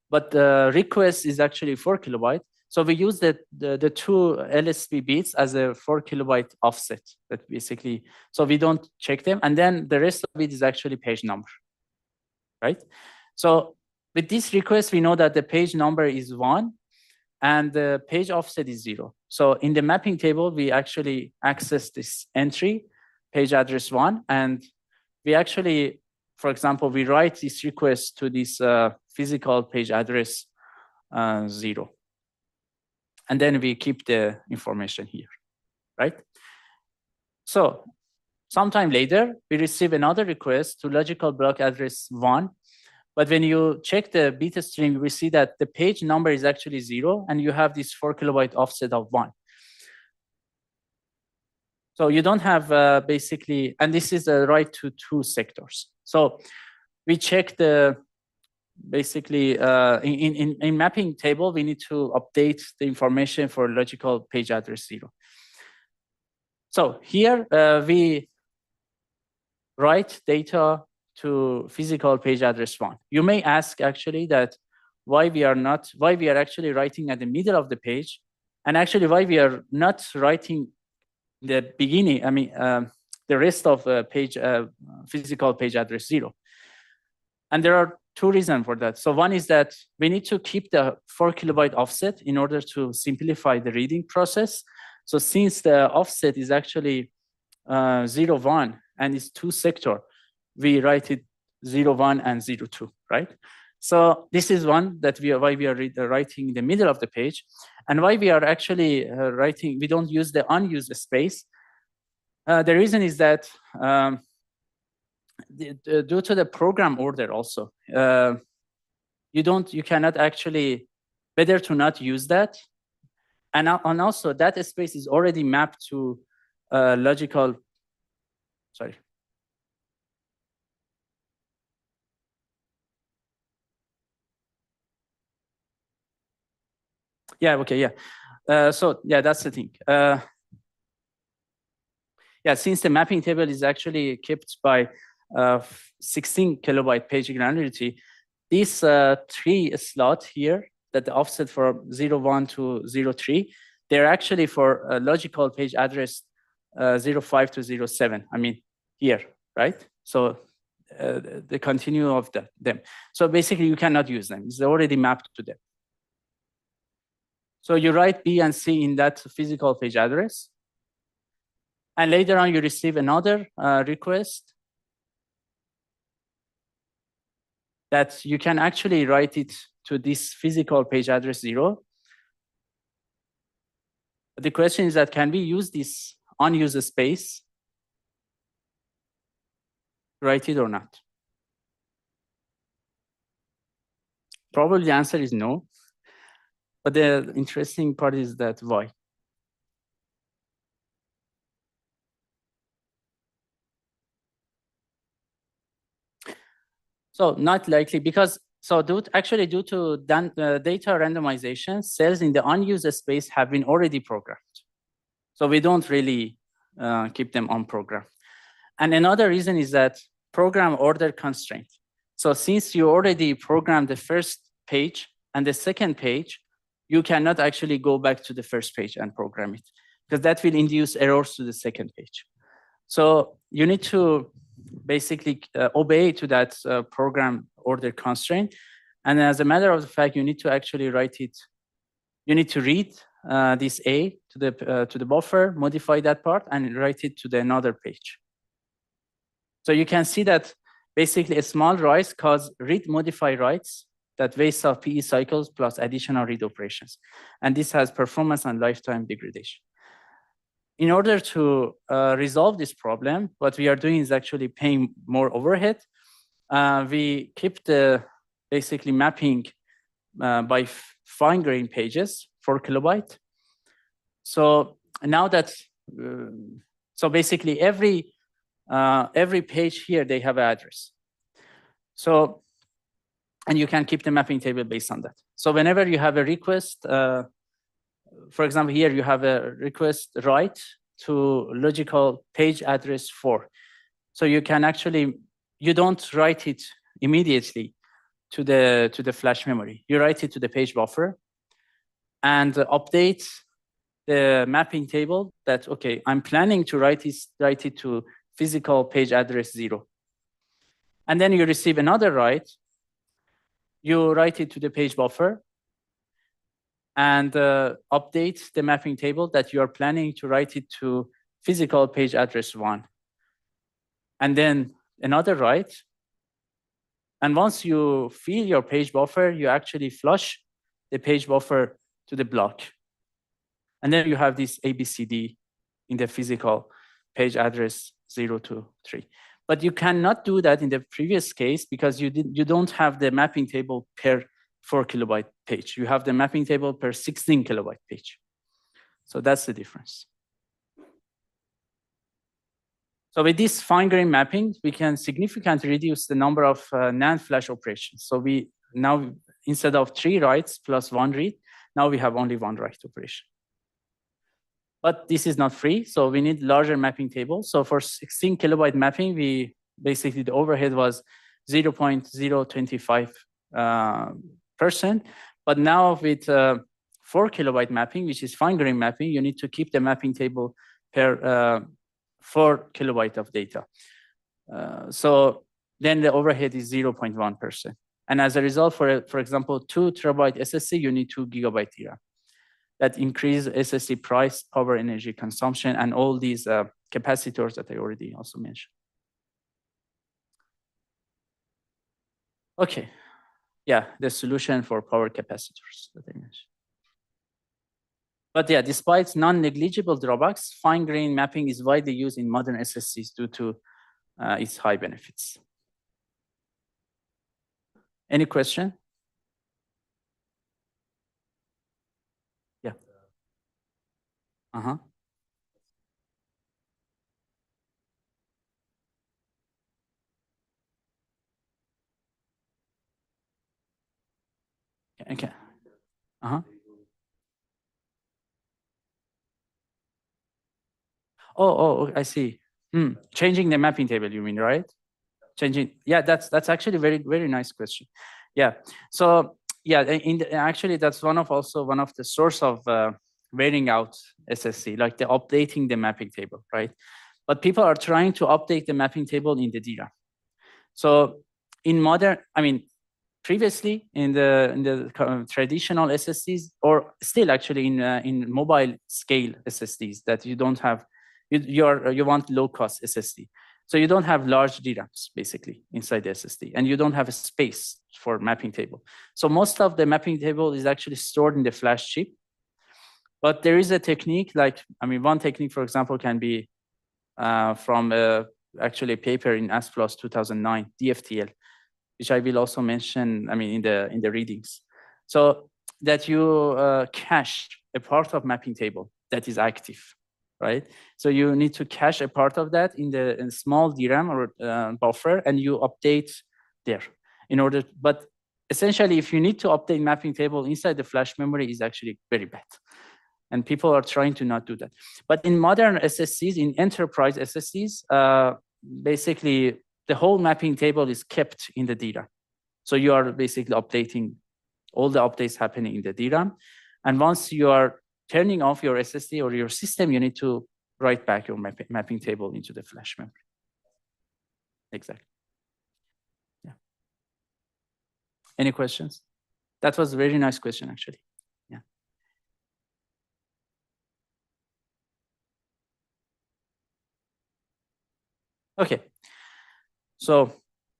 but the request is actually 4 kilobyte. So we use the two LSB bits as a 4 kilobyte offset. That basically, so we don't check them, and then the rest of it is actually page number, right? So with this request, we know that the page number is 1, and the page offset is 0. So in the mapping table, we actually access this entry, page address 1, and we actually, for example, we write this request to this physical page address 0. And then we keep the information here, right? So sometime later, we receive another request to logical block address 1. But when you check the bit string, we see that the page number is actually 0, and you have this 4 kilobyte offset of 1. So you don't have basically, and this is the write to 2 sectors. So we check the, basically in mapping table, we need to update the information for logical page address 0. So here we write data to physical page address 1. You may ask actually that why we are actually writing at the middle of the page, and actually why we are not writing the beginning, the rest of page physical page address 0. And there are two reasons for that. So one is that we need to keep the 4 kilobyte offset in order to simplify the reading process. So since the offset is actually 0, 1 and it's 2 sector, we write it 0, 1 and 0, 2, right? So this is one that why we are writing in the middle of the page, and why we are actually writing, we don't use the unused space. The reason is that due to the program order also, you cannot actually, better to not use that. And also that space is already mapped to logical, sorry. Yeah, okay, yeah. So yeah, that's the thing. Yeah, since the mapping table is actually kept by 16 kilobyte page granularity, this 3 slot here, that the offset for 0, 1 to 0, 3, they're actually for logical page address 0, 5 to 0, 7. I mean, here, right? So the continue of them. So basically, you cannot use them. It's already mapped to them. So you write B and C in that physical page address. And later on, you receive another request that you can actually write it to this physical page address 0. The question is that, can we use this unused space, write it or not? Probably the answer is no. But the interesting part is that why? So not likely, because due to data randomization, cells in the unused space have been already programmed. So we don't really keep them unprogrammed. And another reason is that program order constraint. So since you already programmed the first page and the second page, you cannot actually go back to the first page and program it, because that will induce errors to the second page. So you need to basically obey to that program order constraint. And as a matter of the fact, you need to actually write it. You need to read this A to the buffer, modify that part, and write it to the another page. So you can see that basically a small writes cause read modify writes that wastes of PE cycles plus additional read operations. And this has performance and lifetime degradation. In order to resolve this problem, what we are doing is actually paying more overhead. We keep the basically mapping by fine-grained pages, 4 kilobyte. So now that, so basically every page here, they have an address. So, and you can keep the mapping table based on that. So whenever you have a request, for example, here you have a request write to logical page address 4. So you can actually, you don't write it immediately to the flash memory. You write it to the page buffer and update the mapping table that, okay, I'm planning to write it to physical page address 0. And then you receive another write. You write it to the page buffer and update the mapping table that you are planning to write it to physical page address 1. And then another write. And once you fill your page buffer, you actually flush the page buffer to the block. And then you have this ABCD in the physical page address 0 to 3. But you cannot do that in the previous case because you don't have the mapping table per 4 kilobyte page. You have the mapping table per 16 kilobyte page. So that's the difference. So with this fine-grained mapping, we can significantly reduce the number of NAND flash operations. So we now, instead of 3 writes plus 1 read, now we have only 1 write operation. But this is not free, so we need larger mapping tables. So for 16 kilobyte mapping, we basically the overhead was 0.025%. But now with 4 kilobyte mapping, which is fine-grained mapping, you need to keep the mapping table per 4 kilobyte of data. So then the overhead is 0.1%. And as a result, for example, 2 terabyte SSD, you need 2 gigabyte DRAM. That increase SSD price, power, energy consumption, and all these capacitors that I already also mentioned. Okay, yeah, the solution for power capacitors that I mentioned. But yeah, despite non-negligible drawbacks, fine-grained mapping is widely used in modern SSDs due to its high benefits. Any question? Yeah. Uh-huh. Okay. Uh-huh. Oh, I see. Changing the mapping table, you mean, right? Changing. Yeah, that's actually very nice question. Yeah. So yeah, actually that's one of the source of wearing out SSC, like the updating the mapping table, right? But people are trying to update the mapping table in the DRAM. So in modern, I mean, previously in the traditional SSDs, or still actually in mobile scale SSDs that you don't have, you want low cost SSD. So you don't have large DRAMs basically inside the SSD, and you don't have a space for mapping table. So most of the mapping table is actually stored in the flash chip. But there is a technique, like, I mean, one technique, for example, can be from actually a paper in ASPLOS 2009, DFTL, which I will also mention, I mean, in the readings. So that you cache a part of mapping table that is active, right? So you need to cache a part of that in small DRAM or buffer, and you update there in order. But essentially, if you need to update mapping table inside the flash memory, is actually very bad. And people are trying to not do that. But in modern SSDs, in enterprise SSDs, basically the whole mapping table is kept in the DRAM. So you are basically updating, all the updates happening in the DRAM. And once you are turning off your SSD or your system, you need to write back your mapping table into the flash memory. Exactly. Yeah. Any questions? That was a very nice question, actually. Yeah. Okay. So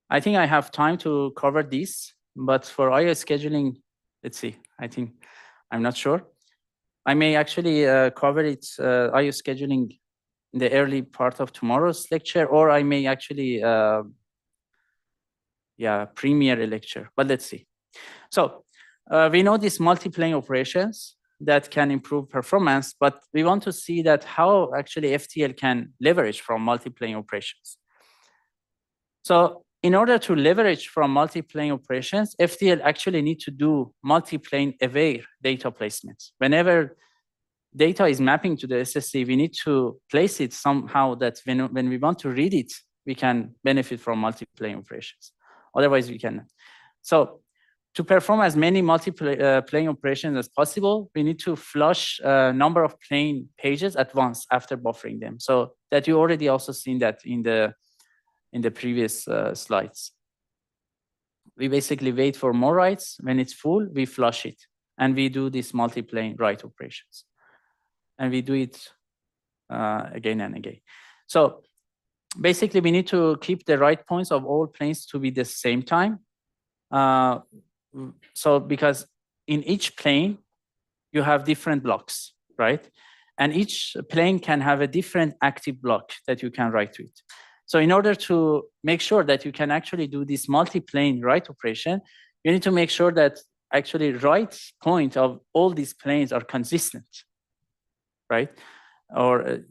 I think I have time to cover this, but for IO scheduling, let's see, I'm not sure. I may actually cover it, IO scheduling in the early part of tomorrow's lecture, or I may actually, premiere a lecture, but let's see. So we know these multiplane operations that can improve performance, but we want to see that how actually FTL can leverage from multiplane operations. So in order to leverage from multiplane operations, FTL actually need to do multiplane aware data placements. Whenever data is mapping to the SSD, we need to place it somehow that when we want to read it, we can benefit from multiplane operations. Otherwise, we cannot. So to perform as many multiplane operations as possible, we need to flush a number of plane pages at once after buffering them. So that you already also seen that in the previous slides. We basically wait for more writes. When it's full, we flush it. And we do these multiplane write operations. And we do it again and again. So basically, we need to keep the write points of all planes to be the same time. So because in each plane, you have different blocks, right? And each plane can have a different active block that you can write to it. So in order to make sure that you can actually do this multi-plane write operation, you need to make sure that actually write point of all these planes are consistent, right? Or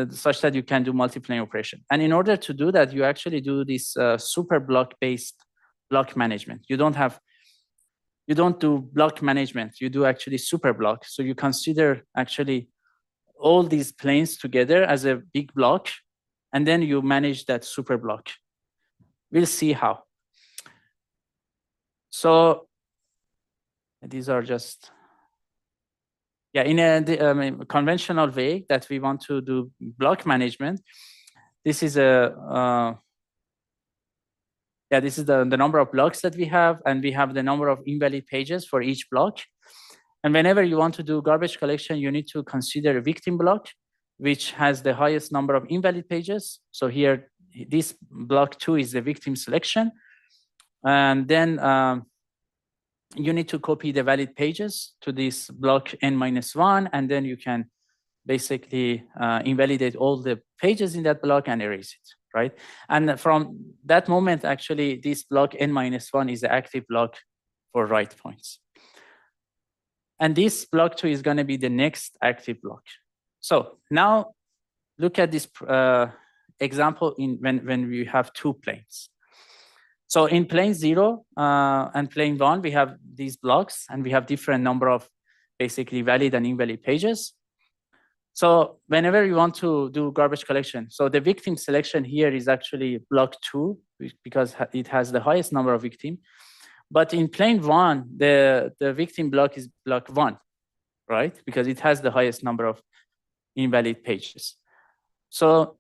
such that you can do multi-plane operation. And in order to do that, you actually do this super block-based block management. You don't do block management. You do actually super block. So you consider actually all these planes together as a big block, and then you manage that super block. We'll see how. So these are just, yeah, in a conventional way that we want to do block management. This is a this is the number of blocks that we have, and we have the number of invalid pages for each block. And whenever you want to do garbage collection, you need to consider a victim block, which has the highest number of invalid pages. So here, this block 2 is the victim selection. And then you need to copy the valid pages to this block n-1, and then you can basically invalidate all the pages in that block and erase it, right? And from that moment, actually, this block n-1 is the active block for write points. And this block 2 is going to be the next active block. So now look at this example when we have 2 planes. So in plane 0 and plane 1, we have these blocks, and we have different number of basically valid and invalid pages. So whenever you want to do garbage collection, so the victim selection here is actually block 2 because it has the highest number of victims. But in plane 1, the victim block is block 1, right? Because it has the highest number of invalid pages. So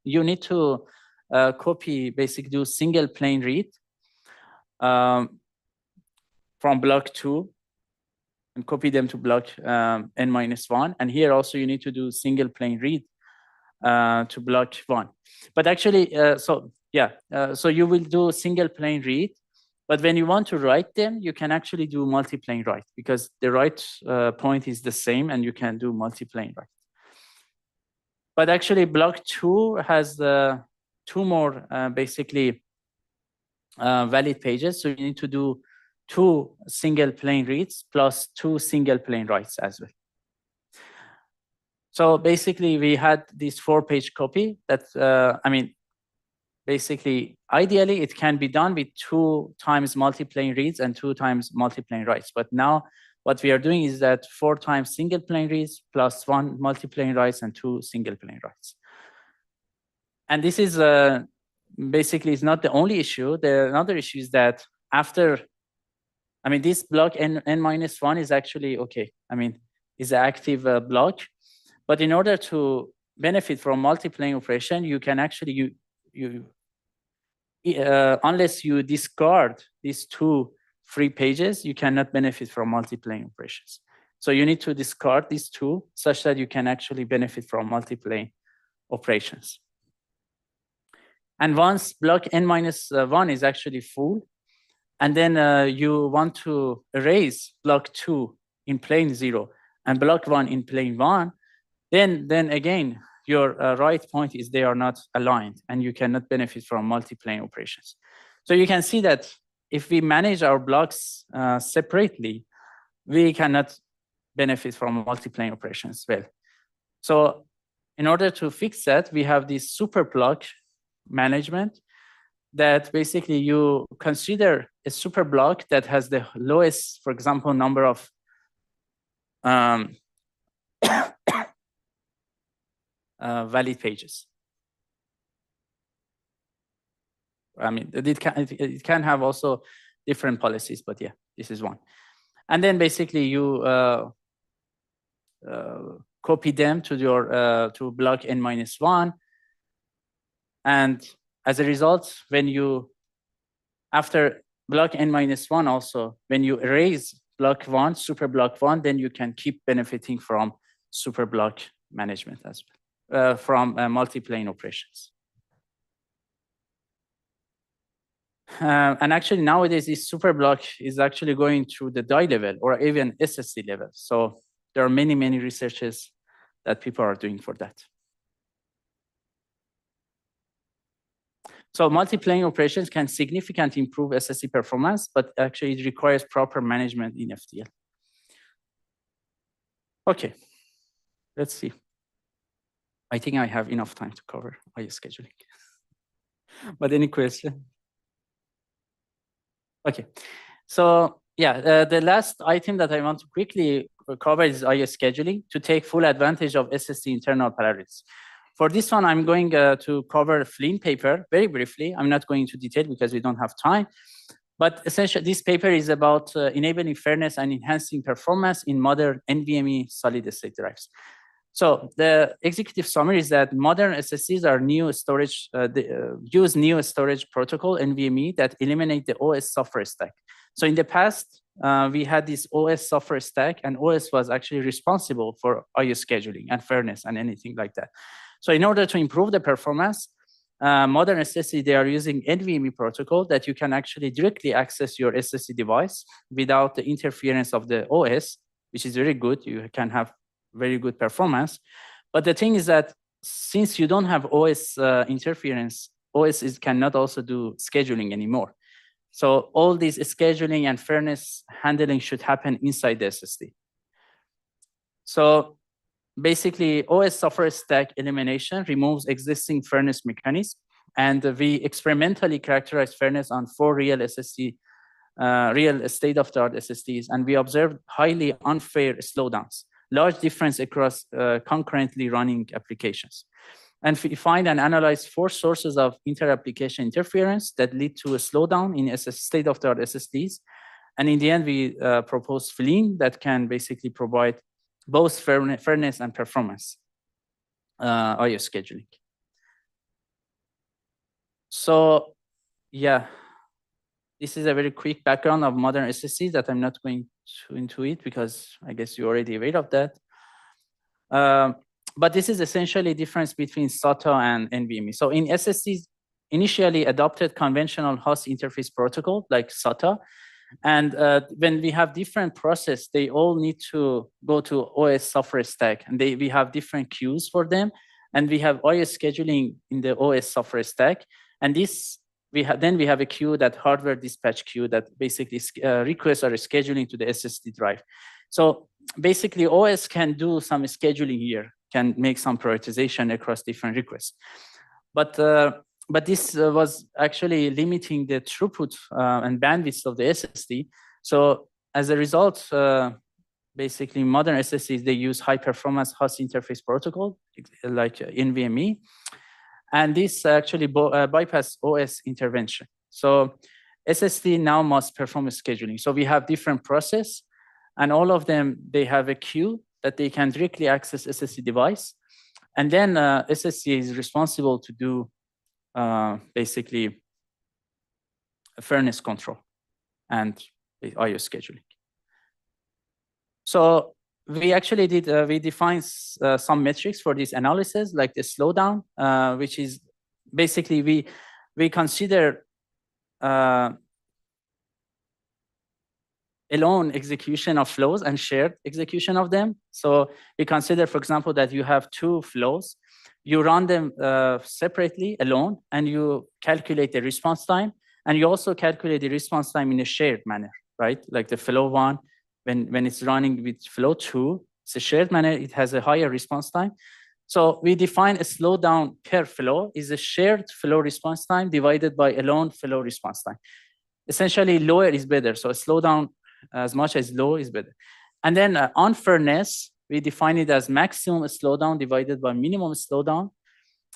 you need to copy, basically do single plane read from block 2 and copy them to block n-1. And here also you need to do single plane read to block 1. But actually, so you will do single plane read. But when you want to write them, you can actually do multi-plane write, because the write point is the same, and you can do multi-plane write. But actually, block 2 has 2 more basically valid pages. So you need to do 2 single plane reads plus 2 single plane writes as well. So basically, we had this 4-page copy that, basically, ideally, it can be done with 2 times multi-plane reads and 2 times multi-plane writes. But now what we are doing is that 4 times single plane reads plus 1 multi-plane writes and 2 single plane writes. And this is basically is not the only issue. Another issue is that after, this block n-1 is actually okay. Is an active block. But in order to benefit from multi-plane operation, you can actually, unless you discard these 2 free pages, you cannot benefit from multi-plane operations. So you need to discard these 2 such that you can actually benefit from multi-plane operations. And once block n-1 is actually full, and then you want to erase block 2 in plane 0 and block 1 in plane 1, then again, your write point is they are not aligned, and you cannot benefit from multi-plane operations. So you can see that if we manage our blocks separately, we cannot benefit from multi-plane operations well. So in order to fix that, we have this super block management that basically you consider a super block that has the lowest, for example, number of valid pages. It can have also different policies, but yeah, this is one. And then basically you copy them to your to block n-1, and as a result, when you after block n-1 also, when you erase block 1, super block 1, then you can keep benefiting from super block management as well, from multi-plane operations. And actually nowadays this super block is actually going through the die level or even SSD level. So there are many researches that people are doing for that. So multi-plane operations can significantly improve SSD performance, but actually it requires proper management in FTL. Okay, let's see. I think I have enough time to cover IO scheduling. But any question? Okay, so yeah, the last item that I want to quickly cover is IO scheduling to take full advantage of SSD internal parallels. For this one, I'm going to cover a Flynn paper very briefly. I'm not going into detail because we don't have time. But essentially, this paper is about enabling fairness and enhancing performance in modern NVMe solid-state drives. So the executive summary is that modern SSDs are new storage, use new storage protocol, NVMe, that eliminate the OS software stack. So in the past, we had this OS software stack, and OS was actually responsible for IO scheduling and fairness and anything like that. So in order to improve the performance, modern SSD, they are using NVMe protocol that you can actually directly access your SSD device without the interference of the OS, which is very good. You can have very good performance. But the thing is that since you don't have OS interference, OS cannot also do scheduling anymore. So all these scheduling and fairness handling should happen inside the SSD. So basically, OS software stack elimination removes existing fairness mechanisms, and we experimentally characterize fairness on 4 real SSD, real state-of-the-art SSDs, and we observed highly unfair slowdowns, large difference across concurrently running applications. And we find and analyze 4 sources of inter-application interference that lead to a slowdown in state-of-the-art SSDs. And in the end, we propose Flynn that can basically provide both fairness and performance IO scheduling. So yeah, this is a very quick background of modern SSDs that I'm not going into it because I guess you're already aware of that. But this is essentially the difference between SATA and NVMe. So in SSDs, initially adopted conventional host interface protocol like SATA. And when we have different processes, they all need to go to OS software stack, and we have different queues for them. And we have IO scheduling in the OS software stack. And this we have a queue, that hardware dispatch queue, that basically requests are scheduling to the SSD drive. So basically, OS can do some scheduling here, can make some prioritization across different requests. But this was actually limiting the throughput and bandwidth of the SSD. So as a result, basically modern SSDs, they use high performance host interface protocol like NVMe. And this actually bypass OS intervention. So SSD now must perform scheduling. So we have different processes, and all of them, they have a queue that they can directly access SSD device. And then SSD is responsible to do basically a fairness control and IO scheduling. So we actually we defined some metrics for this analysis, like the slowdown, which is basically we consider alone execution of flows and shared execution of them. So we consider, for example, that you have 2 flows. You run them separately, alone, and you calculate the response time. And you also calculate the response time in a shared manner, right? Like the flow 1, when it's running with flow 2, it's a shared manner, it has a higher response time. So we define a slowdown per flow is a shared flow response time divided by alone flow response time. Essentially, lower is better. So a slowdown as much as low is better. And then unfairness, we define it as maximum slowdown divided by minimum slowdown,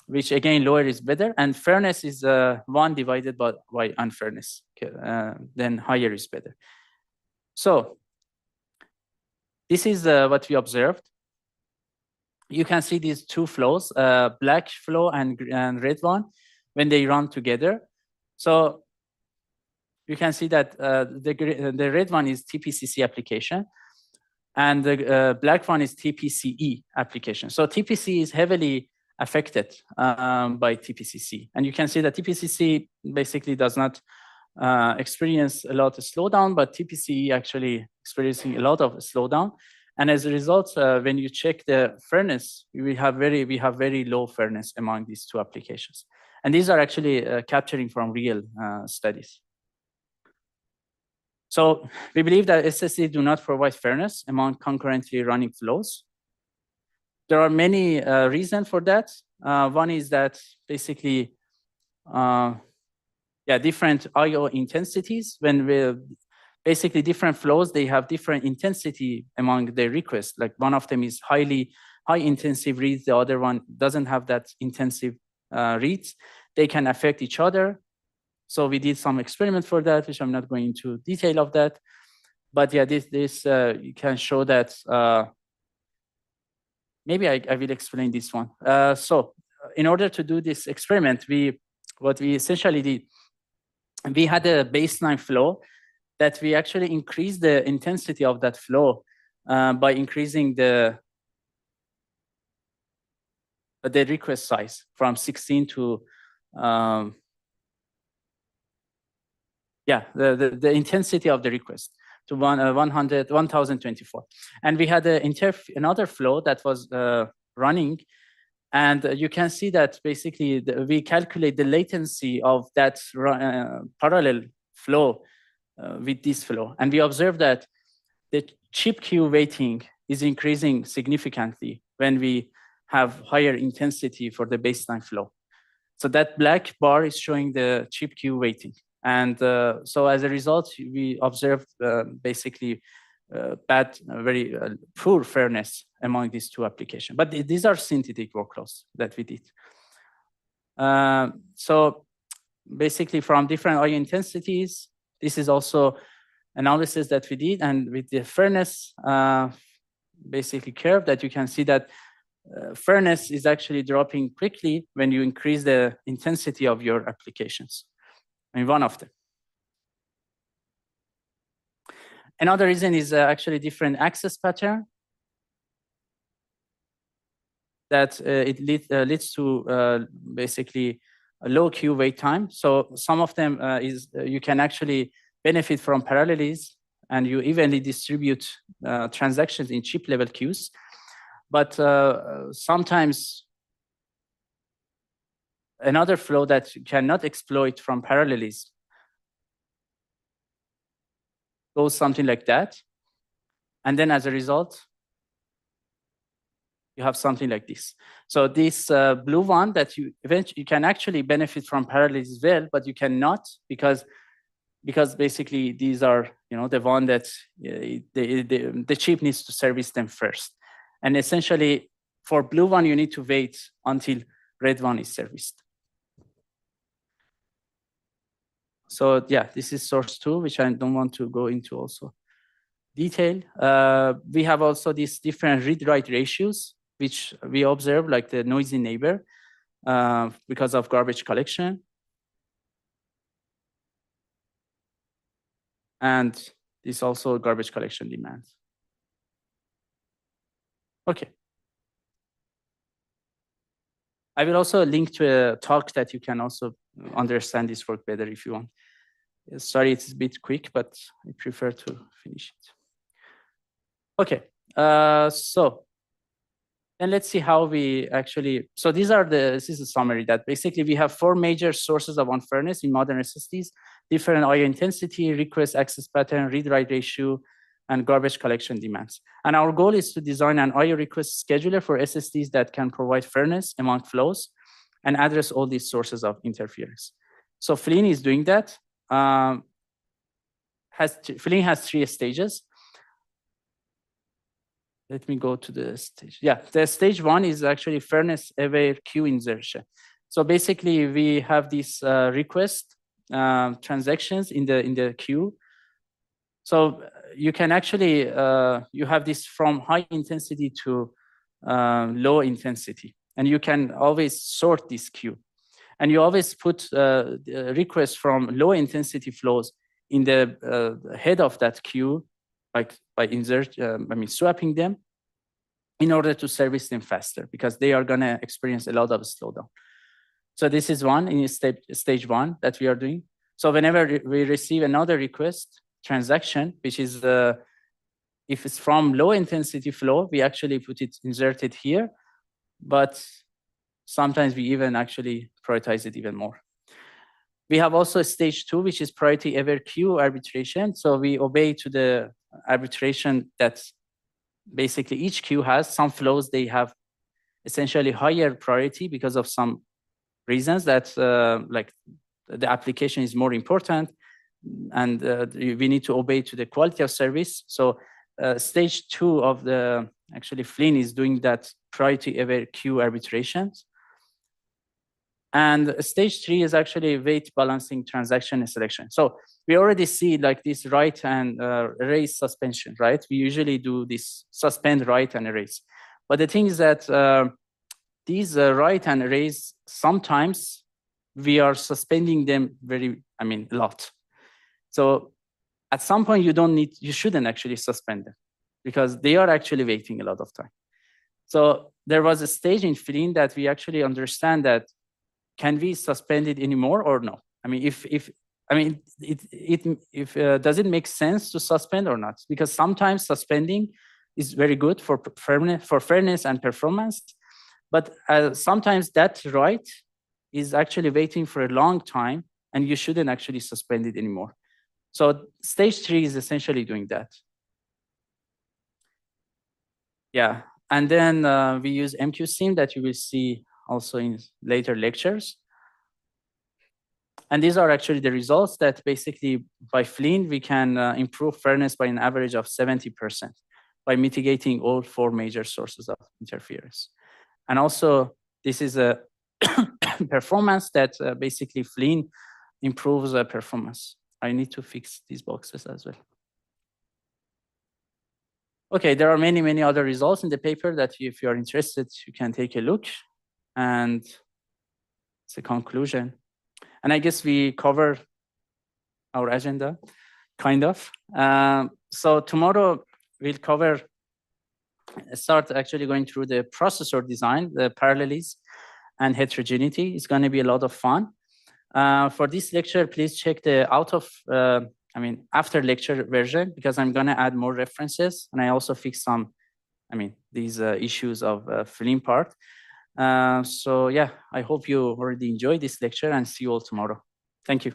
which again, lower is better. And fairness is 1 divided by unfairness. Then higher is better. So this is what we observed. You can see these 2 flows, black flow and red one, when they run together. So you can see that the red one is TPCC application, and the black one is TPCE application. So TPC is heavily affected by TPCC. And you can see that TPCC basically does not experience a lot of slowdown, but TPCE actually experiencing a lot of slowdown. And as a result, when you check the fairness, we have very low fairness among these 2 applications. And these are actually capturing from real studies. So we believe that SSD do not provide fairness among concurrently running flows. There are many reasons for that. One is that basically, different IO intensities. When basically different flows, they have different intensity among their requests. Like one of them is high intensive reads, the other one doesn't have that intensive reads. They can affect each other. So we did some experiment for that, which I'm not going into detail of that. But yeah, this you can show that. Maybe I will explain this one. So in order to do this experiment, what we essentially did, we had a baseline flow that we actually increased the intensity of that flow by increasing the request size from 16 to the intensity of the request to 1024. And we had another flow that was running, and you can see that basically we calculate the latency of that parallel flow with this flow. And we observe that the chip queue weighting is increasing significantly when we have higher intensity for the baseline flow. So that black bar is showing the chip queue weighting. And so as a result, we observed basically very poor fairness among these two applications. But these are synthetic workloads that we did. So basically from different IO intensities, this is also analysis that we did. And with the fairness basically curve, that you can see that fairness is actually dropping quickly when you increase the intensity of your applications. I mean, one of them. Another reason is actually different access pattern that it leads to basically a low queue wait time. So some of them is you can actually benefit from parallelism, and you evenly distribute transactions in chip level queues. But sometimes another flow that you cannot exploit from parallelism goes something like that. And then as a result, you have something like this. So this blue one that you can actually benefit from parallelism as well, but you cannot because basically these are the one that the chip needs to service them first. And essentially for blue one, you need to wait until red one is serviced. So yeah, this is source 2, which I don't want to go into also detail. We have also these different read-write ratios, which we observe, like the noisy neighbor, because of garbage collection. And this also garbage collection demand. Okay. I will also link to a talk that you can also understand this work better if you want. Sorry, it's a bit quick, but I prefer to finish it. Okay, so then let's see how we actually, so this is a summary that basically we have 4 major sources of unfairness in modern SSDs: different IO intensity, request access pattern, read-write ratio, and garbage collection demands. And our goal is to design an IO request scheduler for SSDs that can provide fairness among flows and address all these sources of interference. So Flynn is doing that. Flynn has 3 stages. Let me go to the stage. Yeah, the stage 1 is actually fairness-aware queue insertion. So basically, we have these request transactions in the queue. So you can actually you have this from high intensity to low intensity, and you can always sort this queue. And you always put requests from low intensity flows in the head of that queue, like by swapping them in order to service them faster, because they are gonna experience a lot of slowdown. So this is one in stage 1 that we are doing. So whenever we receive another request transaction, which is if it's from low intensity flow, we actually insert it here, but sometimes we even actually prioritize it even more. We have also stage 2, which is priority aware queue arbitration. So we obey to the arbitration that basically each queue has. Some flows, they have essentially higher priority because of some reasons that like the application is more important. and we need to obey to the quality of service. So stage 2 of the actually Flynn is doing that priority aware queue arbitrations. And stage 3 is actually weight balancing transaction selection. So we already see like this write and erase suspension, right? We usually do this suspend, write, and erase. But the thing is that these write and erase, sometimes we are suspending them a lot. So at some point you shouldn't actually suspend them because they are actually waiting a lot of time. So there was a stage in Flynn that we actually understand that can we suspend it anymore or no? I mean, does it make sense to suspend or not? Because sometimes suspending is very good for fairness and performance, but sometimes that write is actually waiting for a long time, and you shouldn't actually suspend it anymore. So stage 3 is essentially doing that. Yeah, and then we use MQSIM that you will see also in later lectures. And these are actually the results that basically by Flynn, we can improve fairness by an average of 70% by mitigating all 4 major sources of interference. And also, this is a performance that basically Flynn improves performance. I need to fix these boxes as well. Okay, there are many, many other results in the paper that if you are interested, you can take a look. And it's a conclusion. And I guess we cover our agenda, kind of. So tomorrow we'll start actually going through the processor design, the parallelism and heterogeneity. It's going to be a lot of fun. For this lecture, please check the after lecture version, because I'm going to add more references, and I also fix some, these issues of Flynn part. So yeah, I hope you already enjoyed this lecture, and see you all tomorrow. Thank you.